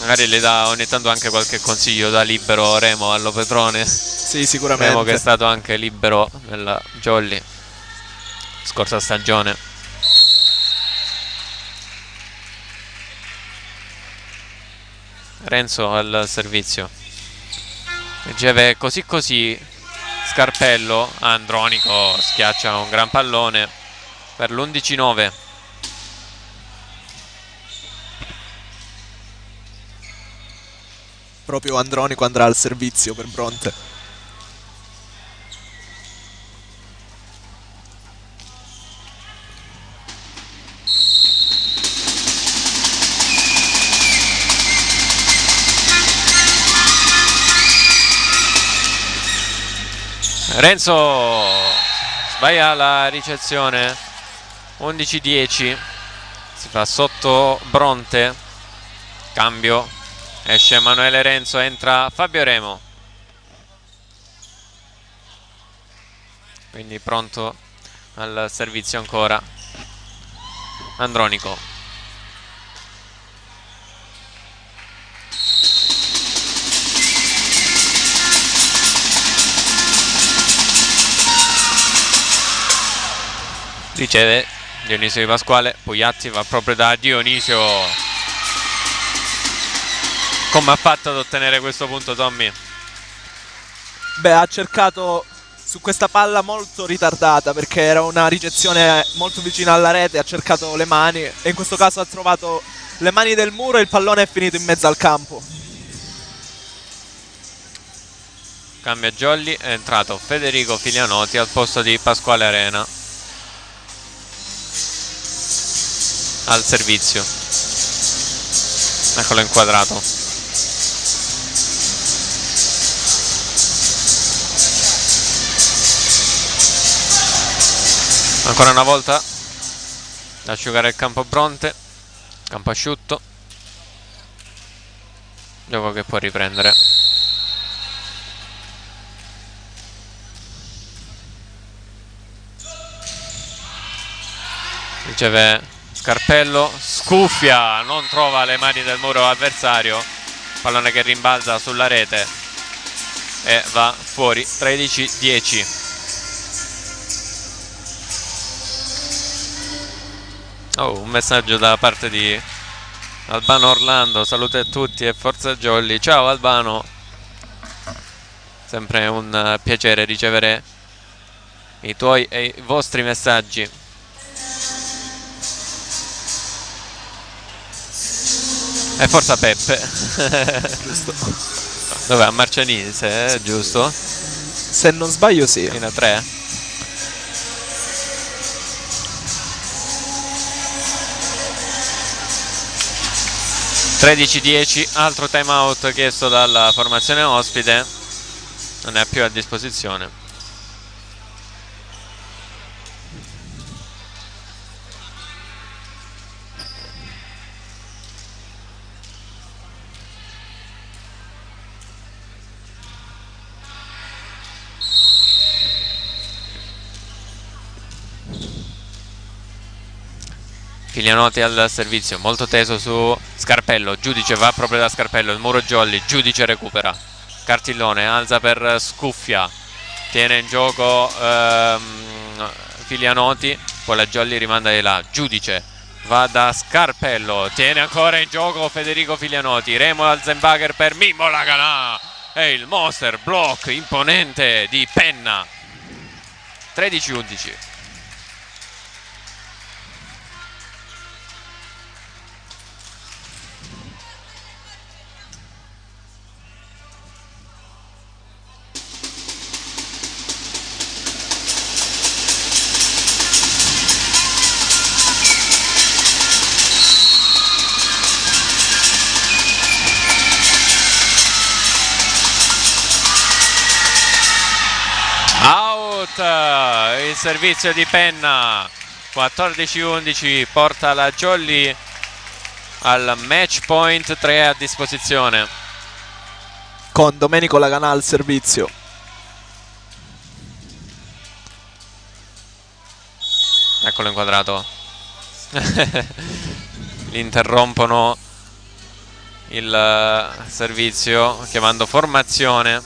S1: Magari le dà ogni tanto anche qualche consiglio da libero Remo a Lopetrone.
S2: Sì, sicuramente.
S1: Remo che è stato anche libero nella Jolly scorsa stagione. Renzo al servizio. Riceve così così Scarpello. Andronico schiaccia un gran pallone per l'11-9.
S2: Proprio Andronico andrà al servizio per Bronte.
S1: Renzo sbaglia la ricezione. 11-10. Si fa sotto Bronte. Cambio. Esce Emanuele Renzo, entra Fabio Remo. Quindi pronto al servizio ancora Andronico. Riceve Dionisio Di Pasquale. Pugliatti va proprio da Dionisio. Come ha fatto ad ottenere questo punto, Tommy?
S2: Beh, ha cercato su questa palla molto ritardata, perché era una ricezione molto vicina alla rete, ha cercato le mani e in questo caso ha trovato le mani del muro e il pallone è finito in mezzo al campo.
S1: Cambia Jolly, è entrato Federico Filianotti al posto di Pasquale Arena al servizio. Eccolo inquadrato. Ancora una volta da asciugare il campo Bronte, campo asciutto, gioco che può riprendere. Riceve Scarpello, scuffia, non trova le mani del muro avversario, pallone che rimbalza sulla rete e va fuori. 13-10. Oh, un messaggio da parte di Albano Orlando, salute a tutti e forza Jolly. Ciao Albano, sempre un piacere ricevere i tuoi e i vostri messaggi. E forza Peppe.
S2: Giusto.
S1: Dov'è? A Marcianise, giusto?
S2: Se non sbaglio sì.
S1: Fino a 3. (13-10), altro time out chiesto dalla formazione ospite, non ne ha più a disposizione. Filianotti al servizio, molto teso su Scarpello, Giudice va proprio da Scarpello, il muro Jolly, Giudice recupera, Cartillone alza per Scuffia, tiene in gioco Filianotti, poi la Jolly rimanda di là, Giudice va da Scarpello, tiene ancora in gioco Federico Filianotti, Remo Alzenbacher per Mimmo Laganà e il monster block imponente di Penna. 13-11. Il servizio di Penna, 14-11, porta la Jolly al match point, 3 a disposizione
S2: con Domenico Laganà al servizio.
S1: Eccolo inquadrato. Interrompono il servizio chiamando formazione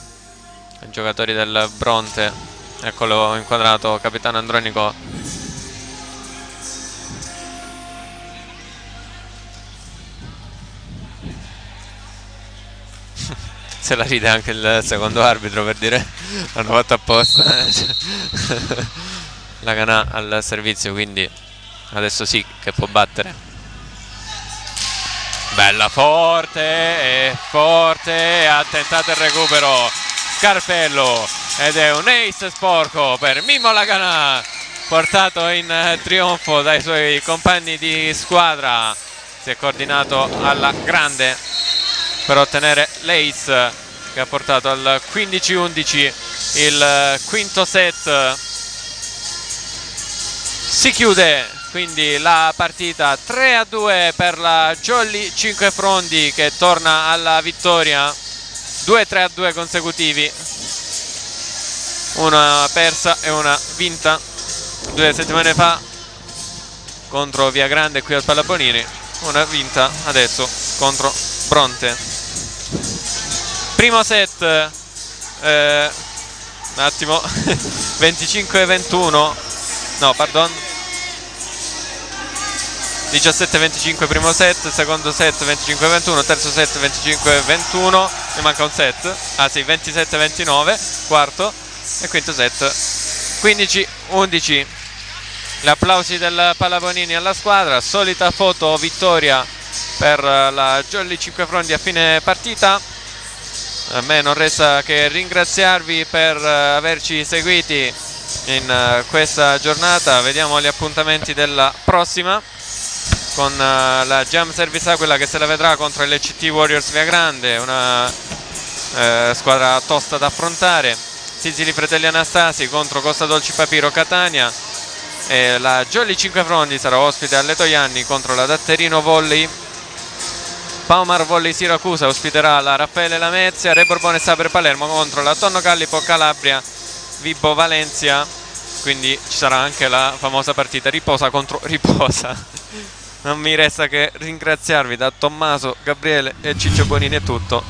S1: i giocatori del Bronte. Eccolo inquadrato, capitano Andronico. Se la ride anche il secondo arbitro, per dire hanno fatto apposta. Laganà al servizio, quindi adesso sì che può battere. Bella forte, ha tentato il recupero Scarpello ed è un ace sporco per Mimmo Laganà, portato in trionfo dai suoi compagni di squadra. Si è coordinato alla grande per ottenere l'ace che ha portato al 15-11 il quinto set. Si chiude quindi la partita 3-2 per la Jolly Cinquefrondi, che torna alla vittoria. 2 3-2 consecutivi, una persa e una vinta 2 settimane fa contro Viagrande qui al Palaponini, una vinta adesso contro Bronte. Primo set, un attimo, 25-21, no pardon, 17-25 primo set, secondo set 25-21, terzo set 25-21, mi manca un set, ah sì, 27-29, quarto, e quinto set 15-11. Gli applausi del Palabonini alla squadra, solita foto vittoria per la Jolly Cinquefrondi a fine partita. A me non resta che ringraziarvi per averci seguiti in questa giornata. Vediamo gli appuntamenti della prossima con la Jam Service Aquila che se la vedrà contro l'ECT Warriors Via Grande, una squadra tosta da affrontare. Sisili Fratelli Anastasi contro Costa Dolci Papiro Catania, e la Jolly Cinquefrondi sarà ospite alle Toianni contro la Datterino Volley. Paumar Volley Siracusa ospiterà la Raffaele Lamezia. Re Borbone Sabre Palermo contro la Tonno Callipo Calabria Vibo Valencia. Quindi ci sarà anche la famosa partita riposa contro riposa. Non mi resta che ringraziarvi. Da Tommaso, Gabriele e Ciccio Bonini è tutto.